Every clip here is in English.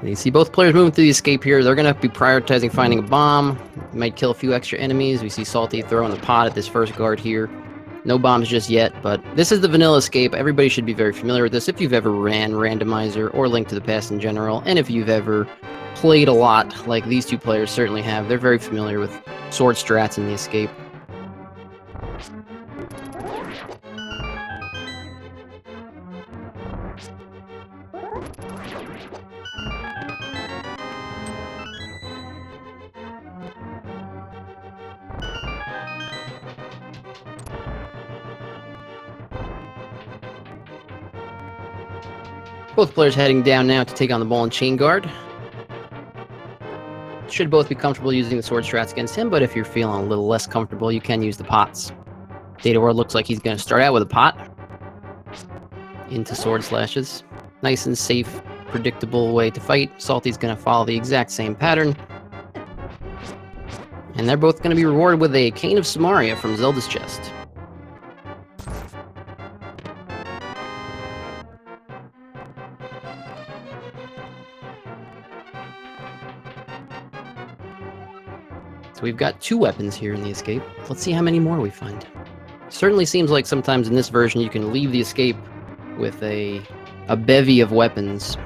You see both players moving through the escape here. They're going to be prioritizing finding a bomb. Might kill a few extra enemies. We see Salty throwing the pot at this first guard here. No bombs just yet, but this is the vanilla escape. Everybody should be very familiar with this if you've ever ran Randomizer or Link to the Past in general, and if you've ever played a lot like these two players certainly have. They're very familiar with sword strats in the escape. Both players heading down now to take on the ball and chain guard. Should both be comfortable using the sword strats against him, but if you're feeling a little less comfortable, you can use the pots. Dataworld looks like he's going to start out with a pot. Into sword slashes. Nice and safe, predictable way to fight. Salty's going to follow the exact same pattern. And they're both going to be rewarded with a Cane of Samaria from Zelda's chest. So we've got 2 weapons here in the escape. Let's see how many more we find. Certainly seems like sometimes in this version you can leave the escape with a bevy of weapons.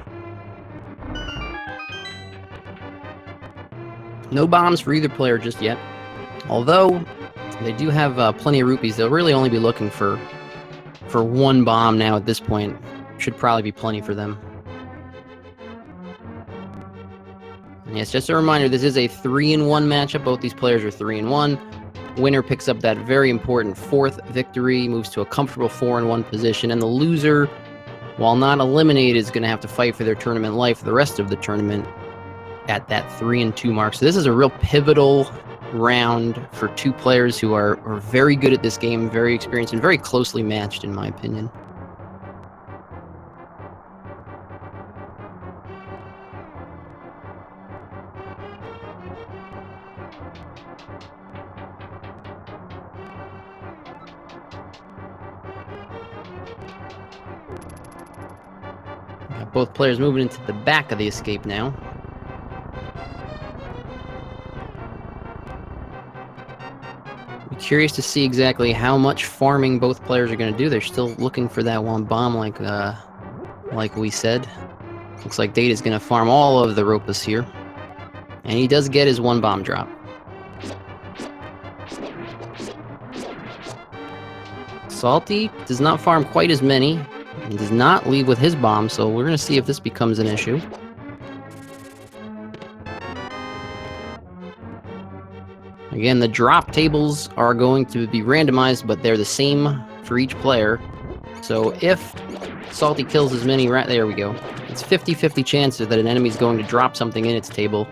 No bombs for either player just yet. Although they do have plenty of rupees, they'll really only be looking for 1 bomb now at this point. Should probably be plenty for them. Yes, just a reminder, this is a 3-in-1 matchup. Both these players are 3-in-1. Winner picks up that very important 4th victory, moves to a comfortable 4-in-1 position, and the loser, while not eliminated, is going to have to fight for their tournament life the rest of the tournament at that 3-in-2 mark. So this is a real pivotal round for 2 players who are very good at this game, very experienced, and very closely matched, in my opinion. Got both players moving into the back of the escape now. I'm curious to see exactly how much farming both players are going to do. They're still looking for that 1 bomb, like we said. Looks like Data's going to farm all of the Ropas here. And he does get his 1 bomb drop. Salty does not farm quite as many, and does not leave with his bomb, so we're going to see if this becomes an issue. Again, the drop tables are going to be randomized, but they're the same for each player. So if Salty kills as many, there we go. It's 50-50 chance that an enemy's going to drop something in its table.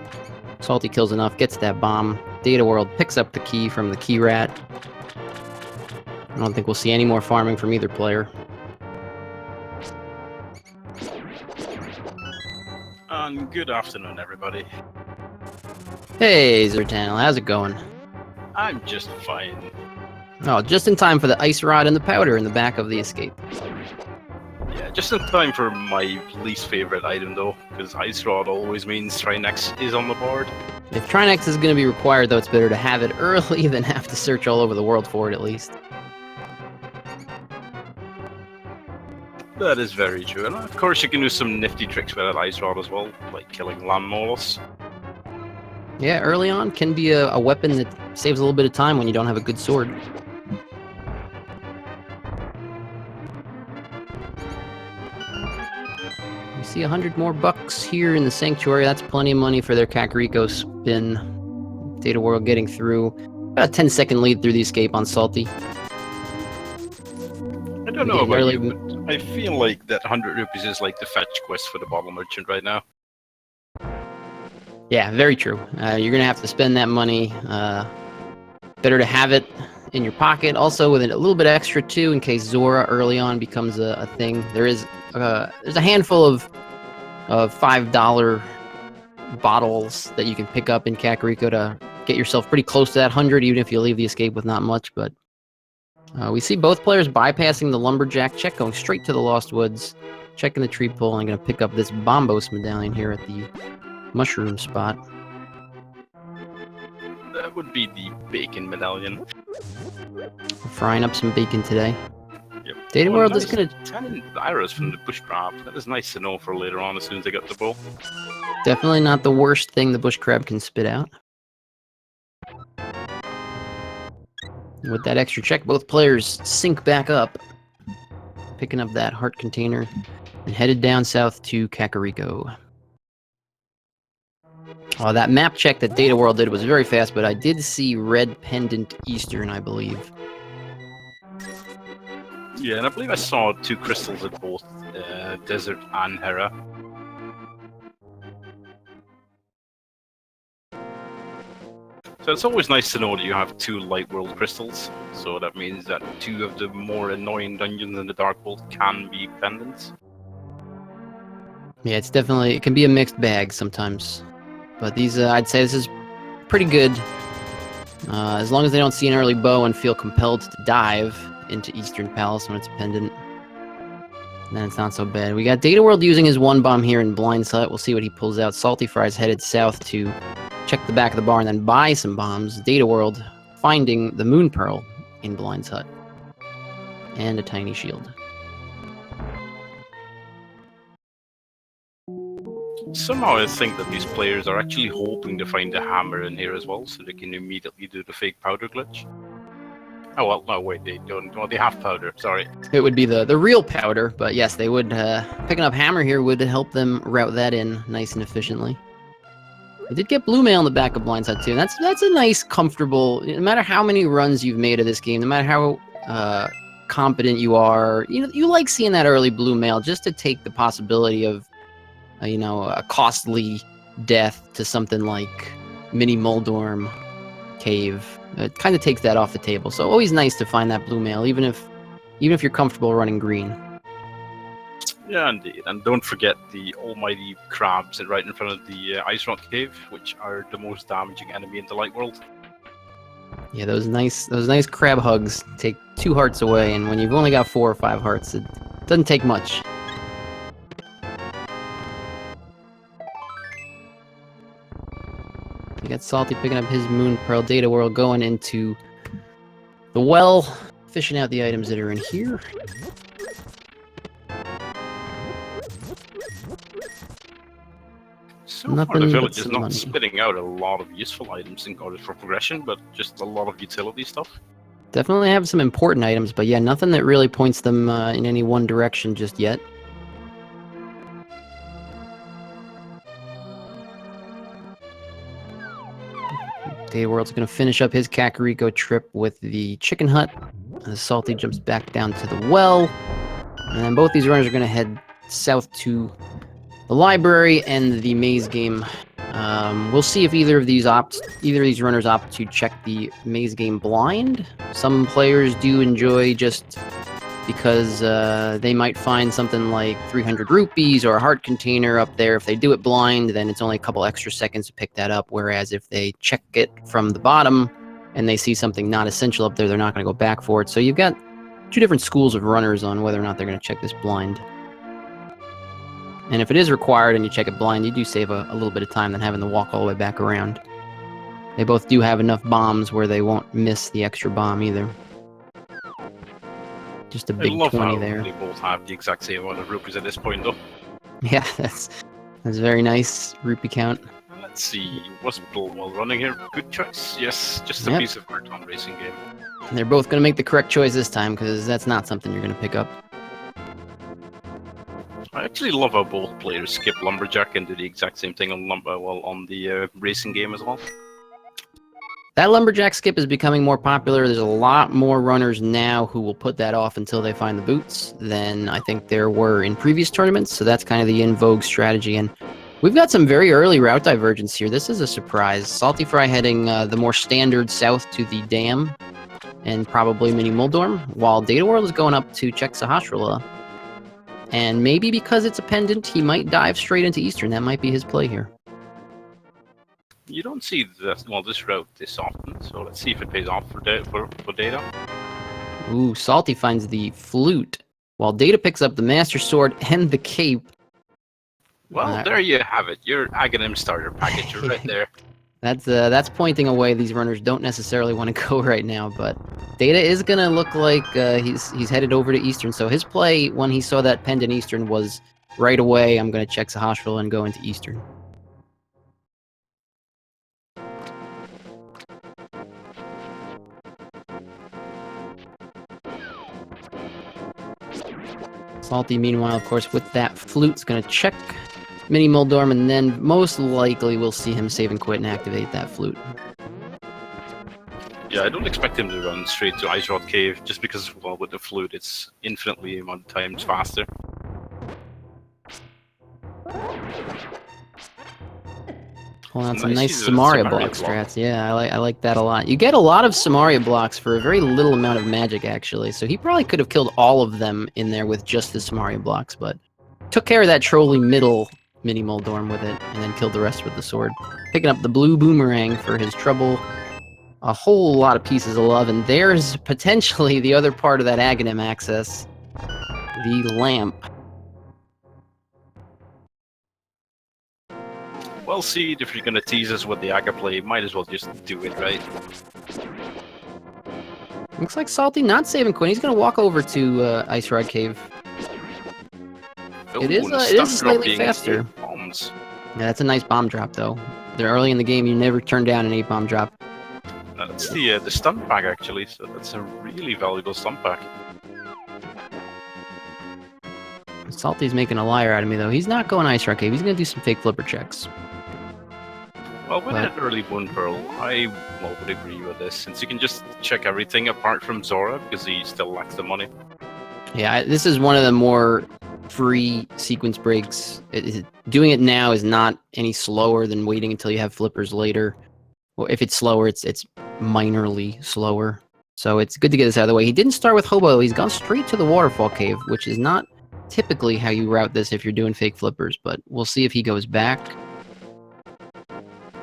Salty kills enough, gets that bomb. Dataworld picks up the key from the key rat. I don't think we'll see any more farming from either player. Good afternoon, everybody. Hey, Zertanel, how's it going? I'm just fine. Oh, just in time for the ice rod and the powder in the back of the escape. Yeah, just in time for my least favorite item, though, because Ice Rod always means Trinex is on the board. If Trinex is going to be required, though, it's better to have it early than have to search all over the world for it, at least. That is very true, and of course you can do some nifty tricks with that Ice Rod as well, like killing land mollusks. Yeah, early on can be a weapon that saves a little bit of time when you don't have a good sword. You see 100 more bucks here in the Sanctuary. That's plenty of money for their Kakariko spin. Data World getting through. About a 10-second lead through the escape on Salty. I don't know about you, but I feel like that 100 rupees is like the fetch quest for the bottle merchant right now. Yeah, very true. You're going to have to spend that money. Better to have it in your pocket. Also, with a little bit extra, too, in case Zora early on becomes a thing. There's a handful of $5 bottles that you can pick up in Kakariko to get yourself pretty close to that 100, even if you leave the escape with not much. But we see both players bypassing the Lumberjack check, going straight to the Lost Woods, checking the tree pull, and going to pick up this Bombos medallion here at the mushroom spot. That would be the bacon medallion. Frying up some bacon today. Yep. Data World is nice. going to... 10 arrows from the bush crab. That is nice to know for later on as soon as I get the bow. Definitely not the worst thing the bush crab can spit out. With that extra check, both players sync back up, picking up that heart container, and headed down south to Kakariko. That map check that Data World did was very fast, but I did see Red Pendant Eastern, I believe. Yeah, and I believe I saw 2 crystals at both Desert and Hera. So it's always nice to know that you have 2 Light World crystals. So that means that 2 of the more annoying dungeons in the Dark World can be pendants. Yeah, it can be a mixed bag sometimes. But these, I'd say this is pretty good. As long as they don't see an early bow and feel compelled to dive into Eastern Palace when it's a pendant, then it's not so bad. We got Data World using his 1 bomb here in Blind's Hut. We'll see what he pulls out. Saltyphry's headed south to check the back of the bar and then buy some bombs. Data World finding the Moon Pearl in Blind's Hut. And a tiny shield. Somehow I think that these players are actually hoping to find a hammer in here as well, so they can immediately do the fake powder glitch. Oh, well, no, wait, they don't. Well, they have powder, sorry. It would be the real powder, but yes, they would. Picking up hammer here would help them route that in nice and efficiently. They did get blue mail in the back of Blind's Hut too, and that's a nice, comfortable. No matter how many runs you've made of this game, no matter how competent you are, you like seeing that early blue mail just to take the possibility of, a costly death to something like Mini Moldorm Cave. It kind of takes that off the table. So always nice to find that blue mail, even if you're comfortable running green. Yeah, indeed. And don't forget the almighty crabs right in front of the Ice Rock Cave, which are the most damaging enemy in the Light World. Yeah, those nice crab hugs take 2 hearts away, and when you've only got 4 or 5 hearts, it doesn't take much. You got Salty picking up his Moon Pearl. Data World going into the well, fishing out the items that are in here. So far, the village is not spitting out a lot of useful items in order for progression, but just a lot of utility stuff. Definitely have some important items, but yeah, nothing that really points them in any one direction just yet. Data World's going to finish up his Kakariko trip with the chicken hut. Salty jumps back down to the well. And then both these runners are going to head south to the library and the maze game We'll see if either of these runners opt to check the maze game blind. Some players do enjoy just because they might find something like 300 rupees or a heart container up there. If they do it blind, then it's only a couple extra seconds to pick that up. Whereas if they check it from the bottom and they see something not essential up there, they're not going to go back for it. So you've got two different schools of runners on whether or not they're going to check this blind. And if it is required and you check it blind, you do save a little bit of time than having to walk all the way back around. They both do have enough bombs where they won't miss the extra bomb either. Just a big 20 there. They both have the exact same amount of rupees at this point, though. Yeah, that's very nice rupee count. Let's see, was Bullwell running here? Good choice. Yes, just a piece of art on racing game. And they're both going to make the correct choice this time because that's not something you're going to pick up. I actually love how both players skip Lumberjack and do the exact same thing on the racing game as well. That Lumberjack skip is becoming more popular. There's a lot more runners now who will put that off until they find the boots than I think there were in previous tournaments. So that's kind of the in vogue strategy. And we've got some very early route divergence here. This is a surprise. Saltyphry heading the more standard south to the dam and probably Mini Muldorm, while Dataworld is going up to check Sahasrahla. And maybe because it's a pendant, he might dive straight into Eastern. That might be his play here. You don't see this route this often, so let's see if it pays off for Data. Ooh, Salty finds the flute, while Data picks up the Master Sword and the cape. Well, there you have it. Your Aghanim starter package right there. That's pointing away. These runners don't necessarily want to go right now, but Data is gonna look like he's headed over to Eastern. So his play when he saw that pendant Eastern was right away. I'm gonna check Sahasrahla and go into Eastern. Salty, meanwhile, of course, with that flute, is gonna check Mini Muldorm, and then most likely we'll see him save and quit and activate that flute. Yeah, I don't expect him to run straight to Ice Rod Cave, just because, well, with the flute, it's infinitely amount of times faster. Hold on, some nice Samaria block strats. Yeah, I like that a lot. You get a lot of Samaria blocks for a very little amount of magic, actually. So he probably could have killed all of them in there with just the Samaria blocks, but took care of that trolly middle Mini Muldorm with it, and then killed the rest with the sword. Picking up the blue boomerang for his trouble. A whole lot of pieces of love, and there's potentially the other part of that Aghanim access. The lamp. Well, Seed, if you're gonna tease us with the Aga play, might as well just do it, right? Looks like Salty not saving Quinn. He's gonna walk over to Ice Rod Cave. Oh, it is slightly faster. Bombs. Yeah, that's a nice bomb drop, though. They're early in the game. You never turn down an 8-bomb drop. That's the stun pack, actually, so that's a really valuable stun pack. Salty's making a liar out of me, though. He's not going Ice Rock Cave. He's going to do some fake flipper checks. Well, with that early Boon Pearl, I would agree with this, since you can just check everything apart from Zora, because he still lacks the money. Yeah, this is one of the more free sequence breaks. Doing it now is not any slower than waiting until you have flippers later. Well, if it's slower, it's minorly slower. So it's good to get this out of the way. He didn't start with Hobo. He's gone straight to the Waterfall Cave, which is not typically how you route this if you're doing fake flippers, but we'll see if he goes back.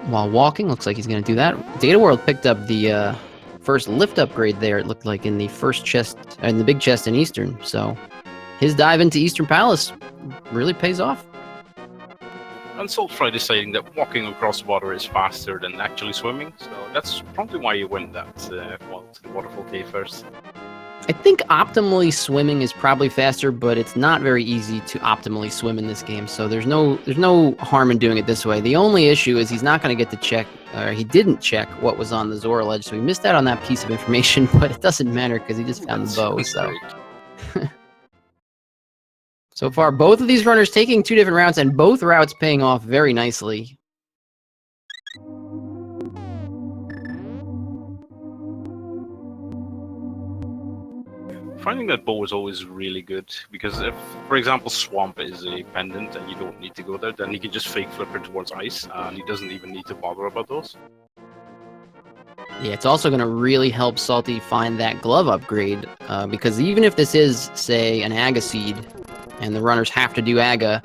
While walking, looks like he's going to do that. Dataworld picked up the first lift upgrade there, it looked like, in the first chest, in the big chest in Eastern. So his dive into Eastern Palace really pays off. And Saltfry deciding that walking across water is faster than actually swimming, so that's probably why you went that to the Waterfall Cave first. I think optimally swimming is probably faster, but it's not very easy to optimally swim in this game, so there's no harm in doing it this way. The only issue is he's not going to get to check, or he didn't check what was on the Zora ledge, so he missed out on that piece of information, but it doesn't matter because he just found the bow, so. So far, both of these runners taking two different routes, and both routes paying off very nicely. Finding that bow is always really good, because if, for example, Swamp is a pendant and you don't need to go there, then he can just fake flipper towards ice, and he doesn't even need to bother about those. Yeah, it's also going to really help Salty find that glove upgrade, because even if this is, say, an Aga seed, and the runners have to do Aga,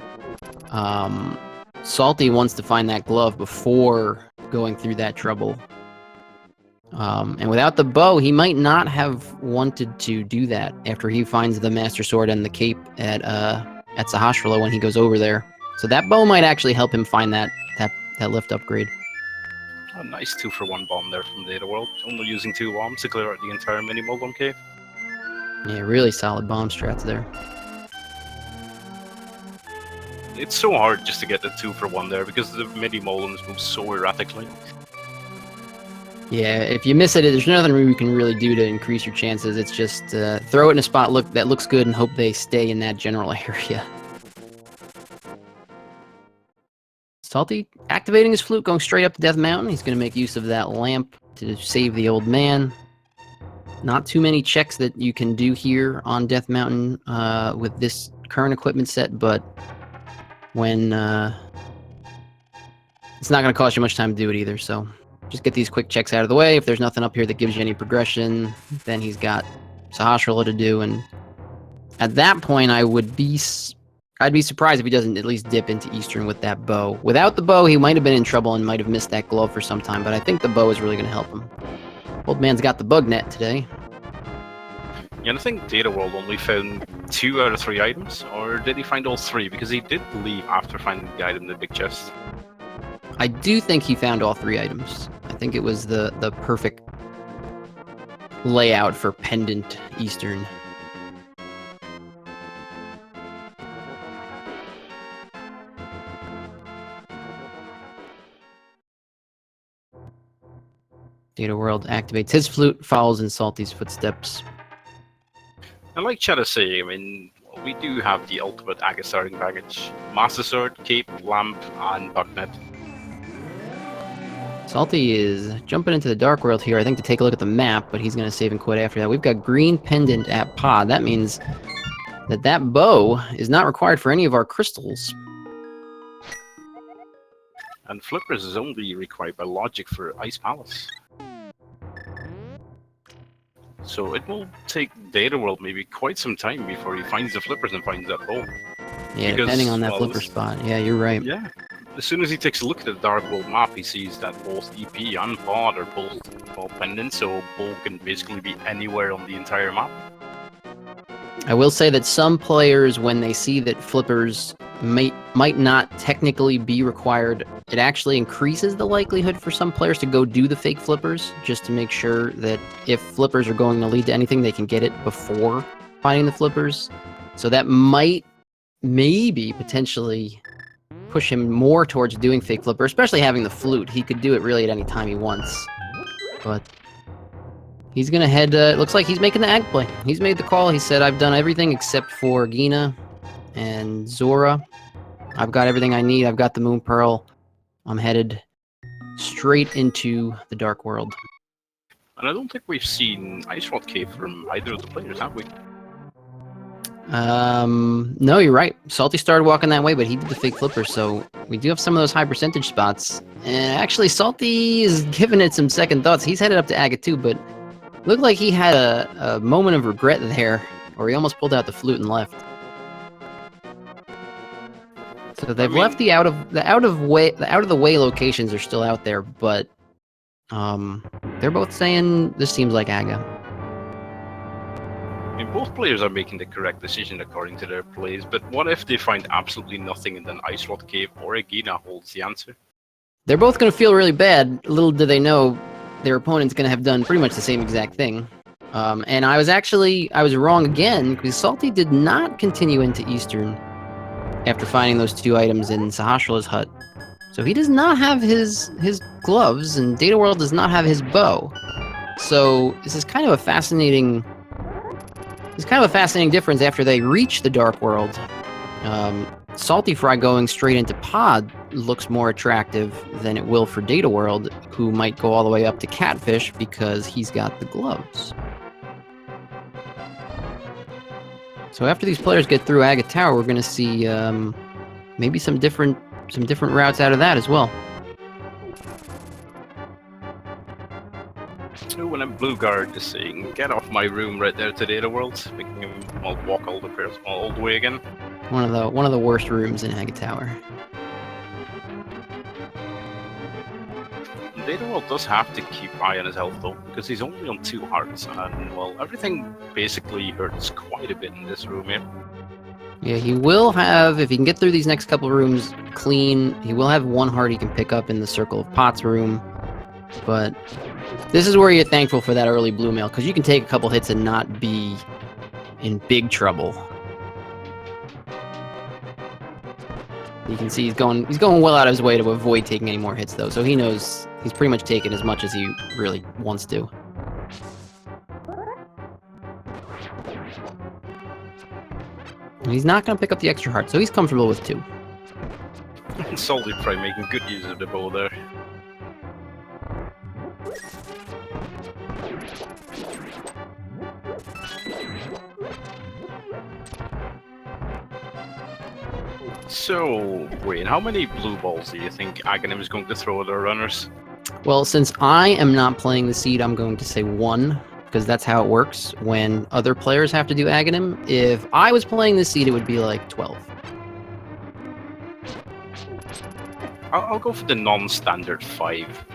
Salty wants to find that glove before going through that trouble. And without the bow, he might not have wanted to do that after he finds the Master Sword and the cape at Sahasrahla when he goes over there. So that bow might actually help him find that lift upgrade. A nice 2-for-1 bomb there from dataworld. Only using 2 bombs to clear out the entire mini Moldom cave. Yeah, really solid bomb strats there. It's so hard just to get the 2-for-1 there because the mini Moldoms move so erratically. Yeah, if you miss it, there's nothing you can really do to increase your chances. It's just throw it in a spot that looks good and hope they stay in that general area. Salty activating his flute, going straight up to Death Mountain. He's going to make use of that lamp to save the old man. Not too many checks that you can do here on Death Mountain with this current equipment set, but when it's not going to cost you much time to do it either, so just get these quick checks out of the way. If there's nothing up here that gives you any progression, then he's got Sahasrahla to do, and at that point I'd be surprised if he doesn't at least dip into Eastern with that bow. Without the bow, he might have been in trouble and might have missed that glove for some time, but I think the bow is really going to help him. Old man's got the bug net today. Yeah, and I think dataworld only found 2 out of 3 items, or did he find all 3? Because he did leave after finding the item in the big chest. I do think he found all 3 items. I think it was the perfect layout for Pendant Eastern. Dataworld activates his flute, follows in Salty's footsteps. And like Chad is saying, I mean, we do have the ultimate Aga starting package. Master Sword, Cape, Lamp, and Bucknet. Salty is jumping into the Dark World here, I think, to take a look at the map, but he's going to save and quit after that. We've got green pendant at pod. That means that bow is not required for any of our crystals. And Flippers is only required by logic for Ice Palace. So it will take Dataworld maybe quite some time before he finds the Flippers and finds that bow. Yeah, because, depending on that flipper spot. Yeah, you're right. Yeah. As soon as he takes a look at the Dark World map, he sees that both EP and Pod are both pendant, so bow can basically be anywhere on the entire map. I will say that some players, when they see that flippers might not technically be required, it actually increases the likelihood for some players to go do the fake flippers, just to make sure that if flippers are going to lead to anything, they can get it before finding the flippers. So that might, maybe, potentially push him more towards doing fake flipper, especially having the flute. He could do it really at any time he wants. But he's going to head, it looks like he's making the ag play. He's made the call. He said, I've done everything except for Gina and Zora. I've got everything I need. I've got the Moon Pearl. I'm headed straight into the Dark World. And I don't think we've seen Ice Rod Cave from either of the players, have we? No, you're right. Salty started walking that way, but he did the fake flipper, so we do have some of those high percentage spots. And actually, Salty is giving it some second thoughts. He's headed up to Aga too, but looked like he had a moment of regret there, or he almost pulled out the flute and left. So they've left the out of the way locations are still out there, but they're both saying this seems like Aga. I mean, both players are making the correct decision according to their plays, but what if they find absolutely nothing and then Ice Rod Cave or Agina holds the answer? They're both going to feel really bad. Little do they know their opponent's going to have done pretty much the same exact thing. And I was wrong again, because Salty did not continue into Eastern after finding those 2 items in Sahasrahla's hut. So he does not have his gloves, and Dataworld does not have his bow. So this is kind of a fascinating difference after they reach the Dark World. Saltyphry going straight into Pod looks more attractive than it will for Dataworld, who might go all the way up to Catfish because he's got the gloves. So after these players get through Agate Tower, we're going to see maybe some different routes out of that as well. When I'm Blue Guard is saying, "Get off my room right there to dataworld," making him walk all the way again. One of the worst rooms in Agate Tower. Dataworld does have to keep eye on his health though, because he's only on 2 hearts, and well, everything basically hurts quite a bit in this room here. Yeah, he will have, if he can get through these next couple of rooms clean, he will have 1 heart he can pick up in the Circle of Pots room. But this is where you're thankful for that early blue mail, because you can take a couple hits and not be in big trouble. You can see he's going well out of his way to avoid taking any more hits though, so he knows he's pretty much taken as much as he really wants to. And he's not going to pick up the extra heart, so he's comfortable with 2. Saltyphry making good use of the bow there. So, Wayne, how many blue balls do you think Aghanim is going to throw at our runners? Well, since I am not playing the seed, I'm going to say 1, because that's how it works when other players have to do Aghanim. If I was playing the seed, it would be like 12. I'll go for the non-standard 5.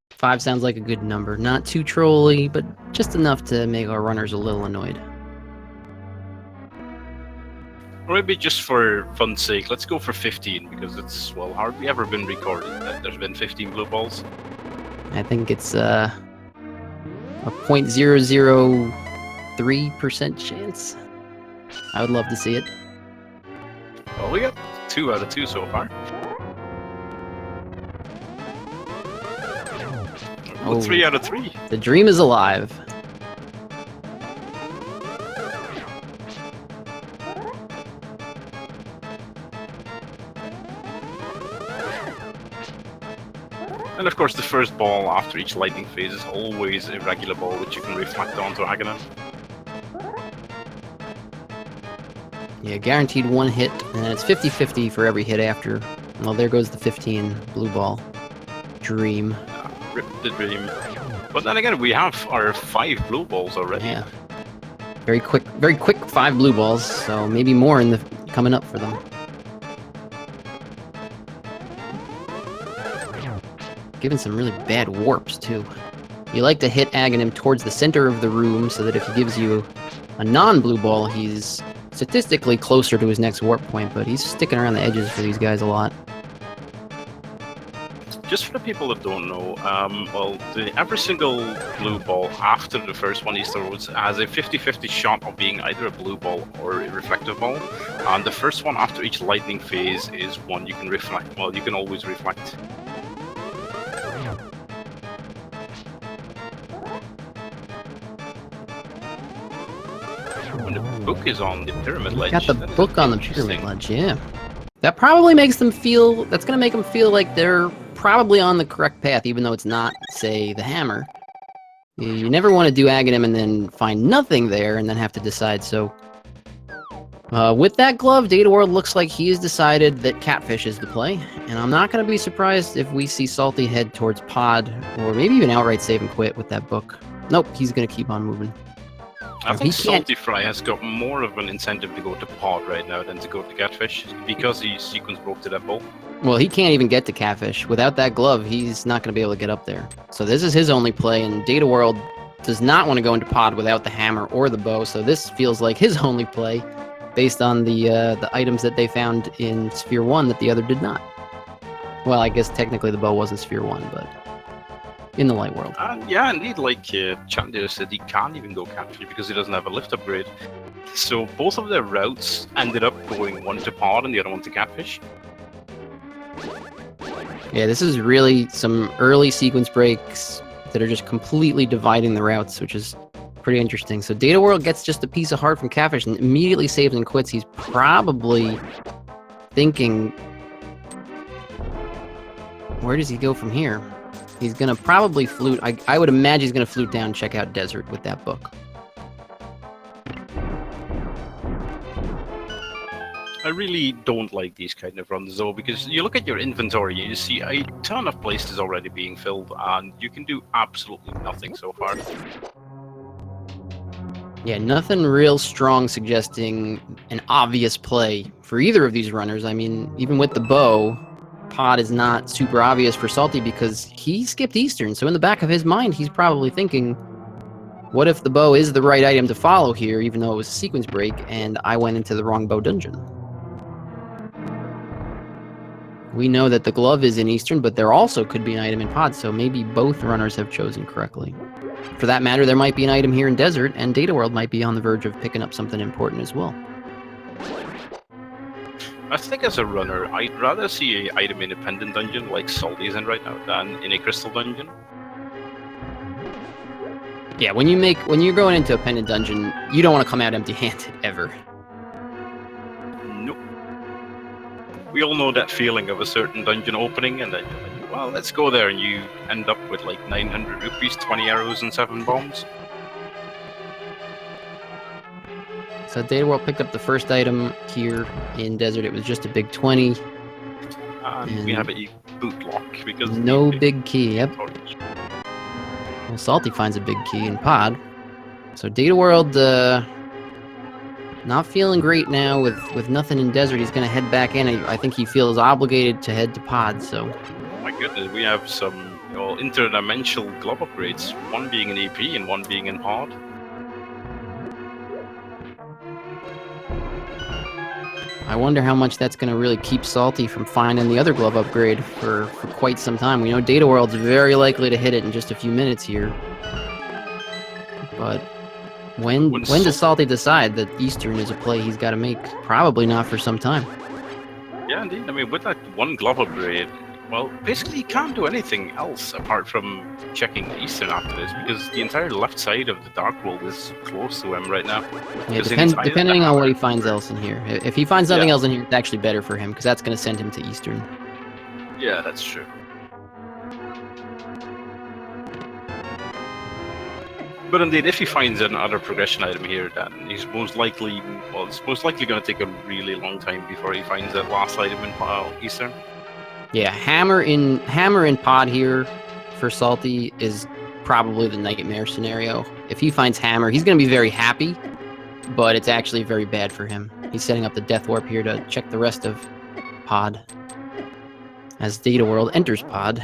5 sounds like a good number. Not too trolly, but just enough to make our runners a little annoyed. Or maybe just for fun's sake, let's go for 15, because it's, well, hardly ever been recorded that there's been 15 blue balls. I think it's a 0.003% chance. I would love to see it. Well, we got 2 out of 2 so far. Oh, 3 out of 3. The dream is alive. And of course, the first ball after each lightning phase is always a regular ball, which you can reflect onto Aghanim. Yeah, guaranteed 1 hit, and it's 50-50 for every hit after. Well, there goes the 15 blue ball. Dream. Rip the dream. But then again, we have our 5 blue balls already. Yeah. Very quick 5 blue balls, so maybe more in the coming up for them. Given some really bad warps, too. You like to hit Aghanim towards the center of the room so that if he gives you a non-blue ball, he's statistically closer to his next warp point, but he's sticking around the edges for these guys a lot. Just for the people that don't know, well, every single blue ball after the first one he throws has a 50-50 shot of being either a blue ball or a reflective ball. And the first one after each lightning phase is one you can reflect. Well, you can always reflect. When the book is on the pyramid ledge. Got the book on the pyramid ledge, yeah. That probably makes them feel, that's going to make them feel like they're probably on the correct path, even though it's not, say, the hammer. You never want to do Aghanim and then find nothing there and then have to decide, so... with that glove, Dataworld looks like he has decided that Catfish is the play, and I'm not going to be surprised if we see Salty head towards Pod, or maybe even outright save and quit with that book. Nope, he's going to keep on moving. I think Saltyphry has got more of an incentive to go to Pod right now than to go to Catfish, because he sequence broke to that ball. Well, he can't even get to Catfish. Without that glove, he's not going to be able to get up there. So this is his only play, and Dataworld does not want to go into Pod without the hammer or the bow, so this feels like his only play, based on the items that they found in Sphere 1 that the other did not. Well, I guess technically the bow wasn't Sphere 1, but in the light world. Yeah, indeed, like Chandler said, he can't even go Catfish because he doesn't have a lift upgrade. So both of their routes ended up going one to Pod and the other one to Catfish. Yeah, this is really some early sequence breaks that are just completely dividing the routes, which is pretty interesting. So Dataworld gets just a piece of heart from Catfish and immediately saves and quits. He's probably thinking, where does he go from here? He's going to probably flute. I would imagine he's going to flute down and check out Desert with that book. I really don't like these kind of runs though, because you look at your inventory and you see a ton of places already being filled, and you can do absolutely nothing so far. Yeah, nothing real strong suggesting an obvious play for either of these runners. I mean, even with the bow, Pod is not super obvious for Salty because he skipped Eastern. So in the back of his mind, he's probably thinking, what if the bow is the right item to follow here, even though it was a sequence break, and I went into the wrong bow dungeon? We know that the glove is in Eastern, but there also could be an item in Pod, so maybe both runners have chosen correctly. For that matter, there might be an item here in Desert, and Dataworld might be on the verge of picking up something important as well. I think as a runner, I'd rather see an item independent dungeon like Salty's in right now than in a crystal dungeon. Yeah, when you're going into a pendant dungeon, you don't want to come out empty-handed ever. Nope. We all know that feeling of a certain dungeon opening, and then you're like, well, let's go there, and you end up with like 900 rupees, 20 arrows, and 7 bombs. So Dataworld picked up the first item here in Desert. It was just a big 20. And we have a boot lock because no big key. Yep. Well, Salty finds a big key in Pod. So Dataworld, not feeling great now with nothing in Desert. He's going to head back in. I think he feels obligated to head to Pod. So. My goodness, we have some interdimensional glove upgrades. One being in AP and one being in Pod. I wonder how much that's going to really keep Salty from finding the other glove upgrade for quite some time. We know Dataworld's very likely to hit it in just a few minutes here. But when does Salty decide that Eastern is a play he's got to make? Probably not for some time. Yeah, indeed. I mean, with that one glove upgrade, well, basically you can't do anything else apart from checking Eastern after this, because the entire left side of the Dark World is close to him right now. Yeah, depending on what he finds else in here. If he finds nothing else in here, it's actually better for him, because that's going to send him to Eastern. Yeah, that's true. But indeed, if he finds another progression item here, then he's most likely, it's most likely going to take a really long time before he finds that last item in Eastern. Yeah, hammer in Pod here for Salty is probably the nightmare scenario. If he finds hammer, he's going to be very happy, but it's actually very bad for him. He's setting up the death warp here to check the rest of Pod as Dataworld enters Pod.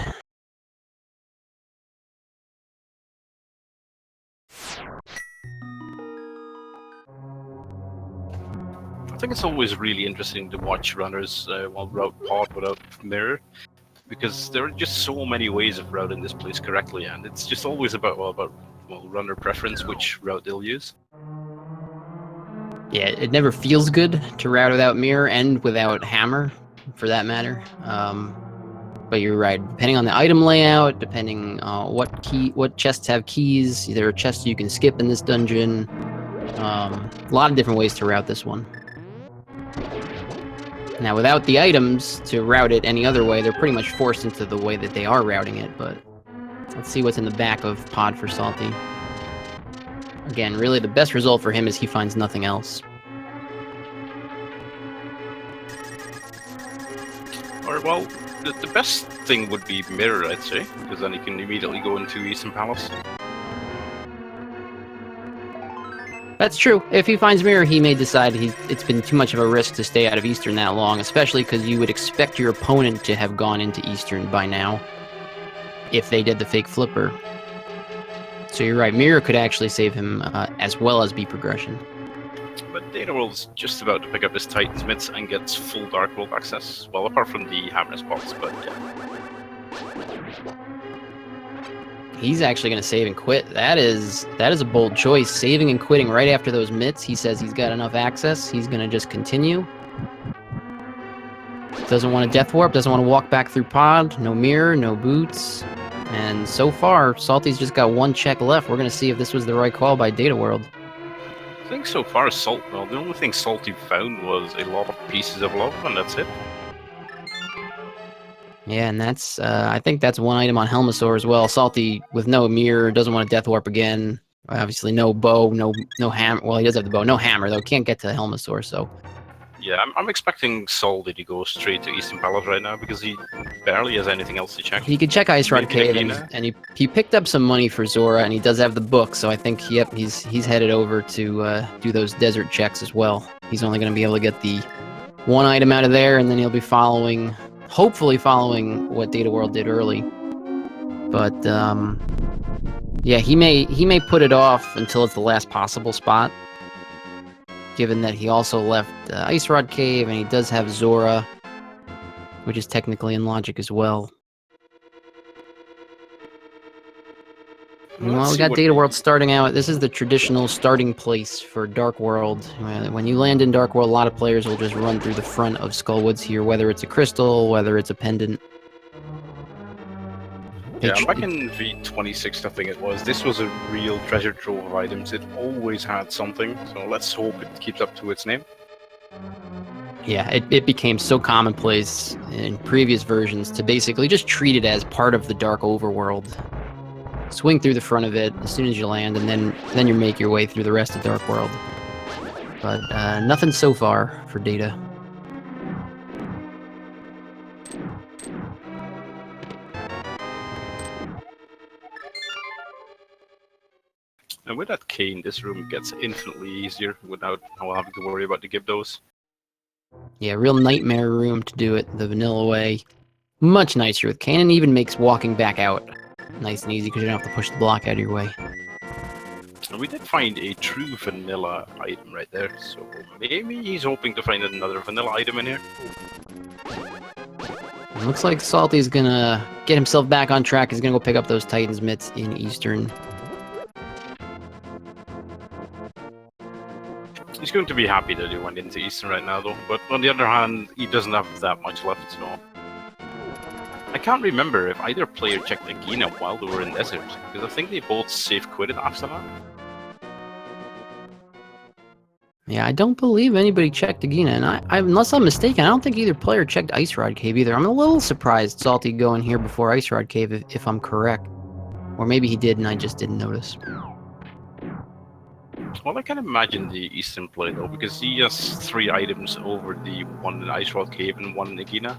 I think it's always really interesting to watch runners route Pod without mirror, because there are just so many ways of routing this place correctly, and it's just always about runner preference, which route they'll use. Yeah, it never feels good to route without mirror and without hammer, for that matter. But you're right. Depending on the item layout, depending what chests have keys, there are chests you can skip in this dungeon. A lot of different ways to route this one. Now, without the items to route it any other way, they're pretty much forced into the way that they are routing it, but let's see what's in the back of Pod for Salty. Again, really the best result for him is he finds nothing else. Or, well, the best thing would be mirror, I'd say, because then he can immediately go into Eastern Palace. That's true. If he finds mirror, he may decide it's been too much of a risk to stay out of Eastern that long, especially because you would expect your opponent to have gone into Eastern by now if they did the fake flipper. So you're right, mirror could actually save him as well as be progression. But Dataworld's just about to pick up his Titan's Mitts and gets full Dark World access. Well, apart from the hammer spots, but yeah. He's actually going to save and quit. That is a bold choice. Saving and quitting right after those mitts. He says he's got enough access. He's going to just continue. Doesn't want to death warp. Doesn't want to walk back through Pod. No mirror. No boots. And so far, Salty's just got one check left. We're going to see if this was the right call by Dataworld. I think so far, the only thing Salty found was a lot of pieces of love, and that's it. Yeah, and that's I think that's one item on Helmasaur as well. Salty with no mirror, doesn't want to death warp again. Obviously no bow, no hammer. Well, he does have the bow. No hammer though. Can't get to Helmasaur, so Yeah, I'm expecting Salty to go straight to Eastern Palace right now because he barely has anything else to check. He could check Ice Rod Maybe Cave, Nagina? and he picked up some money for Zora, and he does have the book, so I think yep, he's headed over to do those desert checks as well. He's only going to be able to get the one item out of there, and then he'll be following, hopefully following what Data World did early. But yeah, he may put it off until it's the last possible spot, given that he also left Ice Rod Cave, and he does have Zora, which is technically in logic as well. Well, we got Data World starting out. This is the traditional starting place for Dark World. When you land in Dark World, a lot of players will just run through the front of Skullwoods here, whether it's a crystal, whether it's a pendant. Yeah, back in V26, I think it was, this was a real treasure trove of items. It always had something, so let's hope it keeps up to its name. Yeah, it became so commonplace in previous versions to basically just treat it as part of the Dark Overworld. Swing through the front of it as soon as you land, and then you make your way through the rest of Dark World. But nothing so far for Data. And with that cane, this room gets infinitely easier without having to worry about the Gibdos. Yeah, real nightmare room to do it the vanilla way. Much nicer with cane, and even makes walking back out nice and easy because you don't have to push the block out of your way. And we did find a true vanilla item right there, so maybe he's hoping to find another vanilla item in here. It looks like Salty's gonna get himself back on track. He's gonna go pick up those Titan's mitts in Eastern. He's going to be happy that he went into Eastern right now, though. But on the other hand, he doesn't have that much left, so... I can't remember if either player checked Nagina while they were in Desert, because I think they both safe-quitted after that. Yeah, I don't believe anybody checked Nagina, and unless I'm mistaken, I don't think either player checked Ice Rod Cave either. I'm a little surprised Salty going here before Ice Rod Cave, if I'm correct. Or maybe he did and I just didn't notice. Well, I can imagine the Eastern play, though, because he has 3 items over the one in Ice Rod Cave and one in Nagina.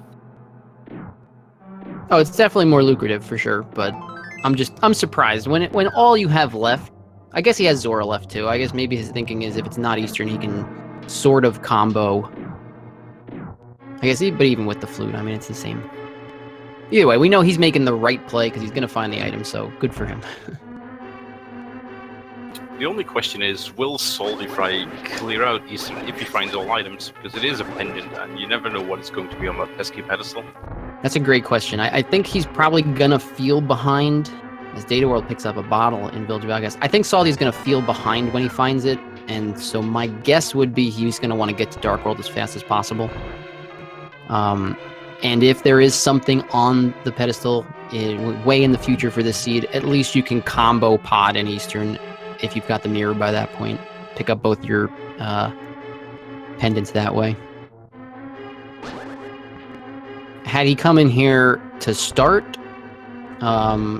Oh, it's definitely more lucrative for sure, but I'm surprised when all you have left. I guess he has Zora left too. I guess maybe his thinking is if it's not Eastern, he can sort of combo. I guess, but even with the flute, I mean, it's the same. Either way, we know he's making the right play because he's gonna find the item, so good for him. The only question is, will saltyphry clear out Eastern if he finds all items? Because it is a pendant, and you never know what it's going to be on that pesky pedestal. That's a great question. I think he's probably gonna feel behind as Data World picks up a bottle in Village of Algas. I think Salty's gonna feel behind when he finds it, and so my guess would be he's gonna want to get to Dark World as fast as possible. And if there is something on the pedestal way in the future for this seed, at least you can combo Pod and Eastern if you've got the mirror by that point. Pick up both your pendants that way. Had he come in here to start,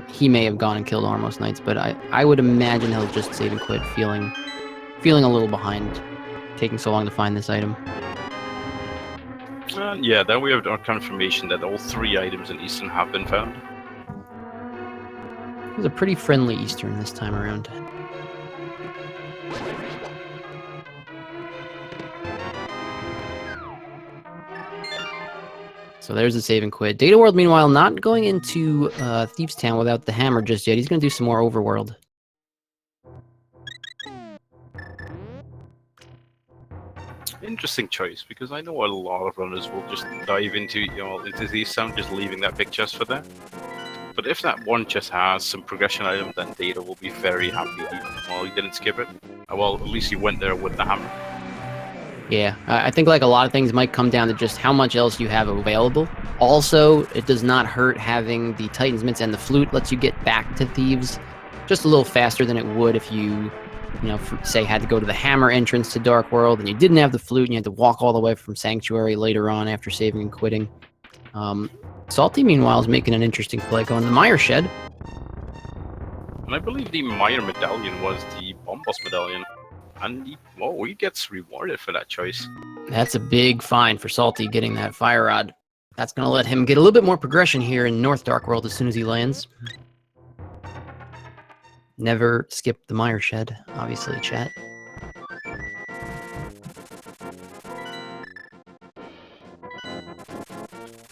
he may have gone and killed Armos Knights, but I would imagine he'll just save and quit, feeling a little behind, taking so long to find this item. Yeah, then we have our confirmation that all 3 items in Eastern have been found. It was a pretty friendly Eastern this time around. So there's the save and quit. Data World, meanwhile, not going into Thieves Town without the hammer just yet. He's going to do some more overworld. Interesting choice, because I know a lot of runners will just dive into Thieves Town, just leaving that big chest for there. But if that one chest has some progression item, then Data will be very happy. Well, he didn't skip it. Well, at least he went there with the hammer. Yeah, I think like a lot of things might come down to just how much else you have available. Also, it does not hurt having the Titan's Mitts and the flute. Lets you get back to Thieves just a little faster than it would if you say had to go to the hammer entrance to Dark World and you didn't have the flute and you had to walk all the way from Sanctuary later on after saving and quitting. Salty, meanwhile, is making an interesting play going to the Mire Shed. And I believe the Mire medallion was the Bombos medallion. And he gets rewarded for that choice. That's a big find for Salty getting that fire rod. That's going to let him get a little bit more progression here in North Dark World as soon as he lands. Never skip the Mire Shed, obviously, chat.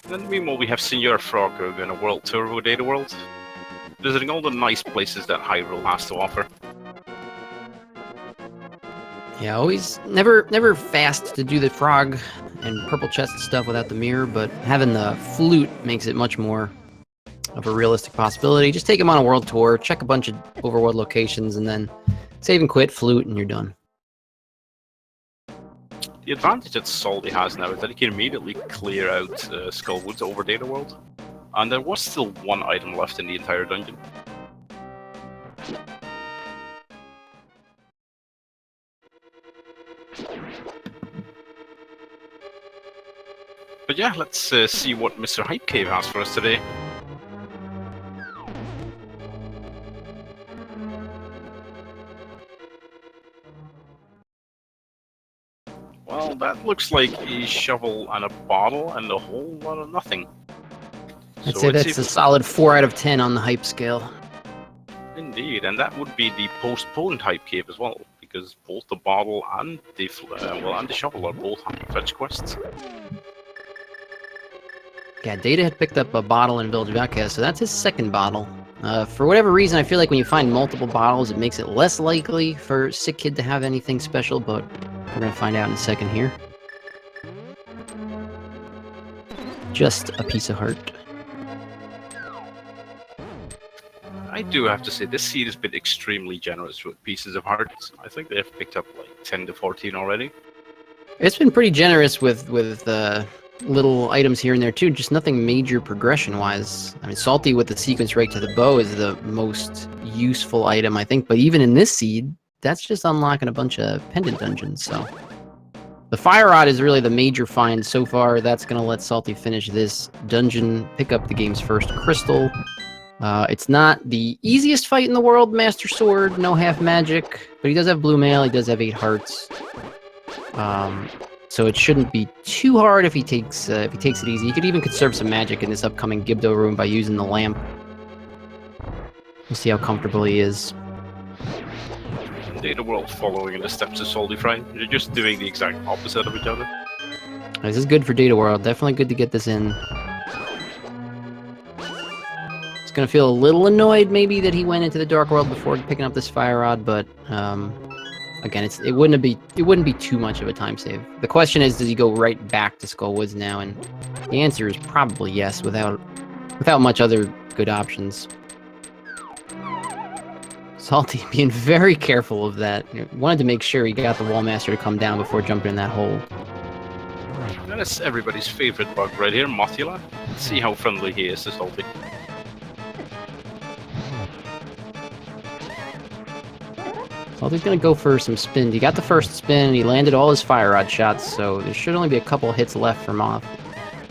And meanwhile, we have Senor Frog in a world tour with Dataworld, visiting all the nice places that Hyrule has to offer. Yeah, always never fast to do the frog and purple chest stuff without the mirror, but having the flute makes it much more of a realistic possibility. Just take him on a world tour, check a bunch of overworld locations, and then save and quit, flute, and you're done. The advantage that Salty has now is that he can immediately clear out Skullwoods over Dataworld, and there was still one item left in the entire dungeon. But yeah, let's see what Mr. Hype Cave has for us today. Well, that looks like a shovel and a bottle and a whole lot of nothing. I'd say that's a solid 4 out of 10 on the hype scale. Indeed, and that would be the postponed Hype Cave as well, because both the bottle and the shovel are both fetch quests. Yeah, Data had picked up a bottle in Village of Outcast, so that's his second bottle. For whatever reason, I feel like when you find multiple bottles, it makes it less likely for Sick Kid to have anything special, but we're going to find out in a second here. Just a piece of heart. I do have to say, this seed has been extremely generous with pieces of heart. I think they've picked up like 10 to 14 already. It's been pretty generous with little items here and there too, just nothing major progression-wise. I mean, Salty with the sequence right to the bow is the most useful item, I think, but even in this seed, that's just unlocking a bunch of pendant dungeons, so... The Fire Rod is really the major find so far. That's going to let Salty finish this dungeon, pick up the game's first crystal. It's not the easiest fight in the world, Master Sword, no half magic, but he does have blue mail, he does have 8 hearts. So it shouldn't be too hard if he takes it easy. He could even conserve some magic in this upcoming Gibdo room by using the lamp. We'll see how comfortable he is. Dataworld following in the steps of saltyphry. They're just doing the exact opposite of each other. This is good for Dataworld. Definitely good to get this in. He's gonna feel a little annoyed maybe that he went into the Dark World before picking up this Fire Rod, but again, it wouldn't be too much of a time save. The question is, does he go right back to Skullwoods now? And the answer is probably yes, without much other good options. Salty being very careful of that. Wanted to make sure he got the Wallmaster to come down before jumping in that hole. That is everybody's favorite bug right here, Mothula. Let's see how friendly he is to Salty. Salty's gonna go for some spins. He got the first spin, he landed all his Fire Rod shots, so there should only be a couple hits left for Moth.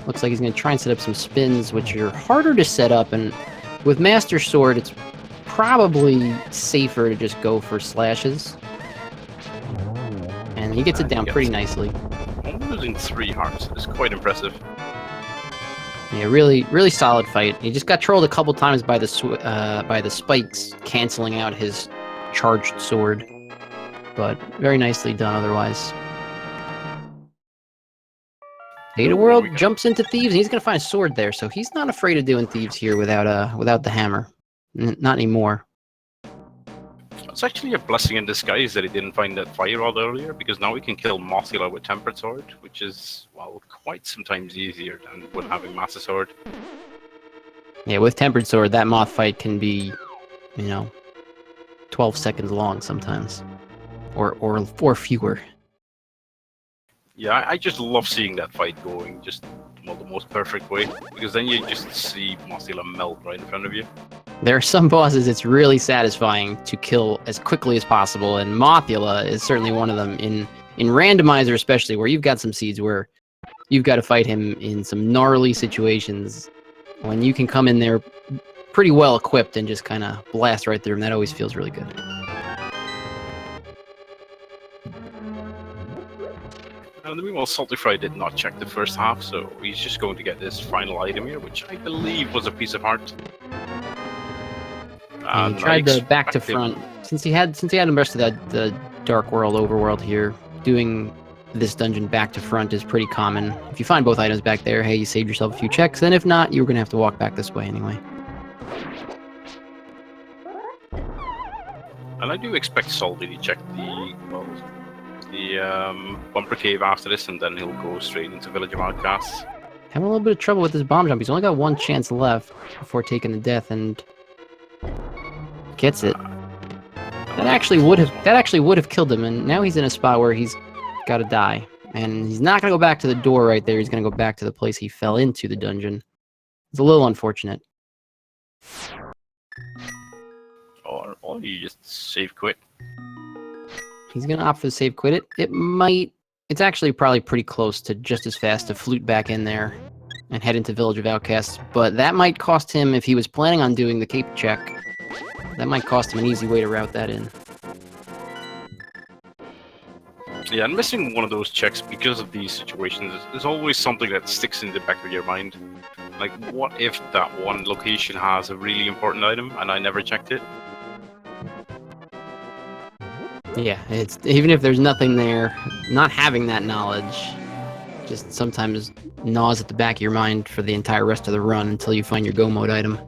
Looks like he's gonna try and set up some spins, which are harder to set up, and with Master Sword, it's probably safer to just go for slashes. And he gets it down pretty nicely. Only losing 3 hearts is quite impressive. Yeah, really solid fight. He just got trolled a couple times by the spikes, canceling out his charged sword, but very nicely done otherwise. Dataworld jumps into Thieves, and he's gonna find a sword there, so he's not afraid of doing Thieves here without the hammer. Not anymore. It's actually a blessing in disguise that he didn't find that Fire Rod earlier, because now he can kill Mothula with Tempered Sword, which is, well, quite sometimes easier than with having Master Sword. Yeah, with Tempered Sword, that Moth fight can be, 12 seconds long sometimes. Or fewer. Yeah, I just love seeing that fight going just the most perfect way, because then you just see Mothula melt right in front of you. There are some bosses it's really satisfying to kill as quickly as possible, and Mothula is certainly one of them. In Randomizer especially, where you've got some seeds where you've got to fight him in some gnarly situations, when you can come in there pretty well equipped and just kind of blast right through him, that always feels really good. And meanwhile, saltyphry did not check the first half, so he's just going to get this final item here, which I believe was a piece of heart. And he tried the back to front. Since he had the rest of the Dark World overworld here, doing this dungeon back to front is pretty common. If you find both items back there, hey, you saved yourself a few checks, and if not, you're gonna have to walk back this way anyway. And I do expect Salty to check the bumper cave after this, and then he'll go straight into Village of Outcasts. Having a little bit of trouble with this bomb jump. He's only got one chance left before taking the death, and gets it. That actually would have killed him, and now he's in a spot where he's got to die. And he's not going to go back to the door right there. He's going to go back to the place he fell into the dungeon. It's a little unfortunate. Or you just save quit. He's going to opt for the save quit. It's actually probably pretty close to just as fast to flute back in there and head into Village of Outcasts. But that might cost him, if he was planning on doing the cape check, that might cost him an easy way to route that in. Yeah, and missing one of those checks because of these situations is always something that sticks in the back of your mind. Like, what if that one location has a really important item and I never checked it? Yeah, it's even if there's nothing there, not having that knowledge just sometimes gnaws at the back of your mind for the entire rest of the run until you find your go mode item.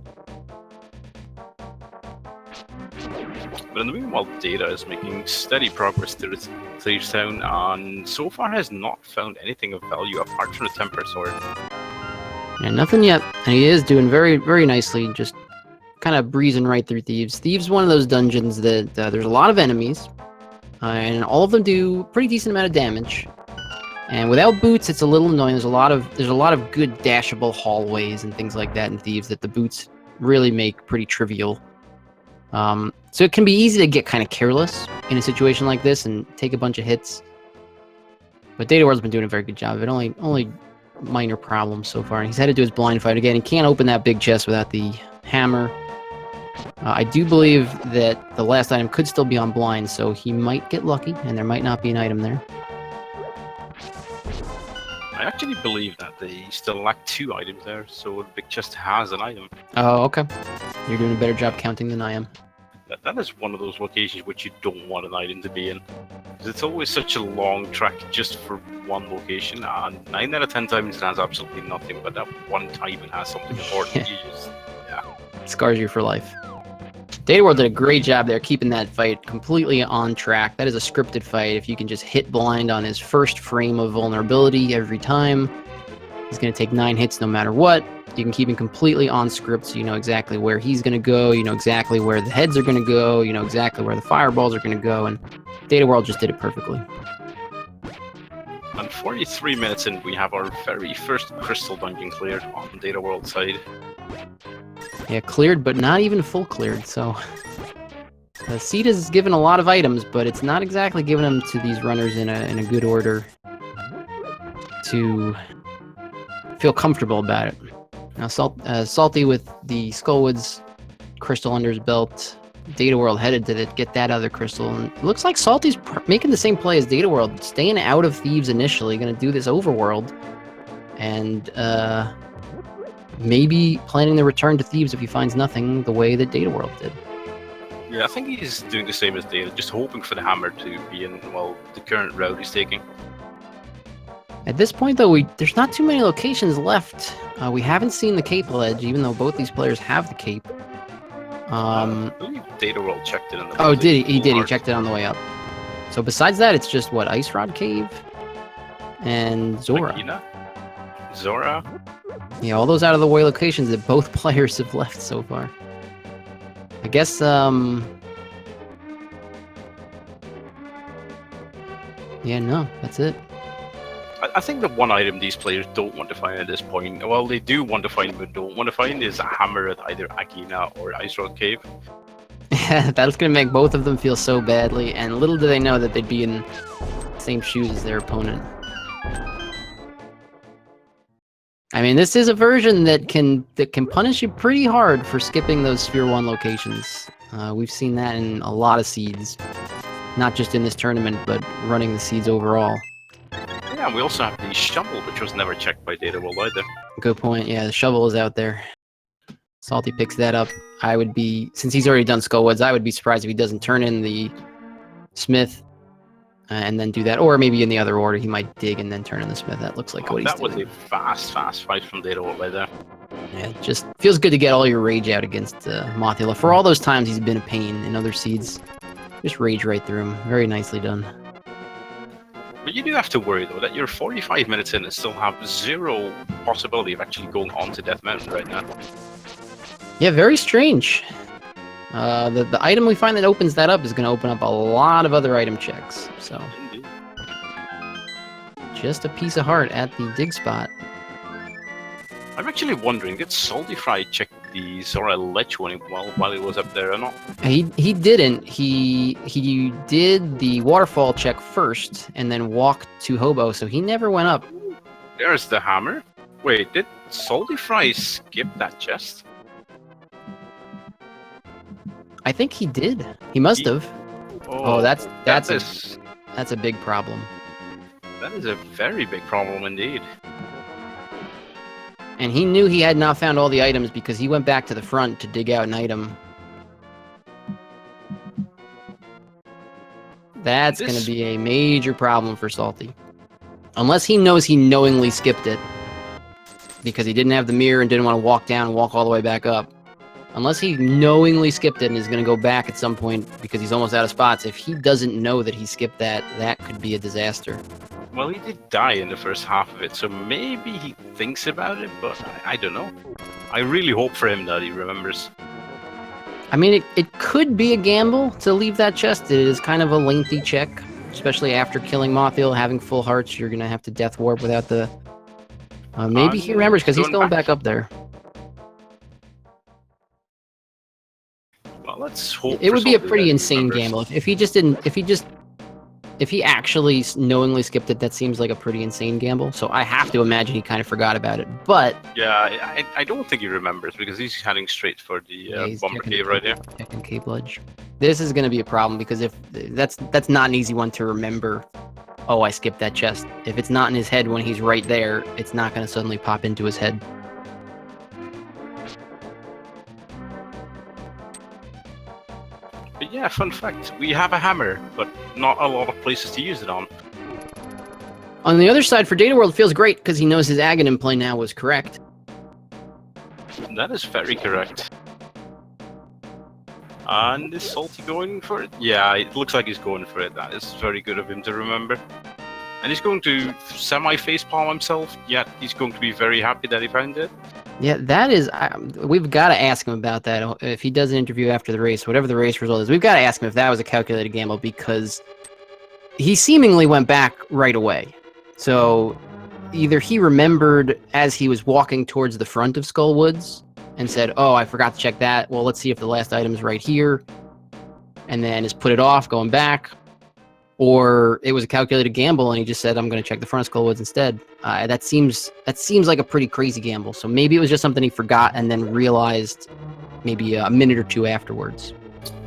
But in the meanwhile, Data is making steady progress through Thieves Town, and so far has not found anything of value apart from the Temper Sword. Yeah, nothing yet, and he is doing very, very nicely, just kind of breezing right through Thieves. Thieves is one of those dungeons that there's a lot of enemies, and all of them do a pretty decent amount of damage. And without boots, it's a little annoying. There's a lot of good dashable hallways and things like that in Thieves that the boots really make pretty trivial. So it can be easy to get kind of careless in a situation like this and take a bunch of hits. But dataworld's been doing a very good job of it. Only minor problems so far. And he's headed to his blind fight again. He can't open that big chest without the hammer. I do believe that the last item could still be on blind, so he might get lucky, and there might not be an item there. I actually believe that they still lack 2 items there, so the big chest has an item. Oh, okay. You're doing a better job counting than I am. That is one of those locations which you don't want an item to be in. Because it's always such a long track just for one location, and 9 out of 10 times it has absolutely nothing, but that one time it has something important. Yeah. It scars you for life. Dataworld did a great job there keeping that fight completely on track. That is a scripted fight. If you can just hit blind on his first frame of vulnerability every time, he's going to take 9 hits no matter what. You can keep him completely on script, so you know exactly where he's going to go, you know exactly where the heads are going to go, you know exactly where the fireballs are going to go, and Dataworld just did it perfectly. And 43 minutes in, we have our very first crystal dungeon cleared on the Dataworld side. Yeah, cleared, but not even full cleared, so... The seed is given a lot of items, but it's not exactly giving them to these runners in a good order to feel comfortable about it. Now, Salty with the Skullwoods crystal under his belt. Dataworld headed to get that other crystal. And it looks like Salty's making the same play as Dataworld, staying out of Thieves initially, going to do this overworld. And maybe planning the return to Thieves if he finds nothing the way that Dataworld did. Yeah, I think he's doing the same as Data, just hoping for the hammer to be in, well, the current route he's taking. At this point, though, there's not too many locations left. We haven't seen the cape ledge, even though both these players have the cape. I believe Dataworld checked it. Oh, did he? He did. He checked it on the way up. So besides that, it's just, what, Ice Rod Cave and Zora. Nagina? Zora? Yeah, all those out-of-the-way locations that both players have left so far. I guess, yeah, no, that's it. I think the one item these players don't want to find at this point, well, they do want to find but don't want to find, is a hammer at either Agina or Ice Road Cave. That's going to make both of them feel so badly, and little do they know that they'd be in the same shoes as their opponent. I mean, this is a version that can punish you pretty hard for skipping those Sphere 1 locations. We've seen that in a lot of seeds. Not just in this tournament, but running the seeds overall. Yeah, Yeah, we also have the shovel, which was never checked by dataworld either. Good point. Yeah, the shovel is out there. Salty picks that up. I would be, since he's already done Skullwoods, I would be surprised if he doesn't turn in the smith and then do that. Or maybe in the other order, he might dig and then turn in the smith. That looks like what he's doing. That was a fast fight from dataworld right there. Yeah, it just feels good to get all your rage out against Mothula. For all those times he's been a pain in other seeds, just rage right through him. Very nicely done. But you do have to worry, though, that you're 45 minutes in and still have zero possibility of actually going on to Death Mountain right now. Yeah, very strange. The item we find that opens that up is going to open up a lot of other item checks. So, just a piece of heart at the dig spot. I'm actually wondering, did saltyphry check the Zora ledge while he was up there or not? He didn't. He did the waterfall check first and then walked to Hobo, so he never went up. There's the hammer. Wait, did saltyphry skip that chest? I think he did. He must have. Oh, that's a big problem. That is a very big problem indeed. And he knew he had not found all the items because he went back to the front to dig out an item. That's going to be a major problem for Salty. Unless he knows he knowingly skipped it because he didn't have the mirror and didn't want to walk down and walk all the way back up. Unless he knowingly skipped it and is going to go back at some point because he's almost out of spots. If he doesn't know that he skipped that, that could be a disaster. Well, he did die in the first half of it, so maybe he thinks about it, but I don't know. I really hope for him that he remembers. I mean, it could be a gamble to leave that chest. It is kind of a lengthy check, especially after killing Mothil, having full hearts. You're going to have to death warp without the... maybe he remembers because he's going back up there. Well, let's hope. It would be a pretty insane gamble if he just didn't. If he actually knowingly skipped it, that seems like a pretty insane gamble. So I have to imagine he kind of forgot about it. But yeah, I don't think he remembers because he's heading straight for the bomber cave right here. Checking cave ledge. This is going to be a problem because if that's not an easy one to remember. Oh, I skipped that chest. If it's not in his head when he's right there, it's not going to suddenly pop into his head. But yeah, fun fact, we have a hammer, but not a lot of places to use it on. On the other side, for Dataworld, it feels great because he knows his Aghanim play now was correct. That is very correct. And is Salty going for it? Yeah, it looks like he's going for it. That is very good of him to remember. And he's going to semi-facepalm himself, yet he's going to be very happy that he found it. Yeah, that is... we've got to ask him about that. If he does an interview after the race, whatever the race result is, we've got to ask him if that was a calculated gamble, because he seemingly went back right away. So either he remembered as he was walking towards the front of Skull Woods and said, oh, I forgot to check that. Well, let's see if the last item's right here. And then has put it off, going back. Or it was a calculated gamble, and he just said, "I'm going to check the front of Skull Woods instead." That seems like a pretty crazy gamble. So maybe it was just something he forgot and then realized maybe a minute or two afterwards.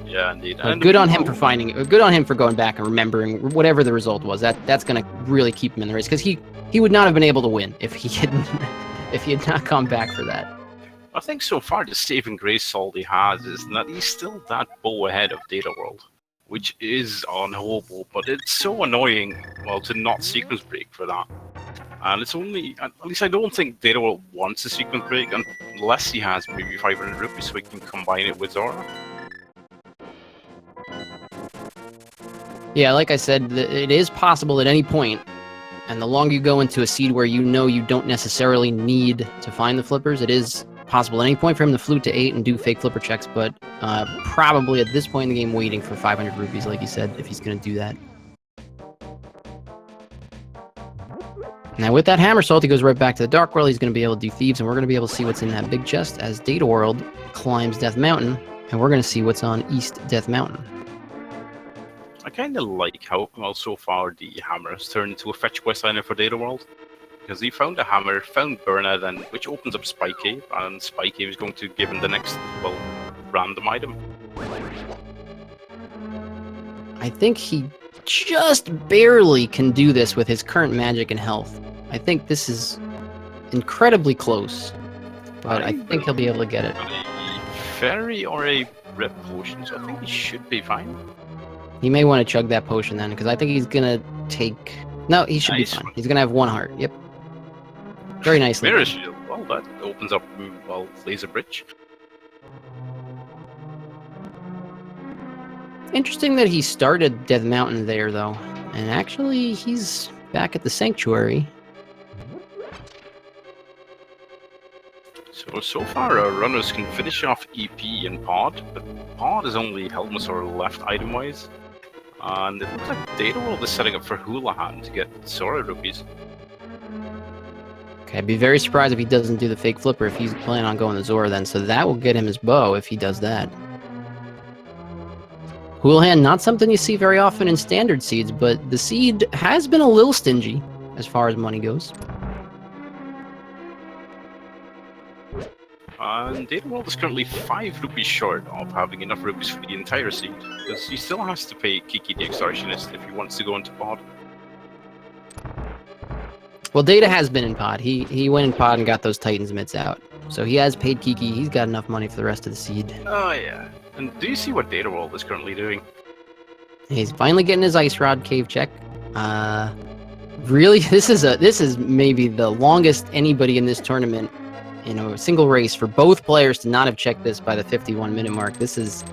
Yeah, indeed. Good on him for finding it. Good on him for going back and remembering whatever the result was. That's going to really keep him in the race because he would not have been able to win if he had not gone back for that. I think so far the saving grace Salty has is that he's still that bow ahead of Dataworld, which is on Hobo, but it's so annoying, well, to not sequence break for that. And it's only, at least I don't think Dataworld wants a sequence break unless he has maybe 500 rupees so he can combine it with Zora. Yeah, like I said, it is possible at any point, and the longer you go into a seed where you know you don't necessarily need to find the flippers, it is possible at any point for him to flute to 8 and do fake flipper checks, but probably at this point in the game waiting for 500 rupees, like you said, if he's going to do that. Now with that hammer, Salty goes right back to the Dark World. He's going to be able to do Thieves, and we're going to be able to see what's in that big chest as Data World climbs Death Mountain, and we're going to see what's on East Death Mountain. I kind of like how, well, so far the hammer has turned into a fetch quest item for Data World. Because he found a hammer, found Burnout, and which opens up Spy Cave, and Spy Cave is going to give him the next, well, random item. I think he just barely can do this with his current magic and health. I think this is incredibly close, but I think he'll be able to get it. A fairy or a red potion, so I think he should be fine. He may want to chug that potion then, because I think he's gonna take... No, he should be fine. He's gonna have 1 heart. Yep. Very nicely. Mirror shield. Well, that opens up, well, laser bridge. Interesting that he started Death Mountain there, though. And actually, he's back at the Sanctuary. So far, our runners can finish off EP and Pod, but Pod is only Helmasaur left item-wise. And it looks like Dataworld is setting up for Houlihan to get Sora rupees. Okay, I'd be very surprised if he doesn't do the fake flipper if he's planning on going to Zora then, so that will get him his bow if he does that. Houlihan, not something you see very often in standard seeds, but the seed has been a little stingy as far as money goes. And Dataworld is currently 5 rupees short of having enough rupees for the entire seed, because he still has to pay Kiki the Extortionist if he wants to go into Pod. Well, Data has been in Pod. He went in Pod and got those Titans mitts out. So he has paid Kiki. He's got enough money for the rest of the seed. Oh, yeah. And do you see what Dataworld is currently doing? He's finally getting his Ice Rod cave check. Really, this is maybe the longest anybody in this tournament, in a single race, for both players to not have checked this by the 51-minute mark. This is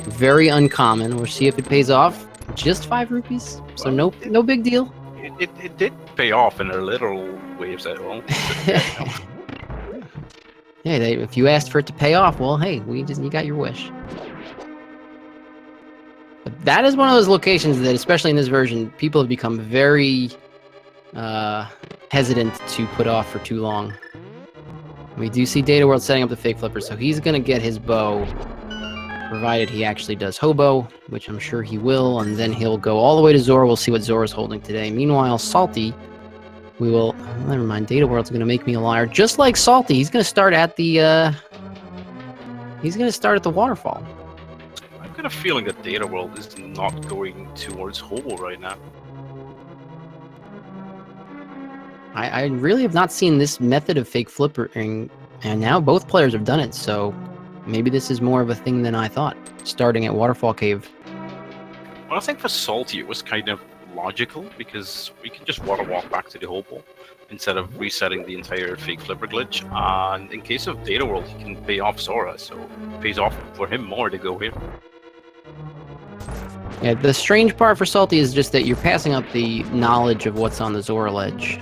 very uncommon. We'll see if it pays off. Just 5 rupees, so well, no big deal. It did pay off in a little waves at all. Yeah, if you asked for it to pay off, well, hey, you got your wish. But that is one of those locations that, especially in this version, people have become very hesitant to put off for too long. We do see Dataworld setting up the fake flipper, so he's going to get his bow, provided he actually does Hobo, which I'm sure he will, and then he'll go all the way to Zora. We'll see what Zora's holding today. Meanwhile, Salty, we will... Never mind, Dataworld's going to make me a liar. Just like Salty, he's going to start at the... He's going to start at the waterfall. I've got a feeling that Dataworld is not going towards Hobo right now. I really have not seen this method of fake flippering, and now both players have done it, so maybe this is more of a thing than I thought, starting at Waterfall Cave. Well, I think for Salty it was kind of logical, because we can just water walk back to the Hobo instead of resetting the entire fake flipper glitch, and in case of Dataworld he can pay off Zora, so it pays off for him more to go here. Yeah, the strange part for Salty is just that you're passing up the knowledge of what's on the Zora ledge,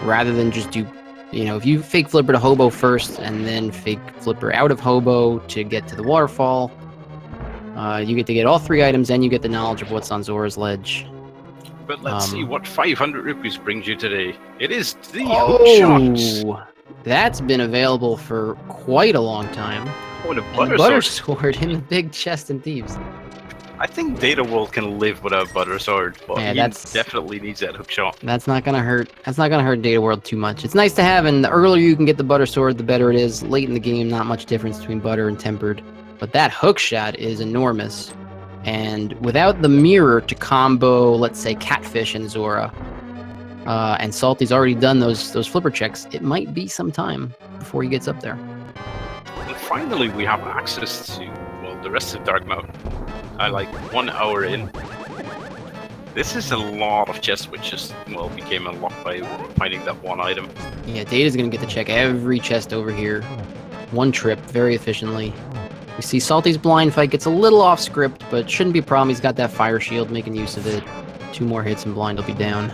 rather than just do, if you fake flipper to Hobo first and then fake flipper out of Hobo to get to the waterfall, you get to get all 3 items and you get the knowledge of what's on Zora's ledge. But let's see what 500 rupees brings you today. It is the hook shot. That's been available for quite a long time. Oh, the butter sword in the big chest and thieves. I think Dataworld can live without butter sword, but yeah, he definitely needs that hook shot. That's not gonna hurt. That's not gonna hurt Dataworld too much. It's nice to have, and the earlier you can get the butter sword, the better it is. Late in the game, not much difference between butter and tempered, but that hook shot is enormous. And without the mirror to combo, let's say, Catfish and Zora, and Salty's already done those flipper checks, it might be some time before he gets up there. And finally, we have access to, well, the rest of Dark Mountain. Like 1 hour in. This is a lot of chests which just, well, became unlocked by finding that one item. Yeah, Data's gonna get to check every chest over here. One trip, very efficiently. We see Salty's blind fight gets a little off script, but shouldn't be a problem. He's got that fire shield, making use of it. 2 more hits and blind will be down.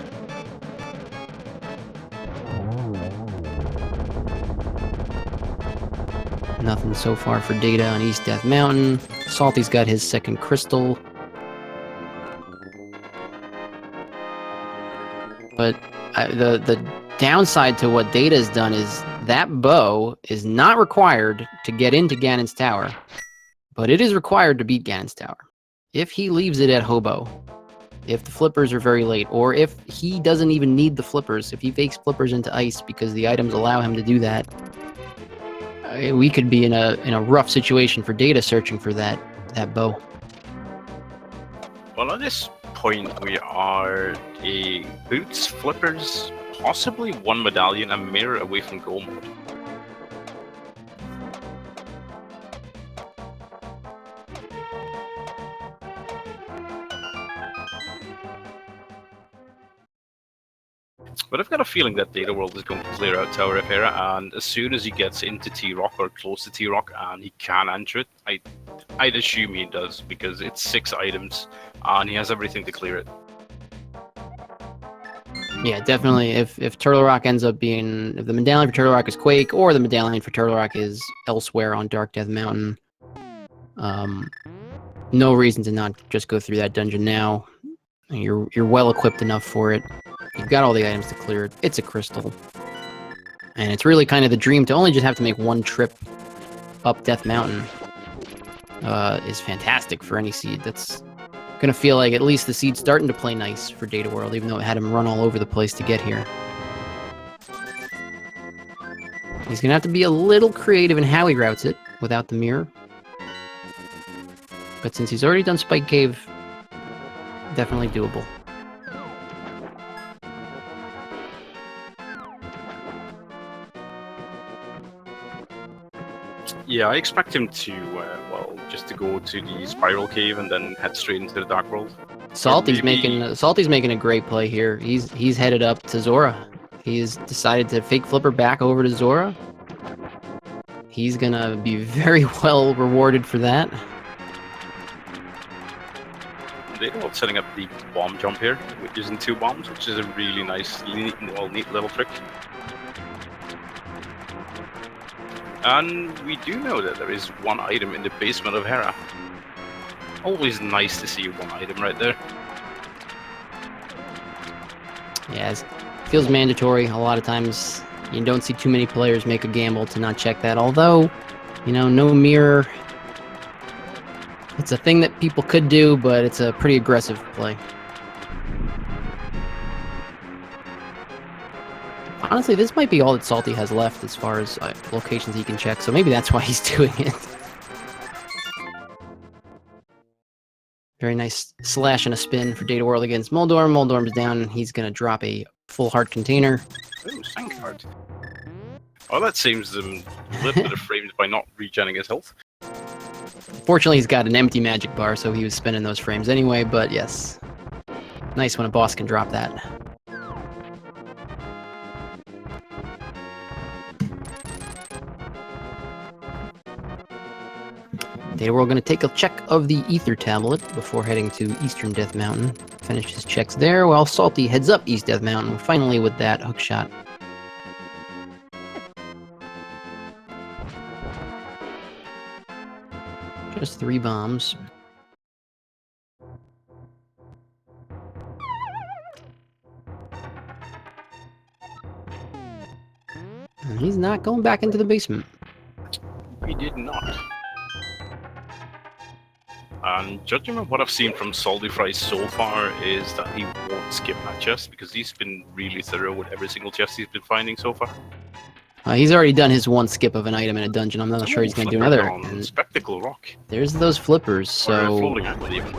Nothing so far for Data on East Death Mountain. Salty's got his second crystal. But the downside to what Data's done is that bow is not required to get into Ganon's Tower, but it is required to beat Ganon's Tower. If he leaves it at Hobo, if the flippers are very late, or if he doesn't even need the flippers, if he fakes flippers into ice because the items allow him to do that, we could be in a rough situation for Data searching for that bow. Well, at this point, we are a boots, flippers, possibly one medallion, and mirror away from goal mode. But I've got a feeling that Data World is going to clear out Tower of Hera, and as soon as he gets into T-Rock or close to T-Rock and he can enter it, I'd assume he does, because it's 6 items and he has everything to clear it. Yeah, definitely. If Turtle Rock ends up being, if the medallion for Turtle Rock is Quake, or the medallion for Turtle Rock is elsewhere on Dark Death Mountain, no reason to not just go through that dungeon now. You're well equipped enough for it. You've got all the items to clear it. It's a crystal, and it's really kind of the dream to only just have to make one trip up Death Mountain. Is fantastic for any seed. That's gonna feel like at least the seed's starting to play nice for Data World, even though it had him run all over the place to get here. He's gonna have to be a little creative in how he routes it without the mirror. But since he's already done Spike Cave, definitely doable. Yeah, I expect him to, well, just to go to the Spiral Cave and then head straight into the Dark World. Salty's making a great play here. He's headed up to Zora. He's decided to fake flipper back over to Zora. He's gonna be very well rewarded for that. They're setting up the bomb jump here, which is in 2 bombs, which is a really nice, neat little trick. And we do know that there is 1 item in the basement of Hera. Always nice to see 1 item right there. Yeah, it feels mandatory. A lot of times you don't see too many players make a gamble to not check that. Although, you know, no mirror. It's a thing that people could do, but it's a pretty aggressive play. Honestly, this might be all that Salty has left as far as locations he can check, so maybe that's why he's doing it. Very nice slash and a spin for Data World against Moldorm. Moldorm's down, and he's going to drop a full heart container. Ooh, Sank Heart. Well, that saves him a little bit of frames by not regenerating his health. Fortunately, he's got an empty magic bar, so he was spinning those frames anyway, but yes. Nice when a boss can drop that. Data World going to take a check of the Ether Tablet before heading to Eastern Death Mountain. Finish his checks there, while Salty heads up East Death Mountain, finally with that hook shot. Just 3 bombs. And he's not going back into the basement. He did not. And judging on what I've seen from saltyphry so far is that he won't skip that chest, because he's been really thorough with every single chest he's been finding so far. He's already done his 1 skip of an item in a dungeon. I'm not sure he's going to do another. And Spectacle Rock. There's those flippers, so floating out even.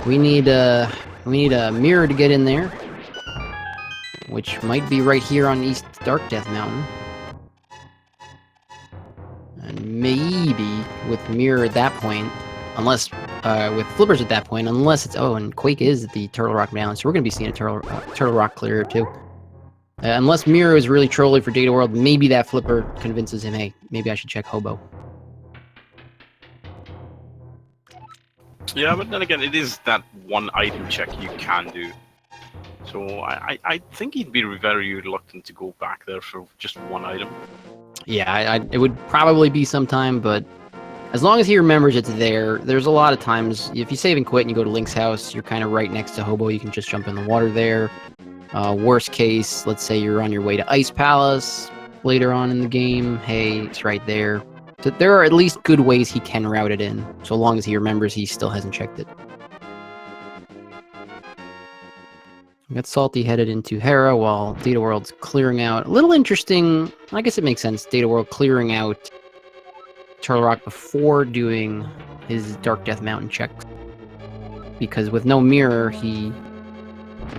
we need a mirror to get in there, which might be right here on East Dark Death Mountain. And maybe with mirror at that point, unless with flippers at that point, unless it's and Quake is the Turtle Rock balance, so we're going to be seeing a Turtle Rock clear too. Unless Miro is really trolling for Data World, maybe that flipper convinces him, hey, maybe I should check Hobo. Yeah, but then again, it is that 1 item check you can do. So I think he'd be very reluctant to go back there for just 1 item. Yeah, it would probably be sometime, but as long as he remembers it's there, there's a lot of times, if you save and quit and you go to Link's house, you're kind of right next to Hobo, you can just jump in the water there. Worst case, let's say you're on your way to Ice Palace later on in the game, hey, it's right there. So there are at least good ways he can route it in, so long as he remembers he still hasn't checked it. We got Salty headed into Hera while Data World's clearing out. A little interesting, I guess it makes sense, Data World clearing out Turtle Rock before doing his Dark Death Mountain check. because with no mirror, he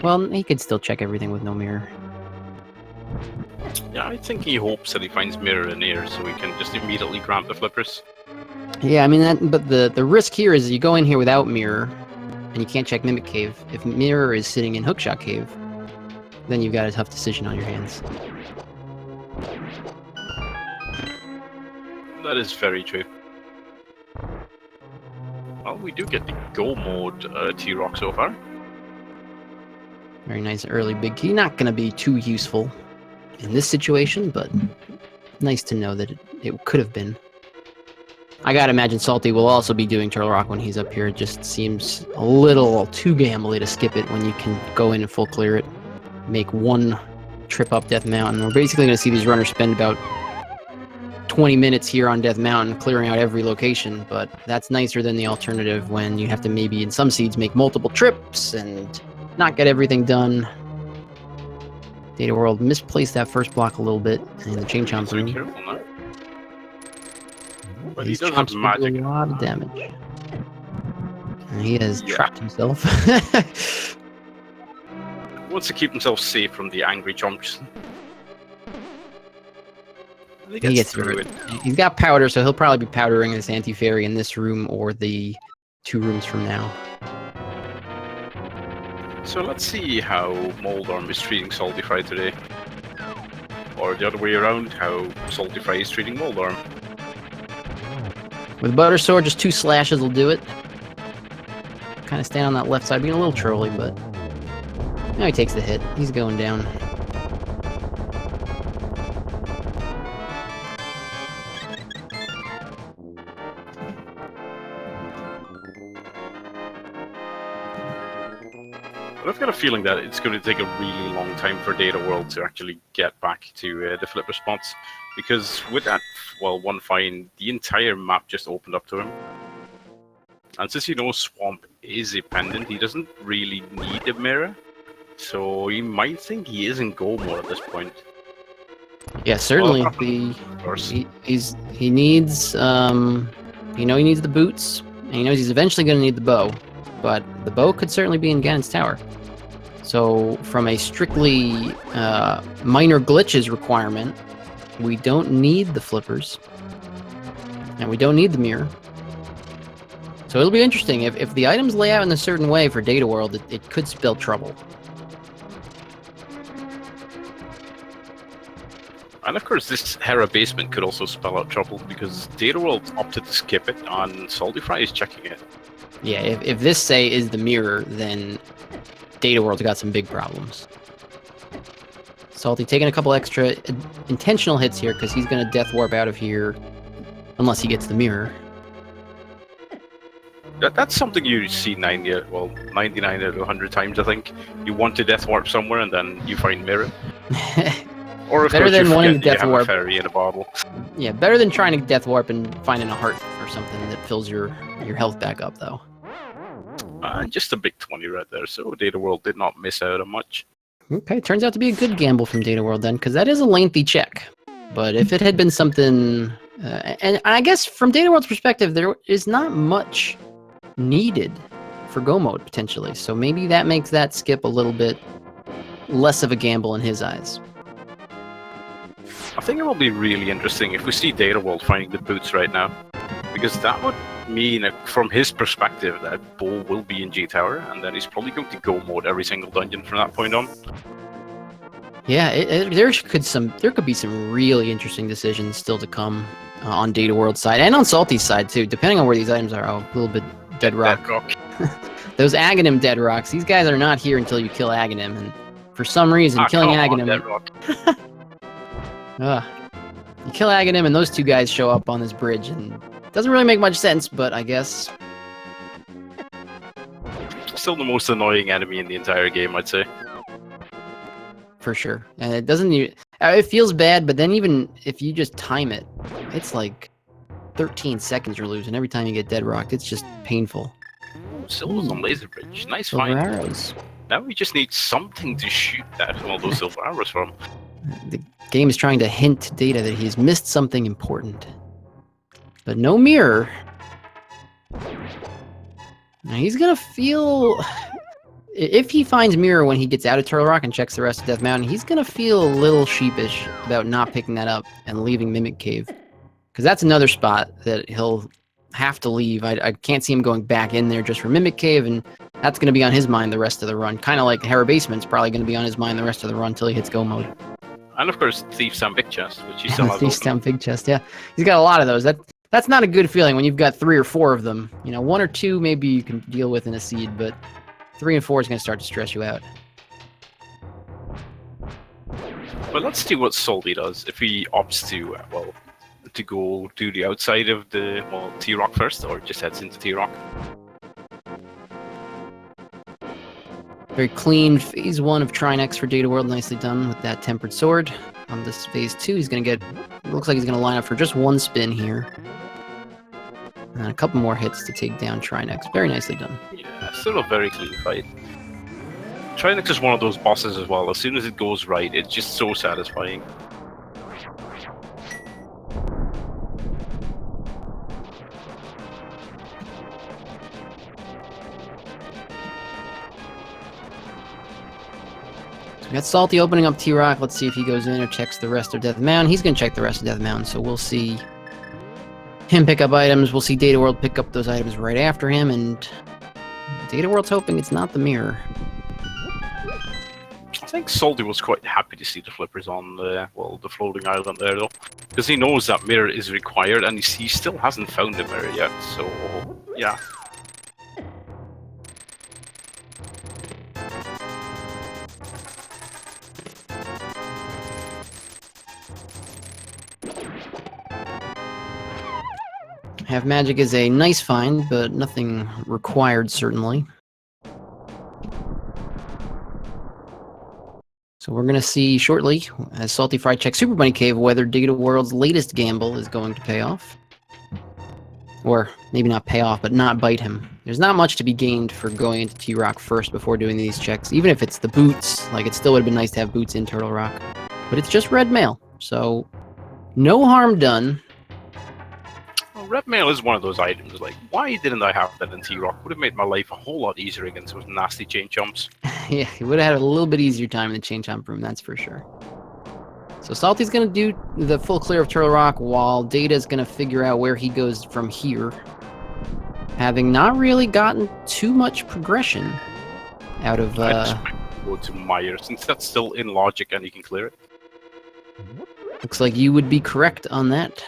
could still check everything with no mirror. Yeah, I think he hopes that he finds mirror in here so he can just immediately grab the flippers. Yeah, I mean, but the risk here is you go in here without mirror, and you can't check Mimic Cave. If mirror is sitting in Hookshot Cave, then you've got a tough decision on your hands. That is very true. Well, we do get the go mode T-Rock so far. Very nice early big key. Not going to be too useful in this situation, but nice to know that it could have been. I gotta imagine Salty will also be doing Turtle Rock when he's up here. It just seems a little too gambly to skip it when you can go in and full clear it. Make one trip up Death Mountain. We're basically going to see these runners spend about 20 minutes here on Death Mountain clearing out every location, but that's nicer than the alternative when you have to maybe in some seeds make multiple trips and not get everything done. Data World misplaced that first block a little bit in the chain chomp room. Careful now. But These he does have chomps do magic. a lot of damage. And he has trapped himself. Wants to keep himself safe from the angry chomps. He gets through it. He's got powder, so he'll probably be powdering his anti-fairy in this room or the 2 rooms from now. So let's see how Moldorm is treating saltyphry today. Or the other way around, how saltyphry is treating Moldorm. With Butter Sword, just 2 slashes will do it. Kind of stand on that left side, being a little trolly, but now he takes the hit. He's going down. But I've got a feeling that it's going to take a really long time for Data World to actually get back to the flipper spots. Because with that, well, one find, the entire map just opened up to him. And since you know Swamp is a pendant, he doesn't really need a mirror. So you might think he is in go mode at this point. Yeah, certainly. Well, he needs he needs the boots, and he knows he's eventually going to need the bow. But the bow could certainly be in Ganon's tower. So from a strictly minor glitches requirement, we don't need the flippers, and we don't need the mirror. So it'll be interesting. If the items lay out in a certain way for Data World, it could spell trouble. And of course, this Hera basement could also spell out trouble because Data World opted to skip it, and saltyphry is checking it. Yeah, if this, say, is the mirror, then Data World's got some big problems. Salty taking a couple extra intentional hits here because he's going to Death Warp out of here unless he gets the mirror. That's something you see 99 out of 100 times, I think. You want to Death Warp somewhere and then you find mirror. Or of better course than you wanting forget to you Death have Warp. a fairy in a bottle. Yeah, better than trying to Death Warp and finding a heart or something that fills your health back up, though. Just a big 20 right there, so Data World did not miss out on much. Okay, turns out to be a good gamble from Data World then, because that is a lengthy check. But if it had been something... and I guess from Data World's perspective, there is not much needed for Go Mode, potentially. So maybe that makes that skip a little bit less of a gamble in his eyes. I think it will be really interesting if we see Data World finding the boots right now. Because that would mean, from his perspective, that Bo will be in G Tower, and then he's probably going to Go Mode every single dungeon from that point on. Yeah, there could be some really interesting decisions still to come on Data World's side, and on Salty's side too, depending on where these items are. Oh, a little bit Dead Rock. Those Aghanim Dead Rocks, these guys are not here until you kill Aghanim, and for some reason, killing Aghanim... you kill Aghanim and those 2 guys show up on this bridge, and it doesn't really make much sense, but I guess... Still the most annoying enemy in the entire game, I'd say. For sure. And it doesn't even... It feels bad, but then even if you just time it, it's like 13 seconds you're losing every time you get Dead Rocked. It's just painful. Silver's on Laser Bridge. Nice Silver find. arrows. Now we just need something to shoot that all those silver arrows from. The game is trying to hint to Data that he's missed something important. But no mirror. Now he's gonna feel... If he finds Mirror when he gets out of Turtle Rock and checks the rest of Death Mountain, he's gonna feel a little sheepish about not picking that up and leaving Mimic Cave. Because that's another spot that he'll have to leave. I can't see him going back in there just for Mimic Cave, and that's going to be on his mind the rest of the run. Kind of like Hera Basement's probably going to be on his mind the rest of the run until he hits go mode. And of course, Thief's Town Big Chest, which he still has Thief's open. Town Big Chest, yeah. He's got a lot of those. That's not a good feeling when you've got 3 or 4 of them. You know, 1 or 2 maybe you can deal with in a seed, but 3 and 4 is going to start to stress you out. But let's see what Salty does if he opts to, well, to go to the outside of the, well, T-Rock first, or just heads into T-Rock. Very clean phase 1 of Trinex for Data World, nicely done with that Tempered Sword. On this phase 2, he's going to get, looks like he's going to line up for just 1 spin here. And a couple more hits to take down Trinex. Very nicely done. Yeah, still a very clean fight. Trinex is one of those bosses as well. As soon as it goes right, it's just so satisfying. We got Salty opening up T-Rock. Let's see if he goes in or checks the rest of Death Mountain. He's going to check the rest of Death Mountain, so we'll see him pick up items. We'll see Data World pick up those items right after him, and Data World's hoping it's not the mirror. I think Salty was quite happy to see the flippers on the, well, the floating island there, though. Because he knows that mirror is required, and he still hasn't found the mirror yet, so, yeah. Half Magic is a nice find, but nothing required, certainly. So we're going to see shortly, as saltyphry checks Super Bunny Cave, whether Data World's latest gamble is going to pay off. Or maybe not pay off, but not bite him. There's not much to be gained for going into T-Rock first before doing these checks. Even if it's the boots, like it still would have been nice to have boots in Turtle Rock. But it's just red mail, so no harm done. Red mail is one of those items, like, why didn't I have that in T-Rock? Would have made my life a whole lot easier against those nasty chain jumps. Yeah, he would have had a little bit easier time in the chain jump room, that's for sure. So Salty's going to do the full clear of Turtle Rock, while Data's going to figure out where he goes from here. Having not really gotten too much progression out of... I just might go to Meyer, since that's still in logic and you can clear it. Looks like you would be correct on that.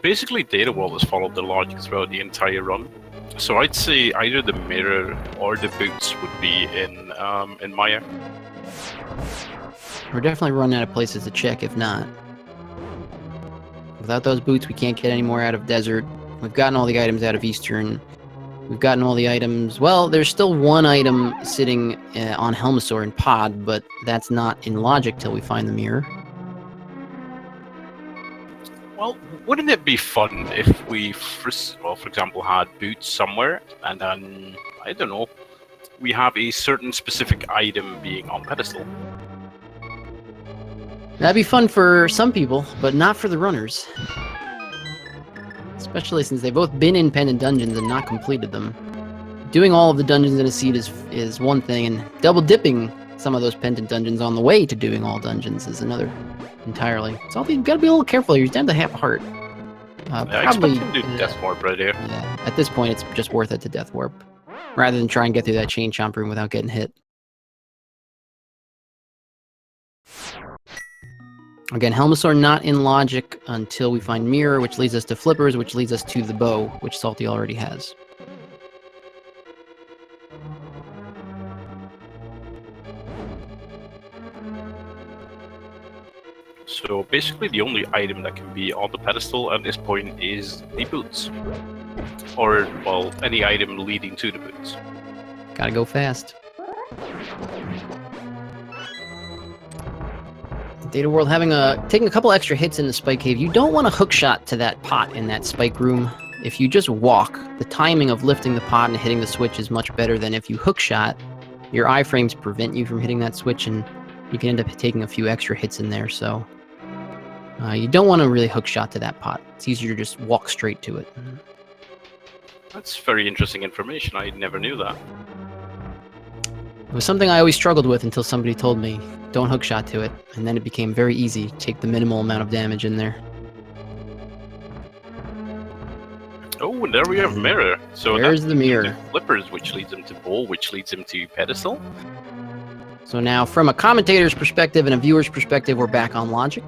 Basically, Data World has followed the logic throughout the entire run. So I'd say either the mirror or the boots would be in Maya. We're definitely running out of places to check, if not. Without those boots, we can't get any more out of Desert. We've gotten all the items out of Eastern. We've gotten all the items... Well, there's still one item sitting on Helmasaur in Pod, but that's not in logic till we find the mirror. Well, wouldn't it be fun if we, for example, had boots somewhere, and then, I don't know, we have a certain specific item being on pedestal? That'd be fun for some people, but not for the runners. Especially since they've both been in Pendant Dungeons and not completed them. Doing all of the dungeons in a seed is one thing, and double dipping some of those Pendant Dungeons on the way to doing all dungeons is another entirely. So you've got to be a little careful here. He's down to half a heart. I expect him to do Death Warp right here. Yeah, at this point, it's just worth it to Death Warp, rather than try and get through that chain chomp room without getting hit. Again, Helmasaur not in logic until we find Mirror, which leads us to Flippers, which leads us to the bow, which Salty already has. So basically the only item that can be on the pedestal at this point is the boots. Or, well, any item leading to the boots. Gotta go fast. Data World taking a couple extra hits in the Spike Cave. You don't want to hook shot to that pot in that Spike Room. If you just walk, the timing of lifting the pot and hitting the switch is much better than if you hook shot. Your iframes prevent you from hitting that switch, and you can end up taking a few extra hits in there. So you don't want to really hook shot to that pot. It's easier to just walk straight to it. That's very interesting information. I never knew that. It was something I always struggled with until somebody told me, don't hook shot to it. And then it became very easy to take the minimal amount of damage in there. Oh, and there we have mirror. So there's the mirror. Flippers, which leads him to bowl, which leads him to pedestal. So now, from a commentator's perspective and a viewer's perspective, we're back on logic.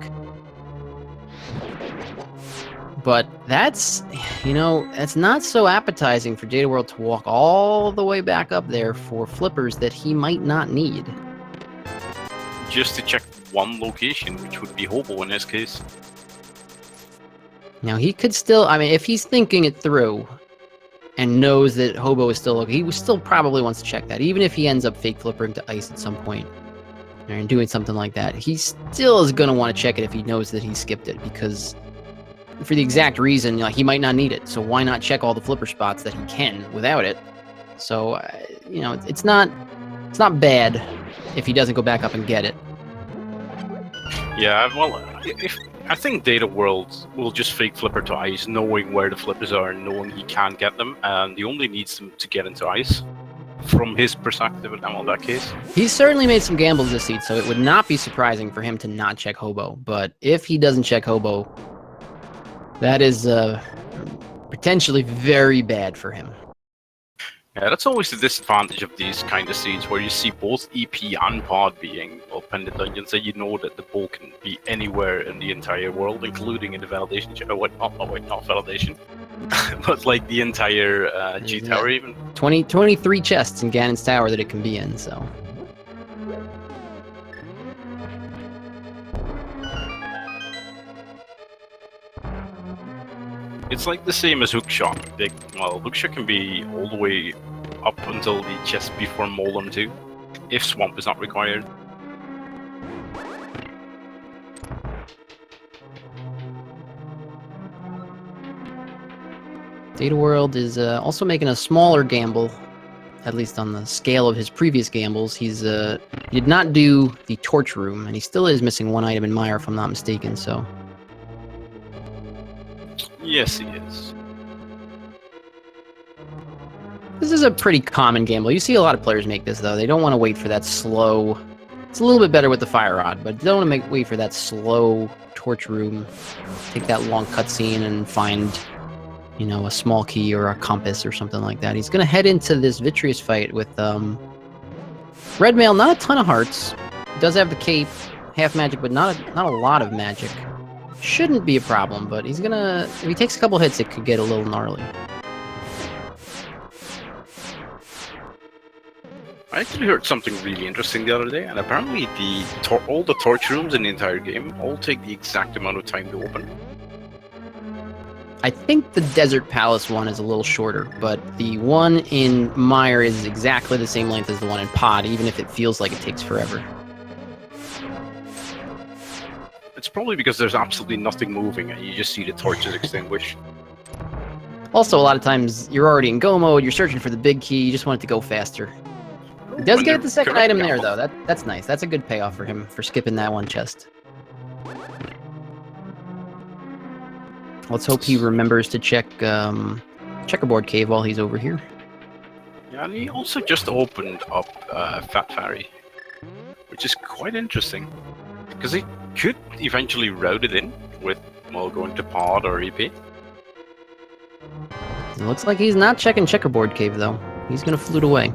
But that's, that's not so appetizing for Dataworld to walk all the way back up there for flippers that he might not need. Just to check one location, which would be Hobo in this case. Now, he could still, if he's thinking it through and knows that Hobo is still looking, he still probably wants to check that. Even if he ends up fake flippering to ice at some point and doing something like that, he still is going to want to check it if he knows that he skipped it, because for the exact reason, he might not need it. So why not check all the flipper spots that he can without it? So, it's not bad if he doesn't go back up and get it. Yeah, well, I think Dataworld will just fake flipper to ice, knowing where the flippers are, knowing he can't get them, and he only needs them to get into ice. From his perspective, in that case. He's certainly made some gambles this seed, so it would not be surprising for him to not check Hobo. But if he doesn't check Hobo, that is potentially very bad for him. Yeah, that's always the disadvantage of these kind of seeds, where you see both EP and Pod being up in the dungeons, and you know that the ball can be anywhere in the entire world, including in the validation. Not validation, but like the entire G Tower even. 23 chests in Ganon's Tower that it can be in, so. It's like the same as hookshot. Hookshot can be all the way up until the chest before Molem too, if swamp is not required. Dataworld is also making a smaller gamble, at least on the scale of his previous gambles. He did not do the torch room, and he still is missing one item in Mire, if I'm not mistaken, so. Yes, he is. This is a pretty common gamble. You see a lot of players make this, though. They don't want to wait for that slow... It's a little bit better with the fire rod, but they don't want to wait for that slow torch room. Take that long cutscene and find, a small key or a compass or something like that. He's going to head into this Vitreous fight with Red Mail. Not a ton of hearts. He does have the cape, half magic, but not a lot of magic. Shouldn't be a problem, but he's gonna... If he takes a couple hits, it could get a little gnarly. I actually heard something really interesting the other day, and apparently all the torch rooms in the entire game all take the exact amount of time to open. I think the Desert Palace one is a little shorter, but the one in Mire is exactly the same length as the one in Pod, even if it feels like it takes forever. It's probably because there's absolutely nothing moving and you just see the torches extinguish. Also, a lot of times you're already in go mode, you're searching for the big key, you just want it to go faster. He does get the second item there, though. That's nice. That's a good payoff for him for skipping that one chest. Let's hope he remembers to check Checkerboard Cave while he's over here. Yeah, and he also just opened up Fat Fairy, which is quite interesting. Because he could eventually route it in with, going to Pod or EP. It looks like he's not checking Checkerboard Cave, though. He's going to flute away.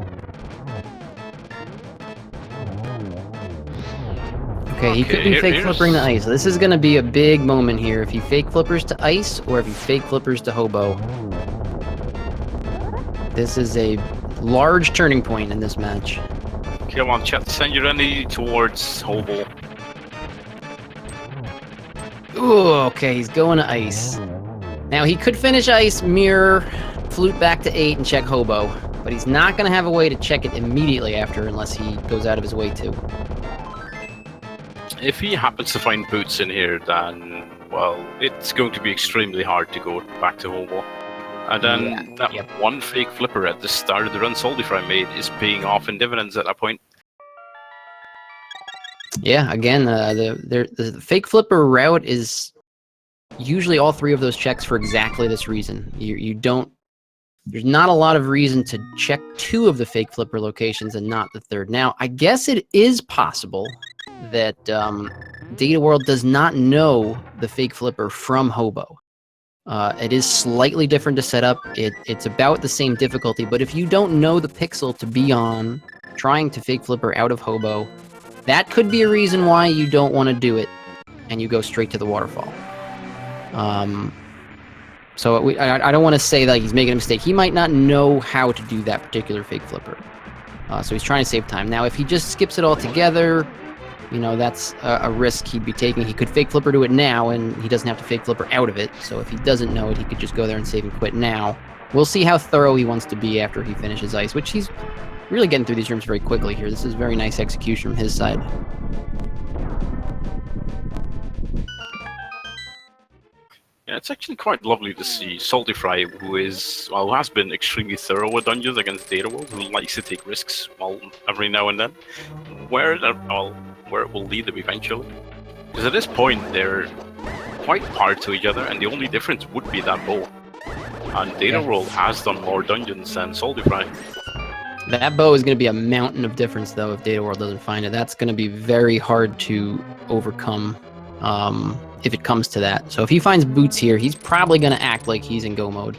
Okay, he could be fake flippering to ice. This is going to be a big moment here if he fake flippers to ice or if he fake flippers to Hobo. This is a large turning point in this match. Come on, chat, send your energy towards Hobo. Ooh, okay, he's going to ice. Now, he could finish ice, mirror, flute back to 8, and check Hobo. But he's not going to have a way to check it immediately after unless he goes out of his way to. If he happens to find boots in here, then, it's going to be extremely hard to go back to Hobo. And then one fake flipper at the start of the run saltyphry made is paying off in dividends at that point. Yeah, again, the fake flipper route is usually all three of those checks for exactly this reason. You don't. There's not a lot of reason to check two of the fake flipper locations and not the third. Now, I guess it is possible that Data World does not know the fake flipper from Hobo. It is slightly different to set up. It's about the same difficulty, but if you don't know the pixel to be on trying to fake flipper out of Hobo, that could be a reason why you don't want to do it and you go straight to the waterfall. So I don't want to say that he's making a mistake. He might not know how to do that particular fake flipper. So he's trying to save time. Now, if he just skips it all together, you know, that's a risk he'd be taking. He could fake flipper to it now, and he doesn't have to fake flipper out of it. So if he doesn't know it, he could just go there and save and quit now. We'll see how thorough he wants to be after he finishes ice, which he's really getting through these rooms very quickly here. This is very nice execution from his side. Yeah, it's actually quite lovely to see saltyphry, who has been extremely thorough with dungeons against Data World, who likes to take risks every now and then, where it will lead them eventually. Because at this point, they're quite hard to each other, and the only difference would be that bow. And Data World has done more dungeons than saltyphry. That bow is going to be a mountain of difference, though, if Data World doesn't find it. That's going to be very hard to overcome. If it comes to that. So if he finds boots here, he's probably going to act like he's in go mode.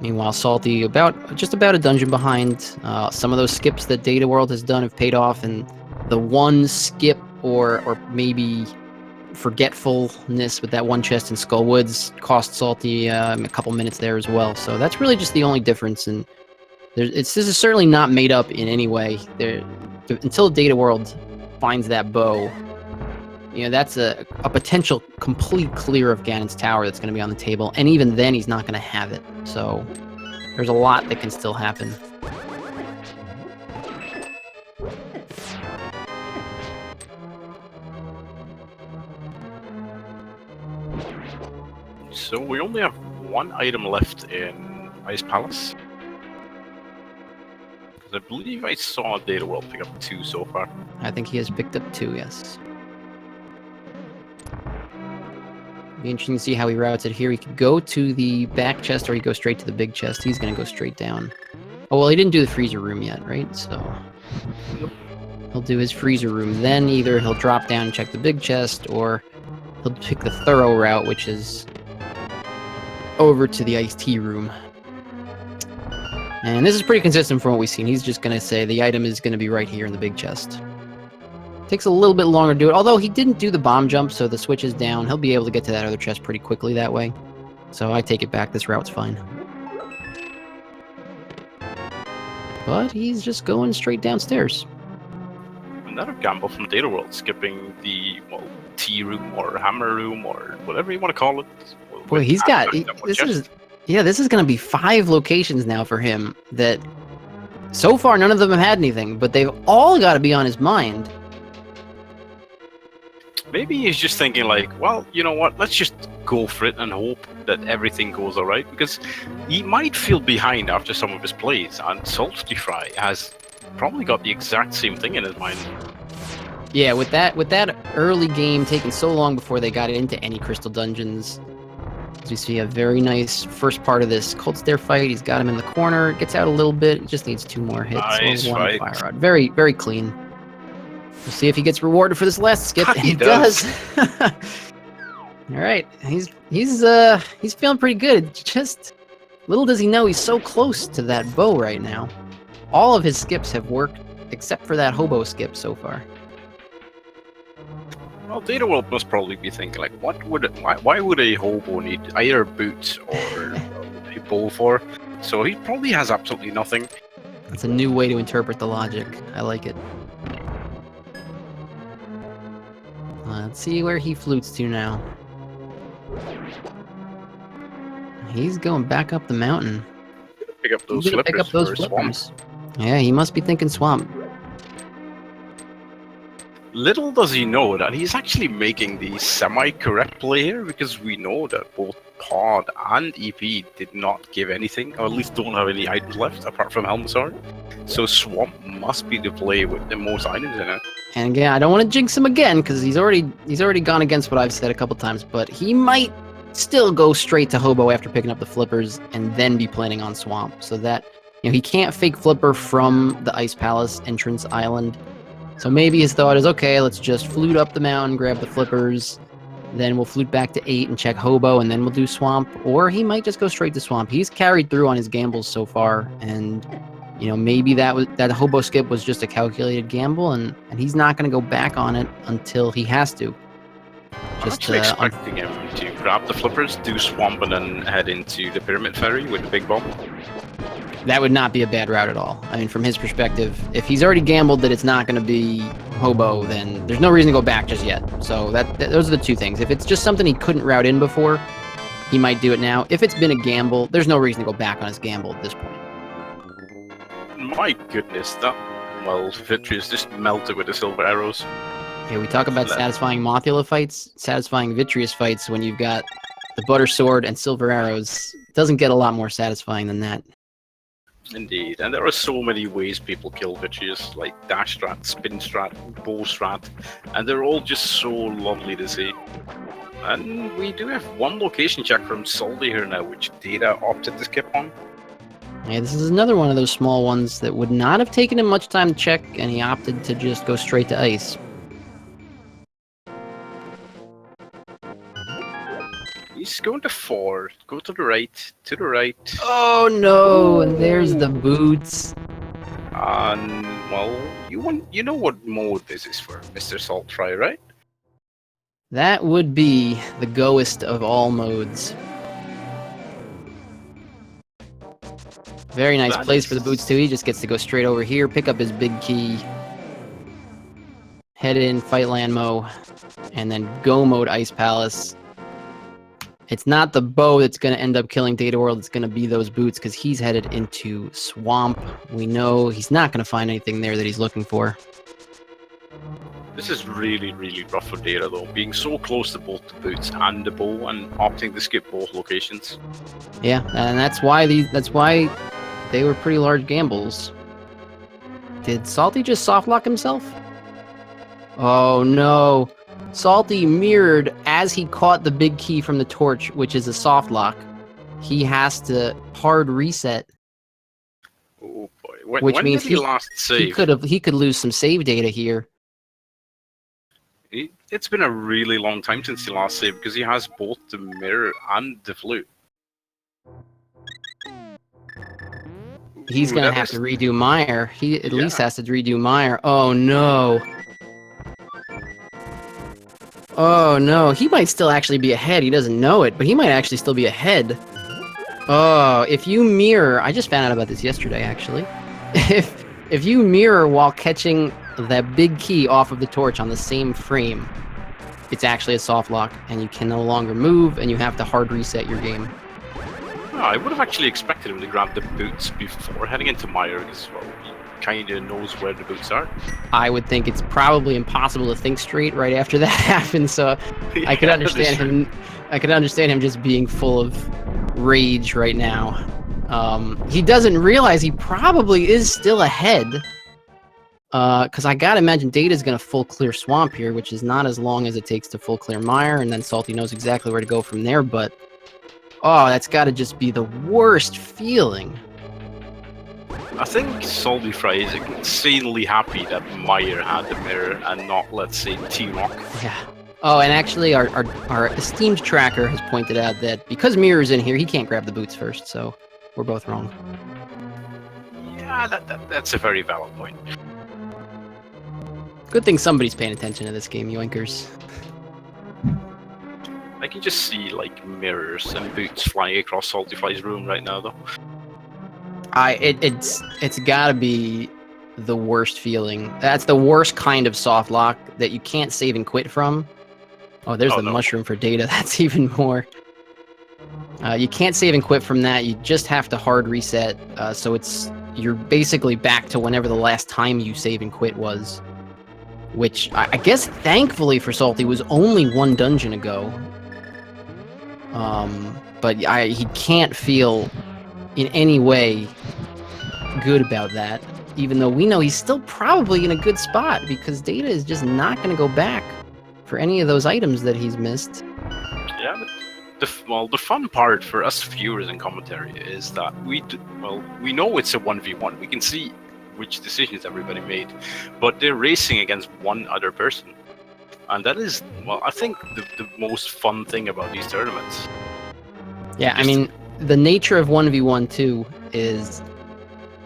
Meanwhile, Salty just about a dungeon behind. Some of those skips that Data World has done have paid off, and the one skip or maybe forgetfulness with that one chest in Skullwoods cost Salty a couple minutes there as well. So that's really just the only difference, and this is certainly not made up in any way. Until Data World finds that bow, you know, that's a potential complete clear of Ganon's tower that's going to be on the table, and even then he's not going to have it. So there's a lot that can still happen. So we only have one item left in Ice Palace. Because I believe I saw Data World pick up 2 so far. I think he has picked up 2, yes. Be interesting to see how he routes it here. He could go to the back chest or he goes straight to the big chest. He's going to go straight down. Oh, well, he didn't do the freezer room yet, right? So he'll do his freezer room. Then either he'll drop down and check the big chest, or he'll pick the thorough route, which is over to the iced tea room. And this is pretty consistent from what we've seen. He's just going to say the item is going to be right here in the big chest. Takes a little bit longer to do it, although he didn't do the bomb jump, so the switch is down. He'll be able to get to that other chest pretty quickly that way. So I take it back. This route's fine. But he's just going straight downstairs. Another gamble from Data World, skipping the tea room or hammer room or whatever you want to call it. Boy, he's got this is going to be 5 locations now for him that so far none of them have had anything, but they've all got to be on his mind. Maybe he's just thinking like, well, you know what, let's just go for it and hope that everything goes alright, because he might feel behind after some of his plays, and saltyphry has probably got the exact same thing in his mind. Yeah, with that early game taking so long before they got into any crystal dungeons, as we see a very nice first part of this Cold Stare fight. He's got him in the corner, gets out a little bit, he just needs 2 more hits. Nice one fire rod. Very, very clean. We'll see if he gets rewarded for this last skip. And he does. All right, he's feeling pretty good. Just little does he know he's so close to that bow right now. All of his skips have worked except for that hobo skip so far. Well, Data World must probably be thinking like, why would a hobo need either boots or a bow for? So he probably has absolutely nothing. That's a new way to interpret the logic. I like it. Let's see where he flutes to now. He's going back up the mountain. Pick up those flippers. Pick up those flippers. Yeah, he must be thinking swamp. Little does he know that he's actually making the semi-correct play here, because we know that both Pod and EP did not give anything, or at least don't have any items left apart from Helmsar. So Swamp must be the play with the most items in it. And again, I don't want to jinx him again because he's already gone against what I've said a couple times, but he might still go straight to Hobo after picking up the flippers and then be planning on Swamp, so that he can't fake flipper from the Ice Palace entrance island. So maybe his thought is, okay, let's just flute up the mountain, grab the flippers, then we'll flute back to 8 and check Hobo, and then we'll do Swamp. Or he might just go straight to Swamp. He's carried through on his gambles so far, and maybe that Hobo skip was just a calculated gamble, and he's not going to go back on it until he has to. I'm actually expecting him to grab the flippers, do Swamp, and then head into the Pyramid Ferry with the big bomb. That would not be a bad route at all. I mean, from his perspective, if he's already gambled that it's not going to be Hobo, then there's no reason to go back just yet. So those are the two things. If it's just something he couldn't route in before, he might do it now. If it's been a gamble, there's no reason to go back on his gamble at this point. My goodness, Vitreous just melted with the silver arrows. Yeah, we talk about satisfying Mothula fights, satisfying Vitreous fights when you've got the Butter Sword and silver arrows. It doesn't get a lot more satisfying than that. Indeed, and there are so many ways people kill Vitreous, like dash strat, spin strat, bow strat, and they're all just so lovely to see. And we do have one location check from Salty here now, which Data opted to skip on. Yeah, this is another one of those small ones that would not have taken him much time to check, and he opted to just go straight to Ice. He's going to 4. Go to the right. To the right. Oh no! And there's the boots. And you know what mode this is for, Mr. saltyphry, right? That would be the goest of all modes. Very nice place for the boots too. He just gets to go straight over here, pick up his big key, head in, fight Lanmo, and then go mode Ice Palace. It's not the bow that's going to end up killing Dataworld. It's going to be those boots because he's headed into Swamp. We know he's not going to find anything there that he's looking for. This is really, really rough for Data though, being so close to both the boots and the bow and opting to skip both locations. Yeah, and that's why they were pretty large gambles. Did Salty just softlock himself? Oh no. Salty mirrored as he caught the big key from the torch, which is a soft lock. He has to hard reset. Oh boy! Which means he last save? He could lose some save data here. It's been a really long time since he last saved because he has both the mirror and the flute. He's gonna have to redo Meyer. He at least has to redo Meyer. Oh no. Oh no, he might still actually be ahead. He doesn't know it, but he might actually still be ahead. Oh, if you mirror, I just found out about this yesterday actually. If you mirror while catching that big key off of the torch on the same frame, it's actually a soft lock and you can no longer move and you have to hard reset your game. Oh, I would have actually expected him to grab the boots before heading into Meyer because he kind of knows where the boots are. I would think it's probably impossible to think straight right after that happens, so I could understand him. I could understand him just being full of rage right now. He doesn't realize he probably is still ahead. Because I gotta imagine Data's gonna full clear Swamp here, which is not as long as it takes to full clear Meyer, and then Salty knows exactly where to go from there, but oh, that's gotta just be the worst feeling. I think saltyphry is insanely happy that Meyer had the mirror and not, let's say, T-Rock. Yeah. Oh, and actually our esteemed tracker has pointed out that because Mirror's in here, he can't grab the boots first, so we're both wrong. Yeah, that's a very valid point. Good thing somebody's paying attention to this game, yoinkers. I can just see, like, mirrors and boots flying across saltyphry's room right now, though. It's gotta be the worst feeling. That's the worst kind of soft lock that you can't save and quit from. Oh, there's the mushroom for Data. That's even more. You can't save and quit from that. You just have to hard reset. So you're basically back to whenever the last time you save and quit was. which I guess thankfully for Salty was only one dungeon ago. But he can't feel in any way good about that, even though we know he's still probably in a good spot because Data is just not going to go back for any of those items that he's missed. Yeah, but the fun part for us viewers and commentary is that we know it's a 1v1. We can see which decisions everybody made, but they're racing against one other person. And that is, I think the most fun thing about these tournaments. Yeah, I mean, the nature of 1v1 too is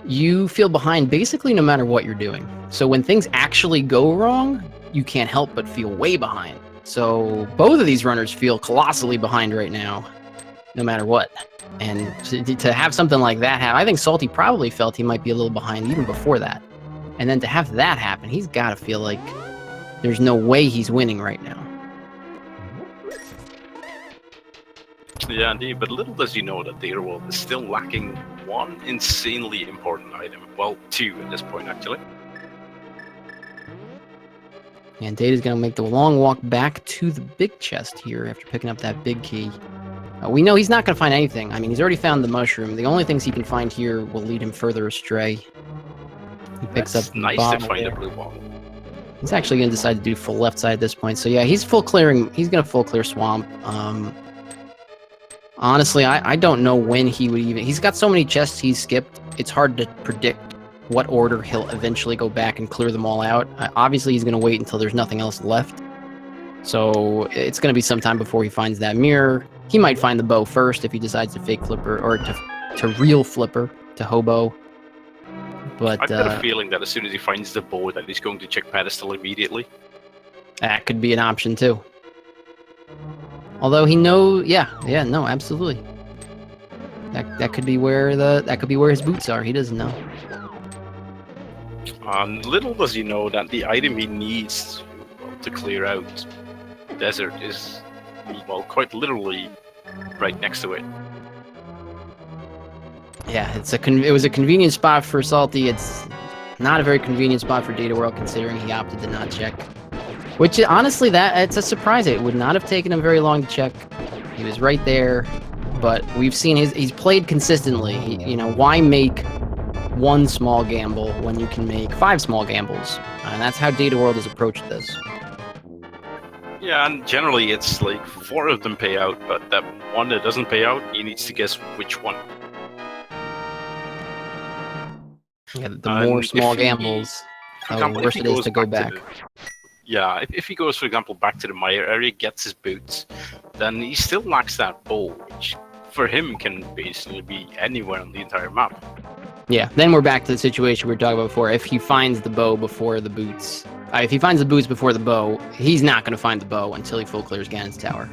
you feel behind basically no matter what you're doing. So when things actually go wrong, you can't help but feel way behind. So both of these runners feel colossally behind right now, no matter what. And to have something like that happen, I think Salty probably felt he might be a little behind even before that. And then to have that happen, he's got to feel like there's no way he's winning right now. Yeah, indeed, but little does you know that Dataworld is still lacking one insanely important item. Well, two at this point, actually. And Data's going to make the long walk back to the big chest here after picking up that big key. We know he's not going to find anything. I mean, he's already found the mushroom. The only things he can find here will lead him further astray. He picks up the nice to find a blue ball. He's actually going to decide to do full left side at this point. So yeah, he's full clearing. He's going to full clear swamp. Honestly, I don't know when he would even... He's got so many chests he's skipped. It's hard to predict what order he'll eventually go back and clear them all out. Obviously, he's going to wait until there's nothing else left. So it's going to be some time before he finds that mirror. He might find the bow first if he decides to fake flipper, or to real flipper, to hobo. But I've got a feeling that as soon as he finds the bow, that he's going to check pedestal immediately. That could be an option too. Although he knows, no, absolutely. That could be where his boots are. He doesn't know. Little does he know that the item he needs to clear out the desert is, quite literally right next to it. Yeah, it was a convenient spot for Salty. It's not a very convenient spot for Dataworld, considering he opted to not check. Which, honestly, it's a surprise. It would not have taken him very long to check. He was right there, but we've seen he's played consistently. Why make one small gamble when you can make 5 small gambles? And that's how Dataworld has approached this. Yeah, and generally it's like 4 of them pay out, but that one that doesn't pay out, he needs to guess which one. Yeah, the more small gambles, the worse it is to go back. If he goes, for example, back to the mire area, gets his boots, then he still lacks that bow, which for him can basically be anywhere on the entire map. Yeah, then we're back to the situation we were talking about before. If he finds the bow before the boots, if he finds the boots before the bow, he's not going to find the bow until he full clears Ganon's tower.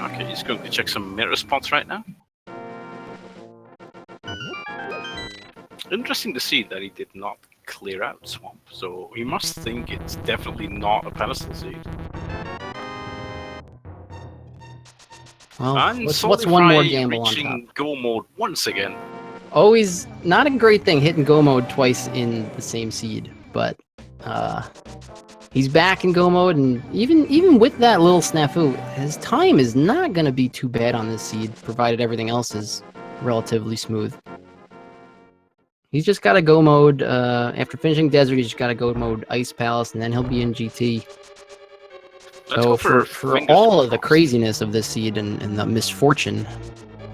Okay, he's going to check some mirror spots right now. Interesting to see that he did not clear out swamp, so he must think it's definitely not a pedestal seed. Well, what's one more gamble on top? Go mode once again. Always not a great thing hitting go mode twice in the same seed, but he's back in go mode, and even with that little snafu, his time is not going to be too bad on this seed, provided everything else is relatively smooth. He's just got to go mode, after finishing Desert, he's just got to go mode Ice Palace, and then he'll be in GT. So for all of the craziness of this seed and the misfortune,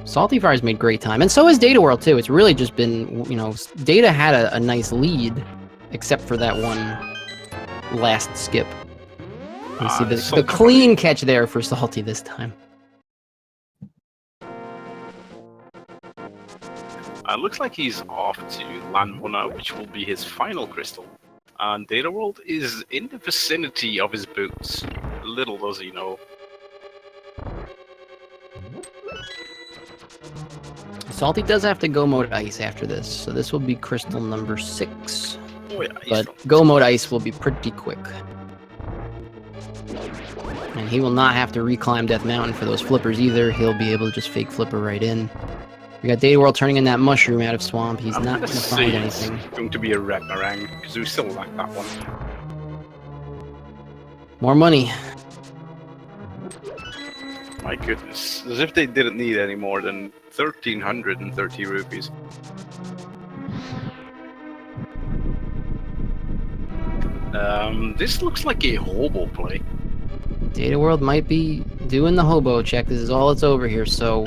saltyphry's made great time. And so has Dataworld, too. It's really just been, Data had a nice lead, except for that one last skip. You see the clean catch there for Salty this time. Looks like he's off to Landmona, which will be his final crystal. And Dataworld is in the vicinity of his boots. Little does he know. Salty does have to go mode Ice after this, so this will be crystal number 6. Oh, yeah, but go mode Ice will be pretty quick. And he will not have to reclimb Death Mountain for those flippers either. He'll be able to just fake flipper right in. We got Dataworld turning in that mushroom out of swamp. He's not going to find anything. It's going to be a red meringue, because we still lack that one. More money. My goodness. As if they didn't need any more than 1,330 rupees. This looks like a hobo play. Data World might be doing the hobo check. This is all it's over here, so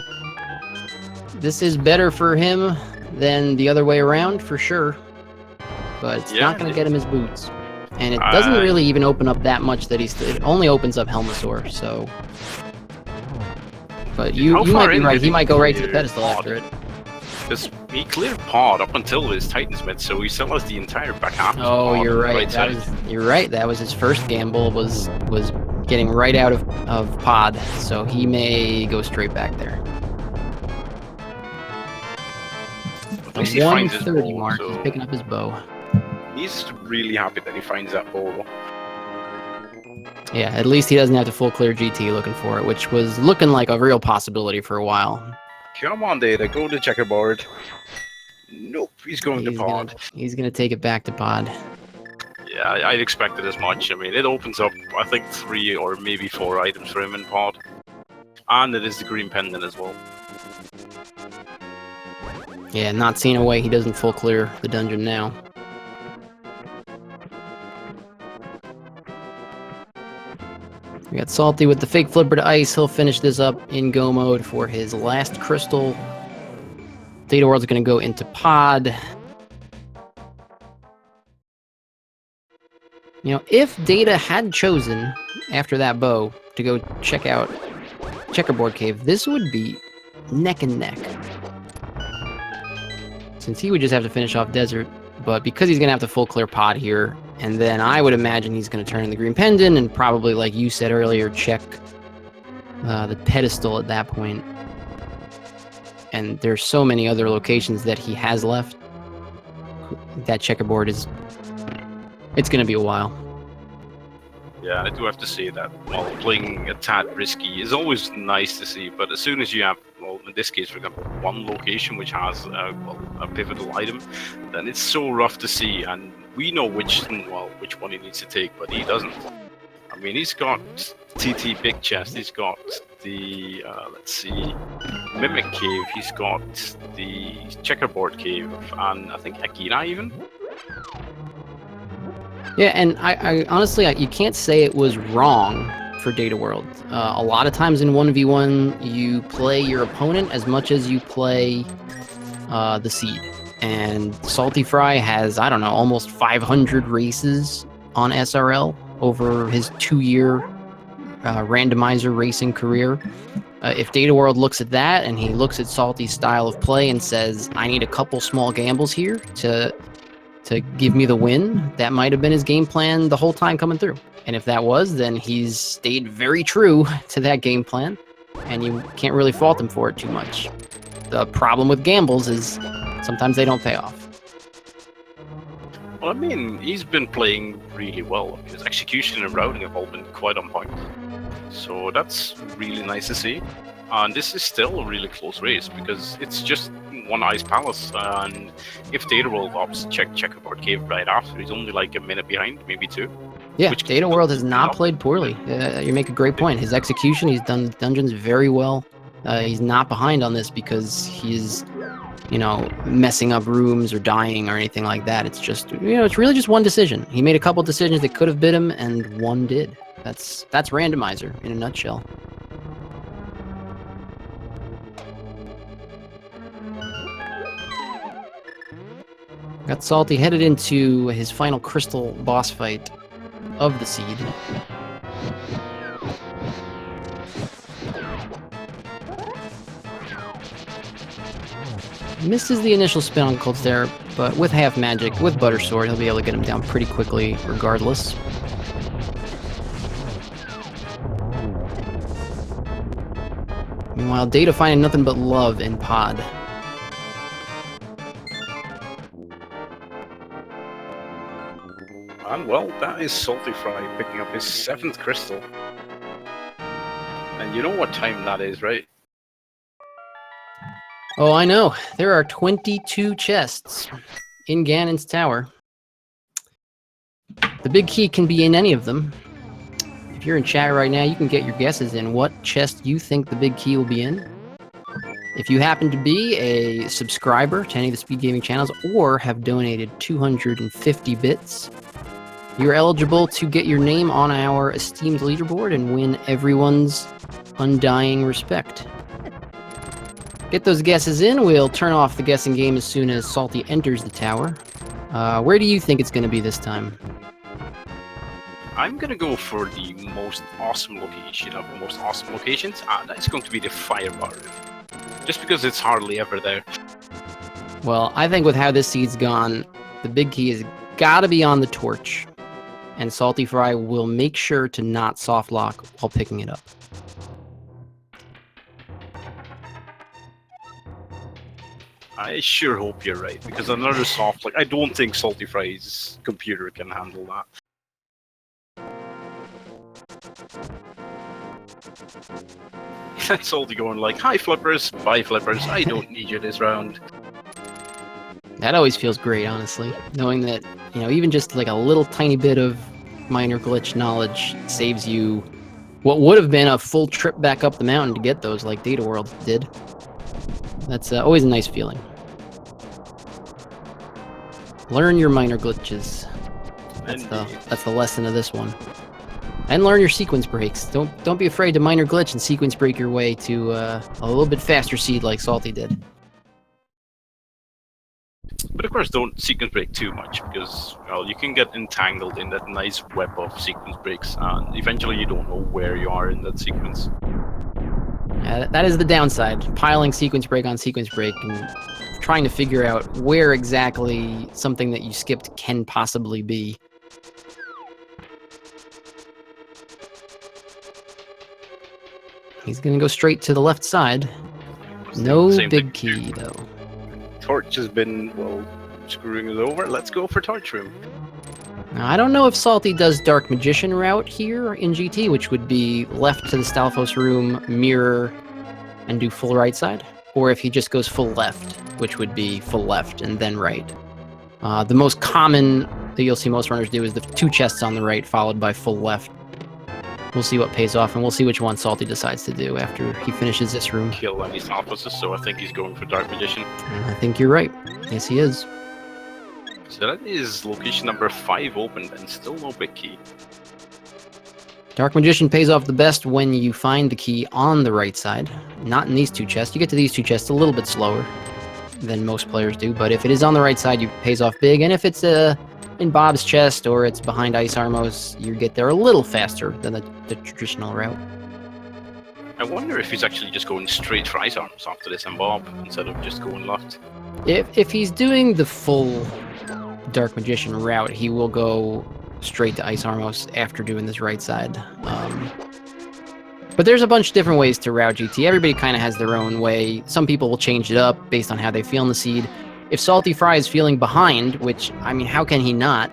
this is better for him than the other way around, for sure. But it's not going to get him his boots. And it doesn't really even open up that much that it only opens up Helmasaur, so... But you might be right, he might go right to the pedestal after it. Because he cleared Pod up until his Titan Smith, so he still has the entire back half. Oh, you're right. You're right. That was his first gamble, was getting right out of Pod, so he may go straight back there. At least he finds his bow, mark. So he's picking up his bow. He's really happy that he finds that bow. Yeah, at least he doesn't have to full clear GT looking for it, which was looking like a real possibility for a while. Come on, Data, go to checkerboard. Nope, he's going to Pod. He's gonna take it back to Pod. Yeah, I expected as much. I mean, it opens up, I think, 3 or maybe 4 items for him in Pod. And it is the green pendant as well. Yeah, not seeing a way he doesn't full clear the dungeon now. We got Salty with the fake flipper to ice. He'll finish this up in go mode for his last crystal. Data World's going to go into Pod. You know, if Data had chosen, after that bow, to go check out Checkerboard Cave, this would be neck and neck. Since he would just have to finish off Desert, but because he's going to have to full clear Pod here, and then I would imagine he's going to turn in the green pendant and probably, like you said earlier, check the pedestal at that point. And there's so many other locations that he has left. That checkerboard is... it's going to be a while. Yeah, I do have to say that while playing a tad risky is always nice to see, but as soon as you have, well, in this case, for example, one location which has a pivotal item, then it's so rough to see, and we know which one he needs to take, but he doesn't. I mean, he's got TT Big Chest, he's got the, let's see, Mimic Cave, he's got the Checkerboard Cave, and I think Akina even? Yeah, and I honestly, you can't say it was wrong for Data World. A lot of times in 1v1, you play your opponent as much as you play the seed. And saltyphry has, I don't know, almost 500 races on SRL over his 2-year randomizer racing career. If Data World looks at that and he looks at Salty's style of play and says, I need a couple small gambles here to give me the win, that might have been his game plan the whole time coming through. And if that was, then he's stayed very true to that game plan, and you can't really fault him for it too much. The problem with gambles is sometimes they don't pay off. Well, I mean, he's been playing really well. His execution and routing have all been quite on point. So that's really nice to see. And this is still a really close race because it's just one Ice Palace. And if Data World opts Checkerboard Cave right after, he's only like a minute behind, maybe 2. Yeah, Data World has not played poorly. You make a great point. His execution, he's done dungeons very well. He's not behind on this because he's, you know, messing up rooms or dying or anything like that. It's just, you know, it's really just one decision. He made a couple decisions that could have bit him, and one did. That's Randomizer in a nutshell. Got Salty headed into his final crystal boss fight of the seed. Misses the initial spin on Cold Stare, but with half magic, with Butter Sword, he'll be able to get him down pretty quickly regardless. Meanwhile, Data finding nothing but love in Pod. And well, that is saltyphry picking up his 7th crystal. And you know what time that is, right? Oh, I know. There are 22 chests in Ganon's tower. The big key can be in any of them. if you're in chat right now, you can get your guesses in what chest you think the big key will be in. If you happen to be a subscriber to any of the Speed Gaming channels or have donated 250 bits, you're eligible to get your name on our esteemed leaderboard and win everyone's undying respect. Get those guesses in. We'll turn off the guessing game as soon as Salty enters the tower. Where do you think it's going to be this time? I'm gonna go for the most awesome location of the most awesome locations, and that's going to be the firebar room. Just because it's hardly ever there. Well, I think with how this seed's gone, the big key has got to be on the torch, and saltyphry will make sure to not soft lock while picking it up. I sure hope you're right, because another soft lock, I don't think saltyphry's computer can handle that. That's Salty going like, hi flippers, bye flippers, I don't need you this round. That always feels great, honestly, knowing that, you know, even just like a little tiny bit of minor glitch knowledge saves you what would have been a full trip back up the mountain to get those, like dataworld did. That's always a nice feeling. Learn your minor glitches. That's the lesson of this one. And learn your sequence breaks. Don't be afraid to minor glitch and sequence break your way to a little bit faster seed like Salty did. But of course, don't sequence break too much, because, well, you can get entangled in that nice web of sequence breaks, and eventually you don't know where you are in that sequence. Yeah, that is the downside. Piling sequence break on sequence break and trying to figure out where exactly something that you skipped can possibly be. He's gonna go straight to the left side. No big key, though. Torch has been, well, screwing us over. Let's go for Torch Room. Now, I don't know if Salty does Dark Magician route here in GT, which would be left to the Stalfos room, mirror, and do full right side, or if he just goes full left, which would be full left and then right. The most common that you'll see most runners do is the two chests on the right, followed by full left. We'll see what pays off, and we'll see which one Salty decides to do after he finishes this room. Kill any Stalfoses, so I think he's going for Dark Magician. I think you're right. Yes, he is. So that is location number 5 opened, and still no big key. Dark Magician pays off the best when you find the key on the right side, not in these two chests. You get to these two chests a little bit slower than most players do, but if it is on the right side, it pays off big, and if it's in Bob's chest or it's behind Ice Armos, you get there a little faster than the traditional route. I wonder if he's actually just going straight for Ice Armos after this and Bob, instead of just going left. If he's doing the full Dark Magician route, he will go straight to Ice Armos after doing this right side. But there's a bunch of different ways to route GT. Everybody kind of has their own way. Some people will change it up based on how they feel in the seed. If saltyphry is feeling behind, which, I mean, how can he not?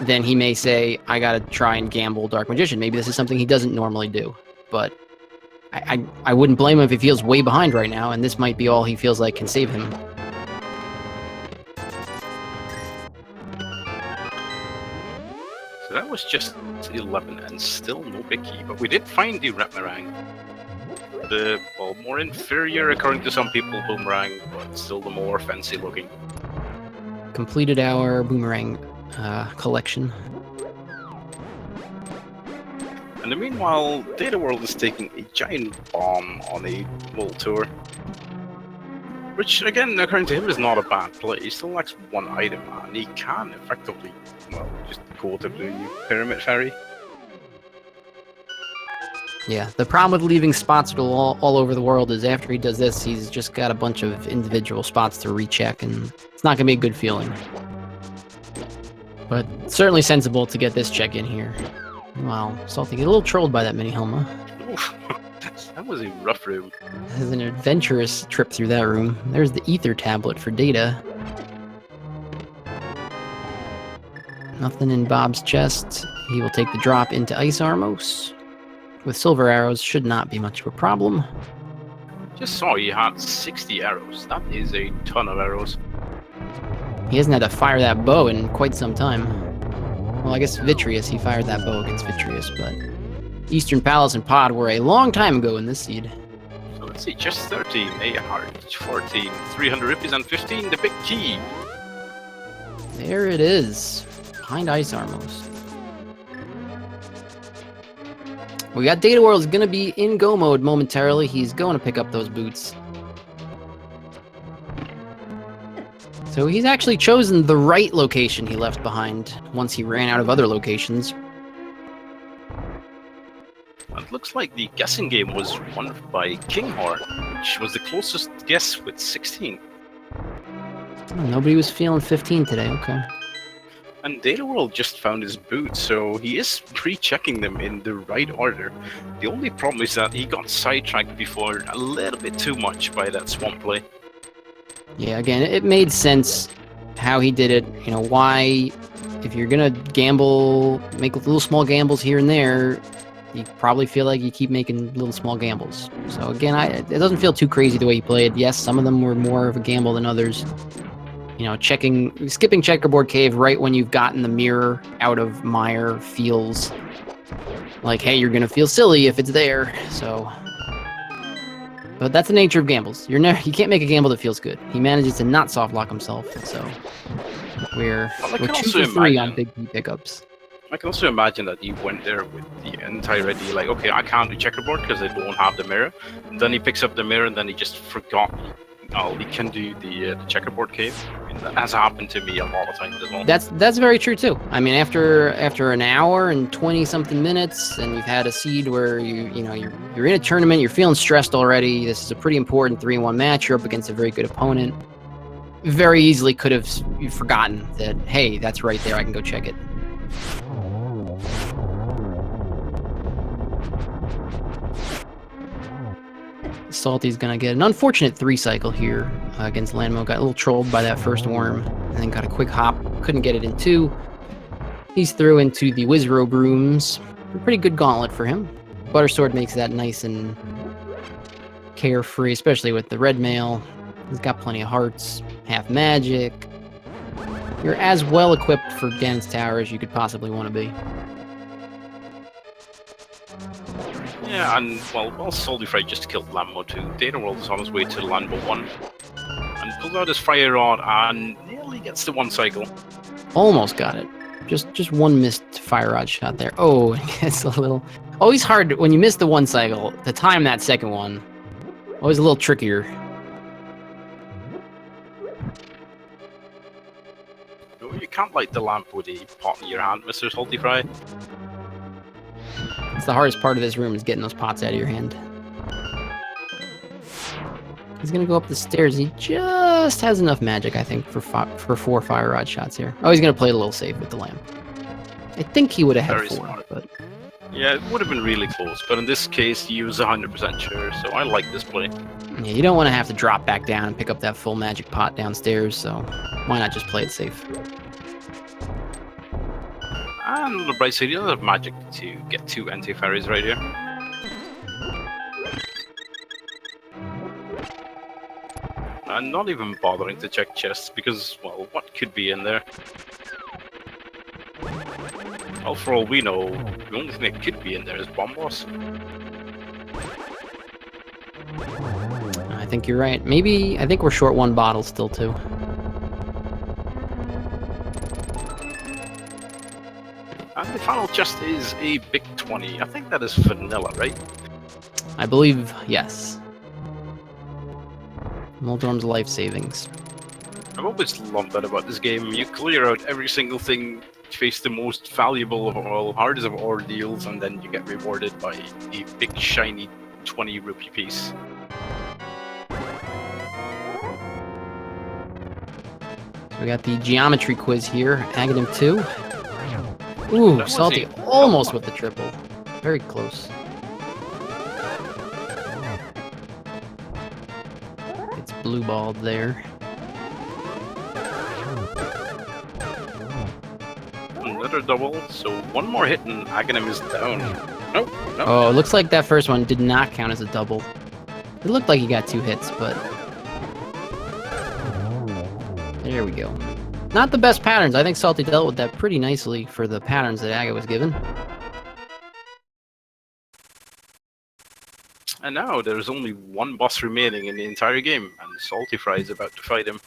Then he may say, I gotta try and gamble Dark Magician. Maybe this is something he doesn't normally do. But I wouldn't blame him if he feels way behind right now, and this might be all he feels like can save him. So that was just 11 and still no big key, but we did find the Rat Meringue. The, well, more inferior according to some people boomerang, but still the more fancy looking. Completed our boomerang collection. And meanwhile, Dataworld is taking a giant bomb on a world tour. Which, again, according to him, is not a bad play. He still lacks one item, and he can effectively, well, just go to the Pyramid Ferry. Yeah, the problem with leaving spots all over the world is after he does this, he's just got a bunch of individual spots to recheck, and it's not going to be a good feeling. But certainly sensible to get this check in here. Wow, Salty, get a little trolled by that mini Helma. That was a rough room. This is an adventurous trip through that room. There's the ether tablet for data. Nothing in Bob's chest. He will take the drop into Ice Armos. With silver arrows, should not be much of a problem. Just saw he had 60 arrows. That is a ton of arrows. He hasn't had to fire that bow in quite some time. Well, I guess Vitreous, he fired that bow against Vitreous, but Eastern Palace and Pod were a long time ago in this seed. So let's see, chest 13, a heart 14, 300 rupees and 15, the big key. There it is. Behind Ice Armos. We got Dataworld is going to be in go mode momentarily. He's going to pick up those boots. So he's actually chosen the right location he left behind once he ran out of other locations. It looks like the guessing game was won by Kinghorn, which was the closest guess with 16. Oh, nobody was feeling 15 today, okay. And Dataworld just found his boots, so he is pre-checking them in the right order. The only problem is that he got sidetracked before a little bit too much by that swamp play. Yeah, again, it made sense how he did it. You know, why, if you're going to gamble, make little small gambles here and there, you probably feel like you keep making little small gambles. So again, it doesn't feel too crazy the way he played. Yes, some of them were more of a gamble than others. You know, skipping Checkerboard Cave right when you've gotten the mirror out of Mire feels like, hey, you're going to feel silly if it's there. So, but that's the nature of gambles. You can't make a gamble that feels good. He manages to not soft lock himself, so we're 2 for 3 on big key pickups. I can also imagine that he went there with the entire idea, like, okay, I can't do checkerboard because I don't have the mirror. And then he picks up the mirror and then he just forgot. Oh, he can do the checkerboard cave. I mean, that has happened to me a lot of times as well. That's very true too. I mean, after an hour and 20 something minutes, and you've had a seed where you're in a tournament, you're feeling stressed already. This is a pretty important 3-1 match. You're up against a very good opponent. Very easily could have forgotten that, hey, that's right there. I can go check it. Salty's gonna get an unfortunate 3-cycle here against Landmo. Got a little trolled by that first worm, and then got a quick hop. Couldn't get it in 2. He's through into the Wizro Brooms. A pretty good gauntlet for him. Buttersword makes that nice and carefree, especially with the red mail. He's got plenty of hearts, half magic. You're as well equipped for Ganon's Tower as you could possibly want to be. Yeah, and well, saltyphry just killed Lambo 2. Dataworld is on his way to Lambo 1. And pulls out his fire rod and nearly gets the 1 cycle. Almost got it. Just one missed fire rod shot there. Oh, it's a little... Always hard when you miss the 1 cycle to time that second one. Always a little trickier. You can't light the lamp with a pot in your hand, Mr. Saltyphry. It's the hardest part of this room is getting those pots out of your hand. He's gonna go up the stairs. He just has enough magic, I think, for 4 fire rod shots here. Oh, he's gonna play it a little safe with the lamp. I think he would have had Very 4, smart. but yeah, it would have been really close. But in this case, he was 100% sure. So I like this play. yeah, you don't want to have to drop back down and pick up that full magic pot downstairs. So why not just play it safe? And on the bright side, you have magic to get 2 anti-fairies right here. And not even bothering to check chests because, well, what could be in there? Well, for all we know, the only thing that could be in there is Bomb Boss. I think you're right. I think we're short 1 bottle still, too. And the final chest is a big 20. I think that is vanilla, right? I believe, yes. Moldorm's life savings. I've always loved that about this game. You clear out every single thing, face the most valuable of all, hardest of ordeals, and then you get rewarded by a big shiny 20 rupee piece. So we got the geometry quiz here. Aghanim 2. Ooh, Salty almost with the triple. Very close. It's blue balled there. Another double, so 1 more hit and Aghanim is down. Nope, nope. Oh, it looks like that first one did not count as a double. It looked like he got 2 hits, but... There we go. Not the best patterns. I think Salty dealt with that pretty nicely for the patterns that Aga was given. And now there is only one boss remaining in the entire game, and saltyphry is about to fight him.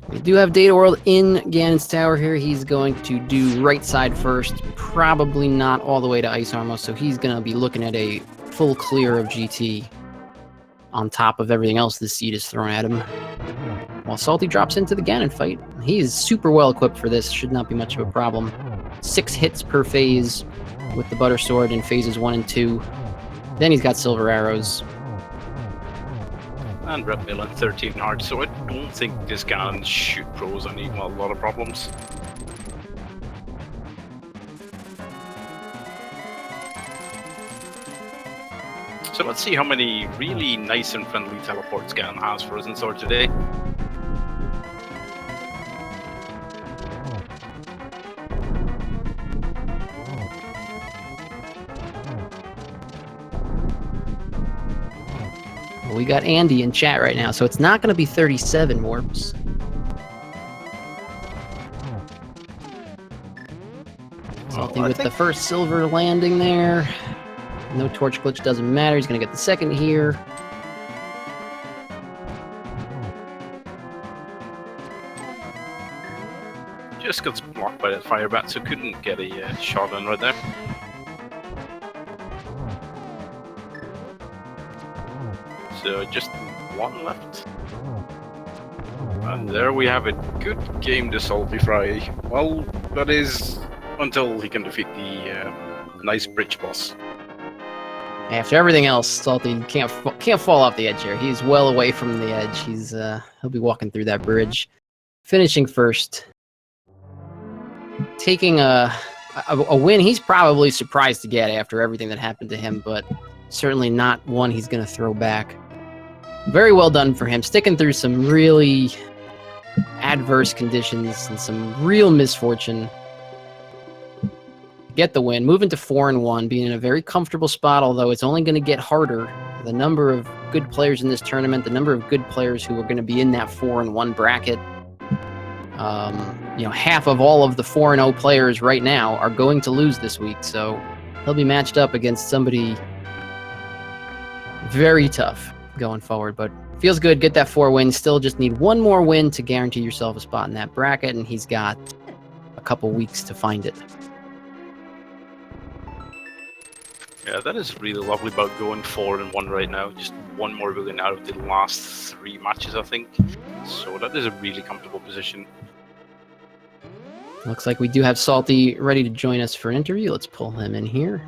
We do have dataworld in Ganon's tower here. He's going to do right side first, probably not all the way to Ice Armor, so he's going to be looking at a full clear of GT on top of everything else this seed is thrown at him. While Salty drops into the Ganon fight. He is super well equipped for this, should not be much of a problem. 6 hits per phase with the Butter Sword in phases 1 and 2. Then he's got Silver Arrows. And Red Mill and 13 hearts, so I don't think this can shoot pros any a lot of problems. So let's see how many really nice and friendly teleports Ganon has for us in store today. We got Andy in chat right now, so it's not going to be 37 warps. Salty with the first silver landing there. No torch glitch, doesn't matter. He's going to get the second here. Just got blocked by that fire bat, so couldn't get a shot in right there. So just one left. And there we have it. Good game, the saltyphry. Well, that is until he can defeat the nice bridge boss. After everything else, Salty can't fall off the edge here. He's well away from the edge. He'll be walking through that bridge, finishing first, taking a win. He's probably surprised to get after everything that happened to him, but certainly not one he's going to throw back. Very well done for him, sticking through some really adverse conditions and some real misfortune. Get the win, moving to 4-1, being in a very comfortable spot, although it's only going to get harder. The number of good players in this tournament, the number of good players who are going to be in that 4-1 bracket. Half of all of the 4-0 players right now are going to lose this week, so he'll be matched up against somebody very tough going forward, but feels good. Get that 4 wins. Still just need one more win to guarantee yourself a spot in that bracket, and he's got a couple weeks to find it. Yeah, that is really lovely about going 4-1 right now. Just one more win out of the last 3 matches, I think. So that is a really comfortable position. Looks like we do have Salty ready to join us for an interview. Let's pull him in here.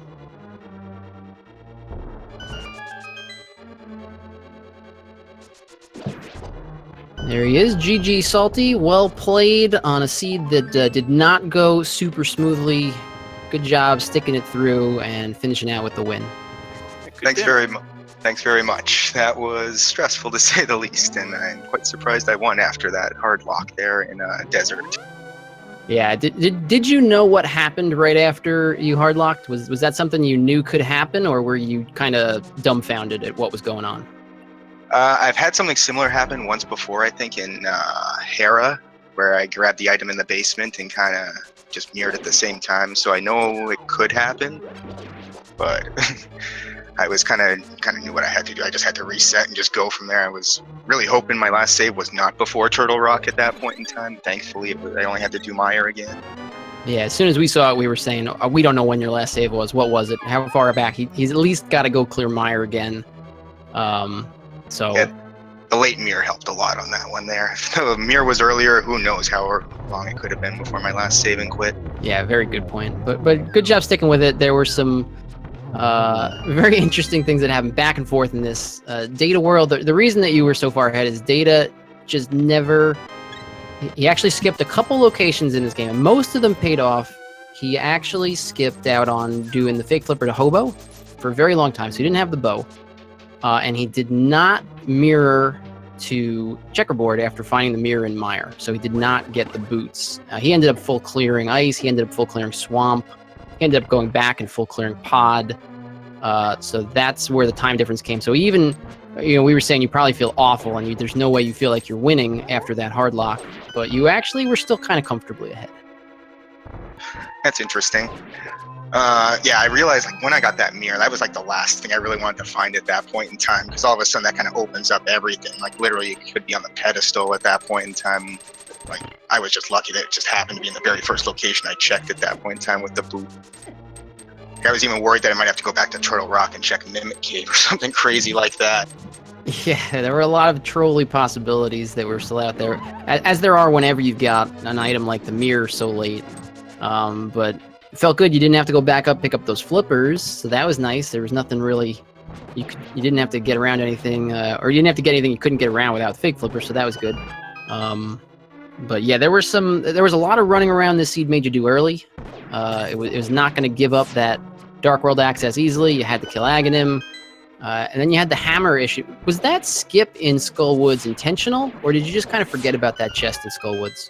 There he is, GG Salty. Well played on a seed that did not go super smoothly. Good job sticking it through and finishing out with the win. Thanks very much. That was stressful to say the least, and I'm quite surprised I won after that hard lock there in a desert. Yeah, did you know what happened right after you hard locked? Was that something you knew could happen, or were you kind of dumbfounded at what was going on? I've had something similar happen once before, I think in Hera, where I grabbed the item in the basement and kind of just mirrored at the same time, so I know it could happen, but I was kind of knew what I had to do. I just had to reset and just go from there. I was really hoping my last save was not before Turtle Rock at that point in time. Thankfully, I only had to do Meyer again. Yeah, as soon as we saw it, we were saying, we don't know when your last save was. What was it? How far back? He's at least got to go clear Meyer again. So yeah, the late mirror helped a lot on that one there. If the mirror was earlier, who knows how long it could have been before my last save and quit. Yeah, very good point. But good job sticking with it. There were some very interesting things that happened back and forth in this Data world. The reason that you were so far ahead is Data just never... He actually skipped a couple locations in this game, and most of them paid off. He actually skipped out on doing the fake flipper to Hobo for a very long time, so he didn't have the bow. And he did not mirror to Checkerboard after finding the mirror in Meyer, so he did not get the boots. He ended up full clearing Ice, he ended up full clearing Swamp, he ended up going back and full clearing Pod, so that's where the time difference came. So even, we were saying you probably feel awful and there's no way you feel like you're winning after that hard lock, but you actually were still kind of comfortably ahead. That's interesting. Yeah, I realized like when I got that mirror, that was like the last thing I really wanted to find at that point in time, because all of a sudden that kind of opens up everything. Like literally, you could be on the pedestal at that point in time. Like I was just lucky that it just happened to be in the very first location I checked at that point in time with the boot. I was even worried that I might have to go back to Turtle Rock and check Mimic Cave or something crazy like that. Yeah, there were a lot of trolly possibilities that were still out there, as there are whenever you've got an item like the mirror so late. But it felt good. You didn't have to go back up, pick up those flippers, so that was nice. There was nothing really, you didn't have to get around anything, or you didn't have to get anything you couldn't get around without the fake flippers, so that was good. But yeah, there was a lot of running around this seed made you do early. It was not going to give up that Dark World access easily. You had to kill Aghanim. And then you had the hammer issue. Was that skip in Skullwoods intentional, or did you just kind of forget about that chest in Skullwoods?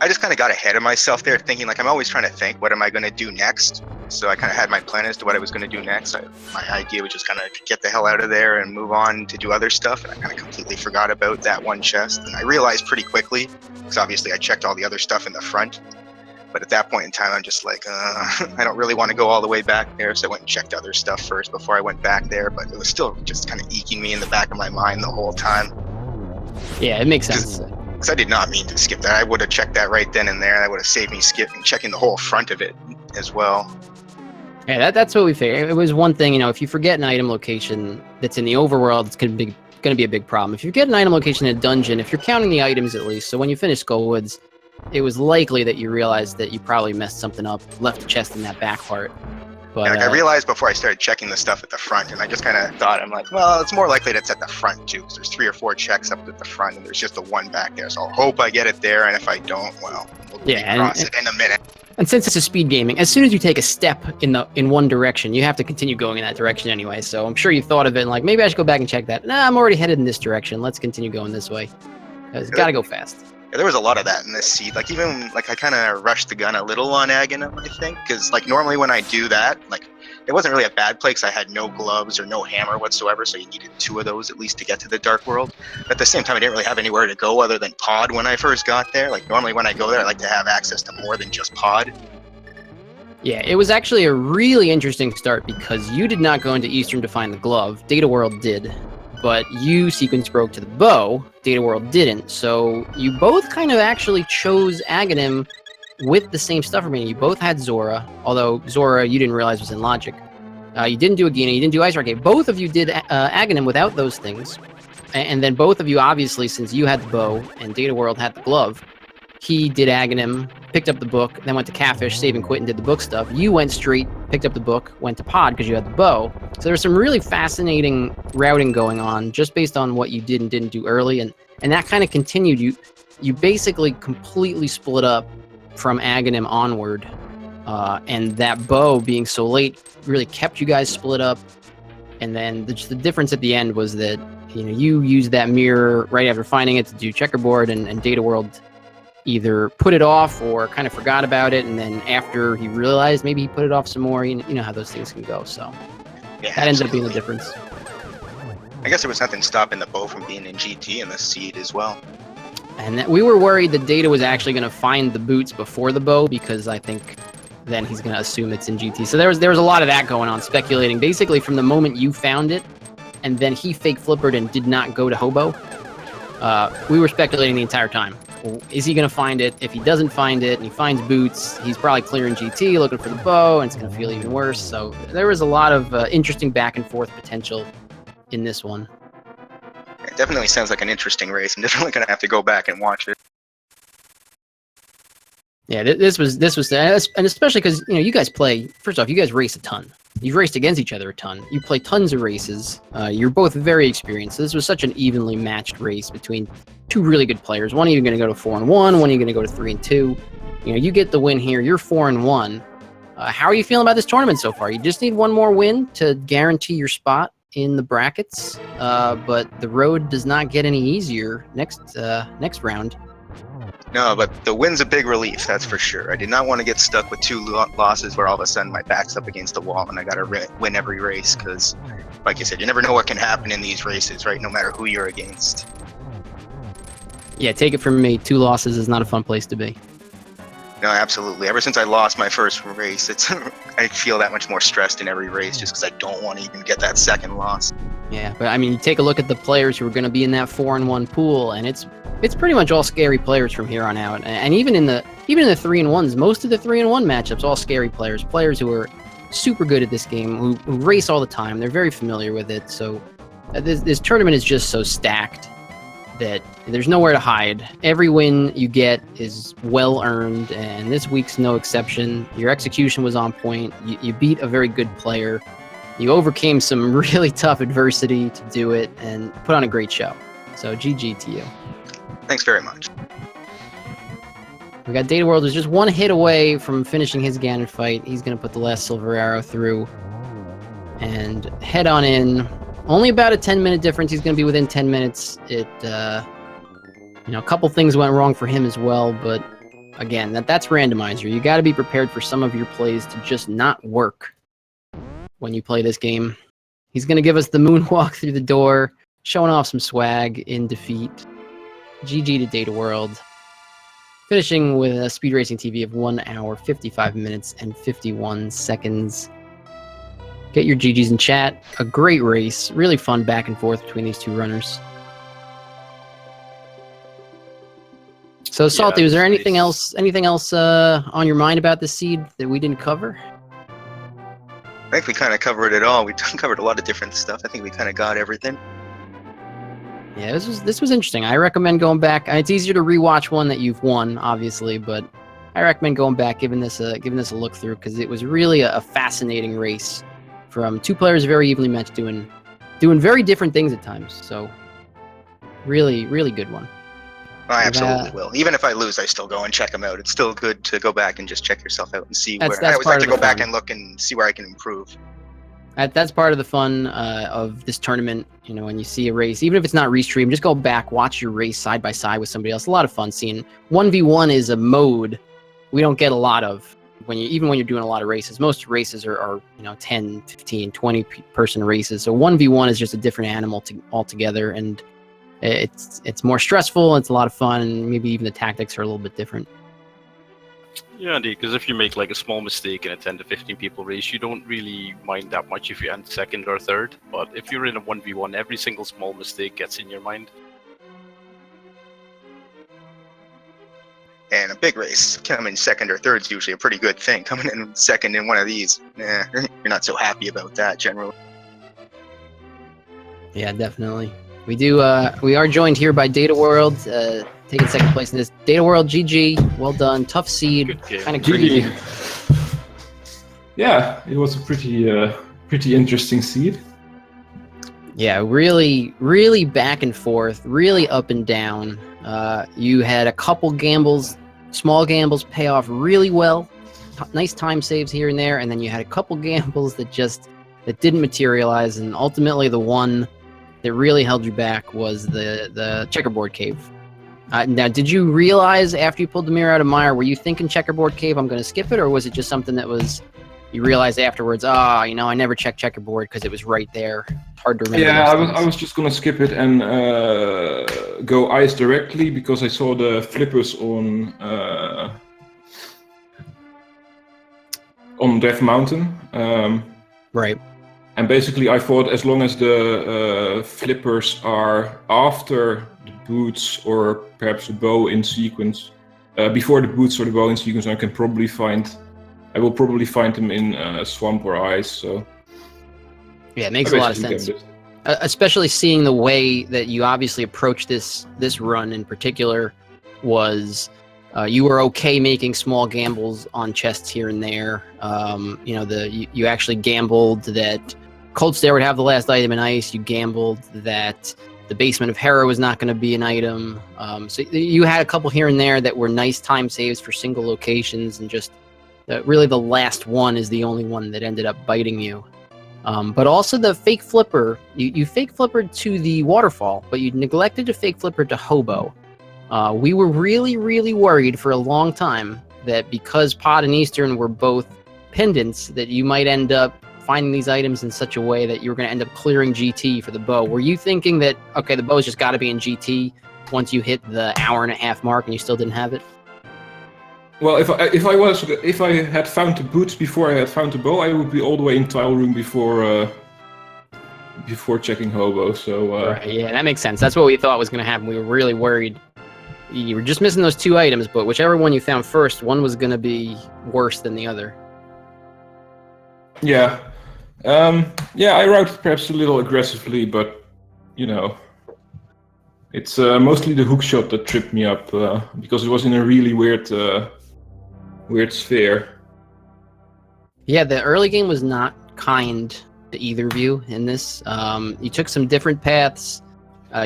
I just kind of got ahead of myself there, thinking like I'm always trying to think, what am I going to do next? So I kind of had my plan as to what I was going to do next. My idea was just kind of get the hell out of there and move on to do other stuff. And I kind of completely forgot about that one chest. And I realized pretty quickly, because obviously I checked all the other stuff in the front. But at that point in time, I'm just like, I don't really want to go all the way back there. So I went and checked other stuff first before I went back there. But it was still just kind of eking me in the back of my mind the whole time. Yeah, it makes sense. Because I did not mean to skip that. I would have checked that right then and there. That would have saved me skipping, checking the whole front of it as well. Yeah, that's what we figured. It was one thing, if you forget an item location that's in the overworld, it's going to be a big problem. If you get an item location in a dungeon, if you're counting the items at least, so when you finish Skullwoods, it was likely that you realized that you probably messed something up, left a chest in that back part. But yeah, like I realized before I started checking the stuff at the front, and I just kind of thought, I'm like, well, it's more likely that it's at the front too, because there's 3 or 4 checks up at the front, and there's just the one back there. So I'll hope I get it there, and if I don't, well, we'll cross it in a minute. And since it's a speed gaming, as soon as you take a step in one direction, you have to continue going in that direction anyway. So I'm sure you thought of it and like, maybe I should go back and check that. Nah, I'm already headed in this direction. Let's continue going this way. It's got to go fast. Yeah, there was a lot of that in this seed. Like even like I kind of rushed the gun a little on Aghanim, I think, because like normally when I do that, like it wasn't really a bad play because I had no gloves or no hammer whatsoever, so you needed 2 of those at least to get to the Dark World. But at the same time, I didn't really have anywhere to go other than Pod when I first got there. Like normally when I go there, I like to have access to more than just Pod. Yeah, it was actually a really interesting start because you did not go into Eastern to find the glove. Dataworld did. But you sequence broke to the bow, Dataworld didn't. So you both kind of actually chose Aghanim with the same stuff remaining. You both had Zora, although Zora you didn't realize was in Logic. You didn't do Agena, you didn't do Ice Arcade. Both of you did Aghanim without those things. And then both of you, obviously, since you had the bow and Dataworld had the glove, he did Aghanim, picked up the book, then went to Catfish, save and quit, and did the book stuff. You went straight, picked up the book, went to Pod because you had the bow. So there was some really fascinating routing going on just based on what you did and didn't do early. And that kind of continued. You basically completely split up from Aghanim onward. And that bow being so late really kept you guys split up. And then the difference at the end was that you used that mirror right after finding it to do checkerboard, and Dataworld either put it off or kind of forgot about it, and then after he realized maybe he put it off some more. You know how those things can go. So yeah, that ended up being the difference. I guess there was nothing stopping the bow from being in GT in the seed as well. And we were worried that Data was actually going to find the boots before the bow, because I think then he's going to assume it's in GT. So there was a lot of that going on, speculating basically from the moment you found it, and then he fake flippered and did not go to Hobo. We were speculating the entire time. Well, is he going to find it? If he doesn't find it and he finds boots, he's probably clearing GT, looking for the bow, and it's going to feel even worse. So there was a lot of interesting back and forth potential in this one. It definitely sounds like an interesting race. I'm definitely going to have to go back and watch it. Yeah, this was, and especially because you guys play. First off, you guys race a ton. You've raced against each other a ton. You play tons of races. You're both very experienced. So this was such an evenly matched race between 2 really good players. One of you going to go to 4-1. One of you going to go to 3-2. You get the win here. You're 4-1. How are you feeling about this tournament so far? You just need one more win to guarantee your spot in the brackets. But the road does not get any easier next round. No, but the win's a big relief, that's for sure. I did not want to get stuck with 2 losses where all of a sudden my back's up against the wall and I got to win every race, because, like you said, you never know what can happen in these races, right? No matter who you're against. Yeah, take it from me. 2 losses is not a fun place to be. No, absolutely. Ever since I lost my first race, I feel that much more stressed in every race just because I don't want to even get that second loss. Yeah, but I mean, you take a look at the players who are going to be in that 4-1 pool, and it's pretty much all scary players from here on out. And even in the 3-1s, most of the 3-1 matchups, all scary players who are super good at this game, who race all the time. They're very familiar with it. So this tournament is just so stacked that there's nowhere to hide. Every win you get is well earned, and this week's no exception. Your execution was on point. You beat a very good player. You overcame some really tough adversity to do it and put on a great show. So GG to you. Thanks very much. We got Dataworld who's just one hit away from finishing his Ganon fight. He's going to put the last silver arrow through and head on in. Only about a 10-minute difference. He's going to be within 10 minutes. A couple things went wrong for him as well, but again, that's Randomizer. You got to be prepared for some of your plays to just not work when you play this game. He's going to give us the moonwalk through the door, showing off some swag in defeat. GG to Dataworld. Finishing with a Speed Racing TV of 1 hour, 55 minutes, and 51 seconds. Get your GGs in chat. A great race. Really fun back and forth between these two runners. So, Salty, was there anything else on your mind about the seed that we didn't cover? I think we kind of covered it all. We covered a lot of different stuff. I think we kind of got everything. Yeah, this was interesting. I recommend going back. It's easier to rewatch one that you've won, obviously, but I recommend going back, giving this a look through, because it was really a fascinating race from two players very evenly matched, doing very different things at times. So, really, really good one. I absolutely will. Even if I lose, I still go and check them out. It's still good to go back and just check yourself out and see where. I always like to go back and look and see where I can improve. That's part of the fun of this tournament. When you see a race, even if it's not restreamed, just go back, watch your race side by side with somebody else. A lot of fun seeing 1v1 is a mode we don't get a lot of even when you're doing a lot of races. Most races are 10, 15, 20 person races. So 1v1 is just a different animal altogether, and it's more stressful. It's a lot of fun, and maybe even the tactics are a little bit different. Yeah, indeed, because if you make like a small mistake in a 10 to 15 people race, you don't really mind that much if you end second or third. But if you're in a 1v1, every single small mistake gets in your mind. And a big race, coming second or third is usually a pretty good thing. Coming in second in one of these, you're not so happy about that generally. Yeah, definitely. We are joined here by Dataworld, taking second place in this. Dataworld, GG, well done. Tough seed, kind of crazy. Yeah, it was a pretty interesting seed. Yeah, really, really back and forth, really up and down. You had a couple gambles, small gambles pay off really well. Nice time saves here and there, and then you had a couple gambles that didn't materialize, and ultimately the one that really held you back was the checkerboard cave. Now, did you realize after you pulled the mirror out of Mire, were you thinking checkerboard cave, I'm going to skip it, or was it just something that you realized afterwards, I never checked checkerboard because it was right there. Hard to remember. Yeah, I was just going to skip it and go ice directly because I saw the flippers on Death Mountain. Right. And basically, I thought as long as the flippers are after the boots or perhaps the bow in sequence, before the boots or the bow in sequence, I will probably find them in swamp or ice. So yeah, it makes a lot of sense. Especially seeing the way that you obviously approached this run in particular was you were okay making small gambles on chests here and there. You actually gambled that Cold Stare would have the last item in ice. You gambled that the Basement of Hera was not going to be an item. So you had a couple here and there that were nice time saves for single locations, and just really the last one is the only one that ended up biting you. But also the fake flipper, you fake flippered to the waterfall, but you neglected to fake flipper to Hobo. We were really, really worried for a long time that because Pod and Eastern were both pendants, that you might end up finding these items in such a way that you were going to end up clearing GT for the bow. Were you thinking that, okay, the bow's just got to be in GT once you hit the hour and a half mark and you still didn't have it? Well, if I had found the boots before I had found the bow, I would be all the way in tile room before checking hobo. So Right, yeah, that makes sense. That's what we thought was going to happen. We were really worried. You were just missing those 2 items, but whichever one you found first, one was going to be worse than the other. yeah, I routed perhaps a little aggressively, but you know, it's mostly the hook shot that tripped me up because it was in a really weird sphere. Yeah, the early game was not kind to either of you in this. You took some different paths.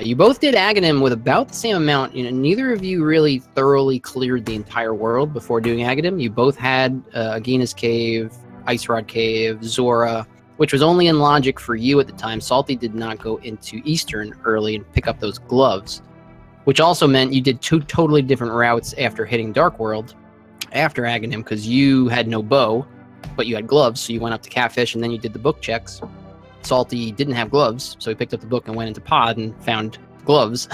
You both did Aghanim with about the same amount. You know, neither of you really thoroughly cleared the entire world before doing Aghanim. You both had Agina's Cave, Ice Rod Cave, Zora, which was only in logic for you at the time. Salty did not go into Eastern early and pick up those gloves, which also meant you did 2 totally different routes after hitting Dark World after Aghanim, because you had no bow, but you had gloves, so you went up to Catfish and then you did the book checks. Salty didn't have gloves, so he picked up the book and went into Pod and found gloves.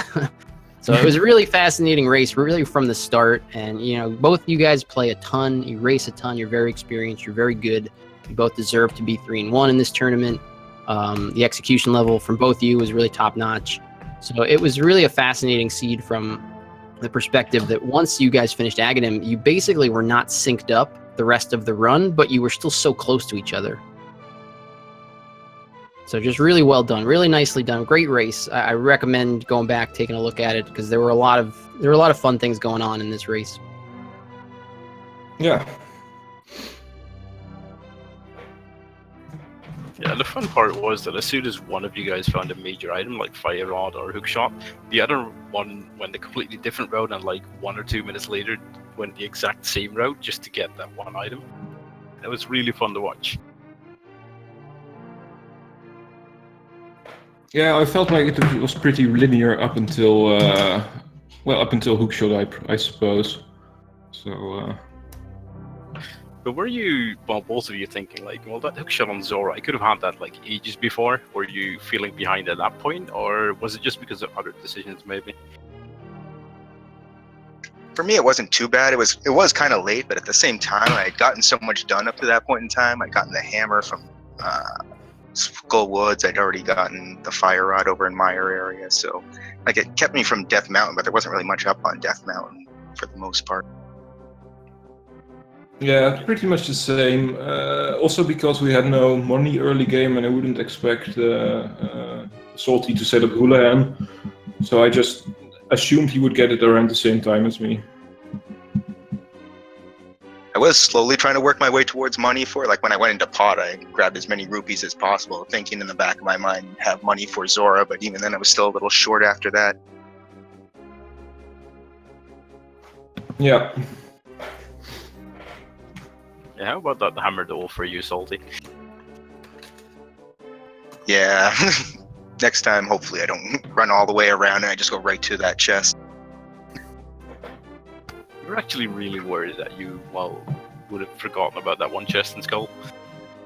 So it was a really fascinating race, really from the start. And, you know, both you guys play a ton, you race a ton, you're very experienced, you're very good. You both deserve to be 3-1 in this tournament. The execution level from both of you was really top-notch. So it was really a fascinating seed from the perspective that once you guys finished Aghanim, you basically were not synced up the rest of the run, but you were still so close to each other. So just really well done, really nicely done. Great race. I recommend going back, taking a look at it, because there were a lot of fun things going on in this race. Yeah. Yeah, the fun part was that as soon as one of you guys found a major item like Fire Rod or Hook Shot, the other one went a completely different route, and like 1 or 2 minutes later went the exact same route just to get that one item. It was really fun to watch. Yeah, I felt like it was pretty linear up until Hook Shot, I suppose. So. But were you, well, both of you thinking like, well, that hook shot on Zora, I could have had that like ages before? Were you feeling behind at that point, or was it just because of other decisions maybe? For me, it wasn't too bad. It was kind of late, but at the same time, I had gotten so much done up to that point in time. I'd gotten the hammer from Skull Woods. I'd already gotten the Fire Rod over in Meyer area, so like it kept me from Death Mountain, but there wasn't really much up on Death Mountain for the most part. Yeah, pretty much the same. Also because we had no money early game, and I wouldn't expect Salty to set up Houlihan, so I just assumed he would get it around the same time as me. I was slowly trying to work my way towards money for it. Like when I went into Pot, I grabbed as many rupees as possible, thinking in the back of my mind have money for Zora, but even then I was still a little short after that. Yeah. Yeah, how about that hammer duel for you, Salty? Yeah. Next time, hopefully I don't run all the way around and I just go right to that chest. You were actually really worried that you, well, would have forgotten about that one chest and skull.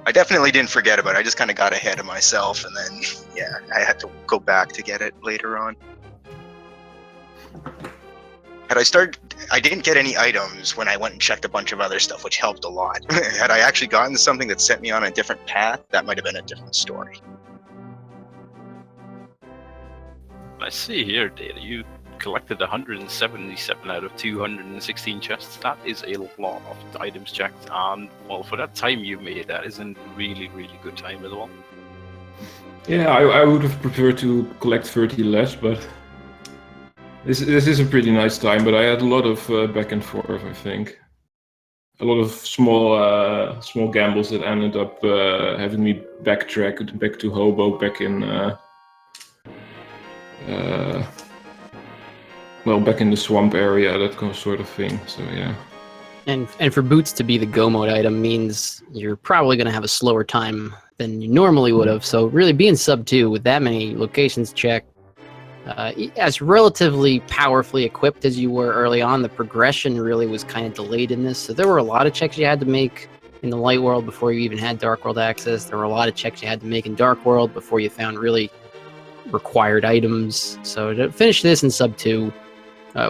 I definitely didn't forget about it. I just kind of got ahead of myself, and then, yeah, I had to go back to get it later on. I didn't get any items when I went and checked a bunch of other stuff, which helped a lot. Had I actually gotten something that set me on a different path, that might have been a different story. I see here, Data, you collected 177 out of 216 chests. That is a lot of items checked, and well, for that time you made, that is a really, really good time as well. Yeah, I would have preferred to collect 30 less, but this is a pretty nice time. But I had a lot of back and forth, I think. A lot of small gambles that ended up having me backtrack back to Hobo, back in back in the swamp area, that kind of sort of thing. So yeah. And for boots to be the go mode item means you're probably going to have a slower time than you normally would have. So really being sub 2 with that many locations checked, as relatively powerfully equipped as you were early on, the progression really was kind of delayed in this. So there were a lot of checks you had to make in the Light World before you even had Dark World access. There were a lot of checks you had to make in Dark World before you found really required items. So to finish this in sub 2,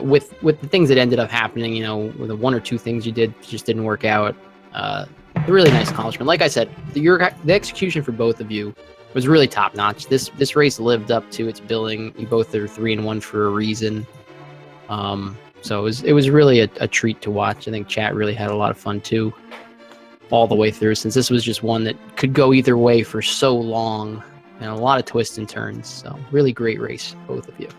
with the things that ended up happening, with the one or two things you did just didn't work out. A really nice accomplishment. Like I said, the execution for both of you was really top notch. This race lived up to its billing. You both are 3-1 for a reason. So it was really a treat to watch. I think chat really had a lot of fun too, all the way through, since this was just one that could go either way for so long, and a lot of twists and turns. So really great race, both of you.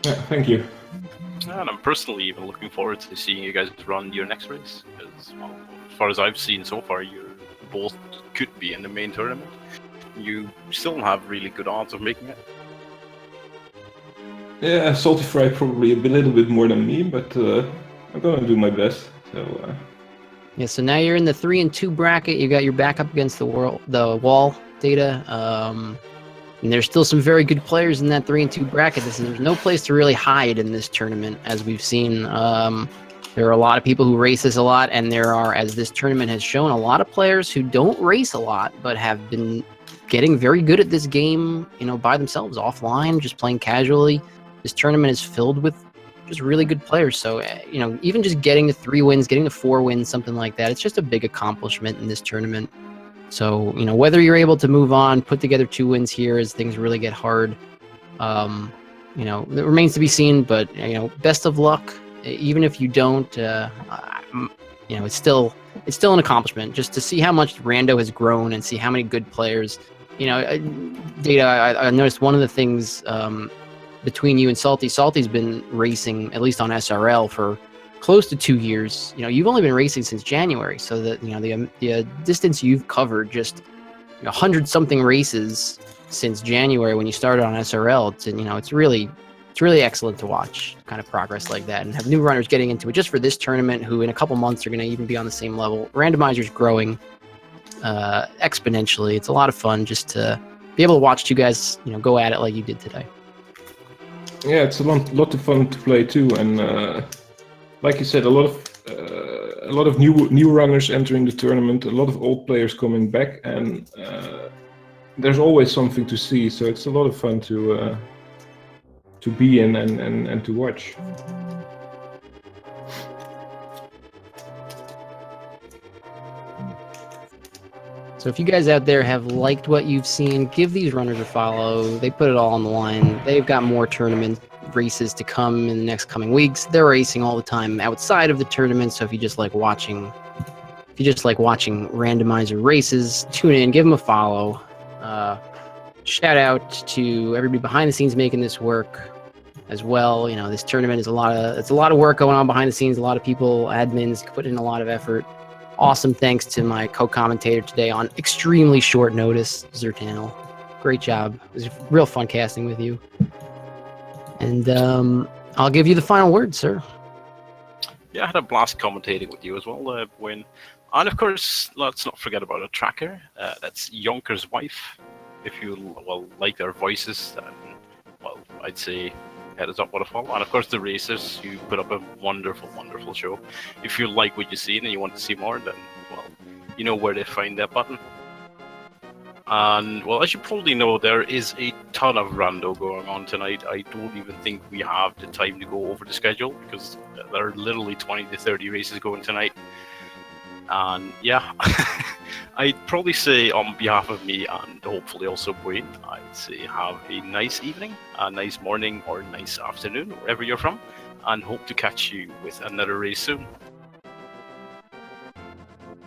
Yeah, thank you. And I'm personally even looking forward to seeing you guys run your next race, because well, as far as I've seen so far, you both could be in the main tournament. You still have really good odds of making it. Yeah, saltyphry probably a little bit more than me, but I'm gonna do my best. So. Yeah, so now you're in the 3-2 bracket. You got your back up against the wall data. And there's still some very good players in that 3-2 bracket. There's no place to really hide in this tournament, as we've seen. There are a lot of people who race this a lot, and there are, as this tournament has shown, a lot of players who don't race a lot, but have been getting very good at this game, by themselves, offline, just playing casually. This tournament is filled with just really good players. So, even just getting to 3 wins, getting to 4 wins, something like that, it's just a big accomplishment in this tournament. So, whether you're able to move on, put together 2 wins here as things really get hard, it remains to be seen. But, best of luck. Even if you don't, it's still an accomplishment just to see how much Rando has grown and see how many good players. Data, I noticed one of the things between you and Salty's been racing, at least on SRL, for close to 2 years. You've only been racing since January, so that the distance you've covered, just 100-something races since January when you started on SRL. It's really excellent to watch kind of progress like that, and have new runners getting into it just for this tournament, who in a couple months are going to even be on the same level. Randomizer's growing exponentially. It's a lot of fun just to be able to watch you guys go at it like you did today. Yeah, it's a lot of fun to play too, and like you said, a lot of new runners entering the tournament, a lot of old players coming back, and there's always something to see. So it's a lot of fun to be in and to watch. So if you guys out there have liked what you've seen, give these runners a follow. They put it all on the line. They've got more tournament races to come in the next coming weeks. They're racing all the time outside of the tournament. So if you just like watching Randomizer races, tune in, give them a follow. Shout out to everybody behind the scenes making this work as well. This tournament is a lot of work going on behind the scenes. A lot of people, admins, put in a lot of effort. Awesome thanks to my co-commentator today on extremely short notice, Zertanel. Great job. It was real fun casting with you. And I'll give you the final word, sir. Yeah, I had a blast commentating with you as well, Wayne. And of course, let's not forget about a tracker. That's Yonker's wife. If you like their voices, then, I'd say head us up with a follow. And of course, the racers, you put up a wonderful, wonderful show. If you like what you see and you want to see more, then, you know where to find that button. And, as you probably know, there is a ton of rando going on tonight. I don't even think we have the time to go over the schedule, because there are literally 20 to 30 races going tonight. And yeah, I'd probably say on behalf of me, and hopefully also Wayne, I'd say have a nice evening, a nice morning, or nice afternoon, wherever you're from, and hope to catch you with another race soon.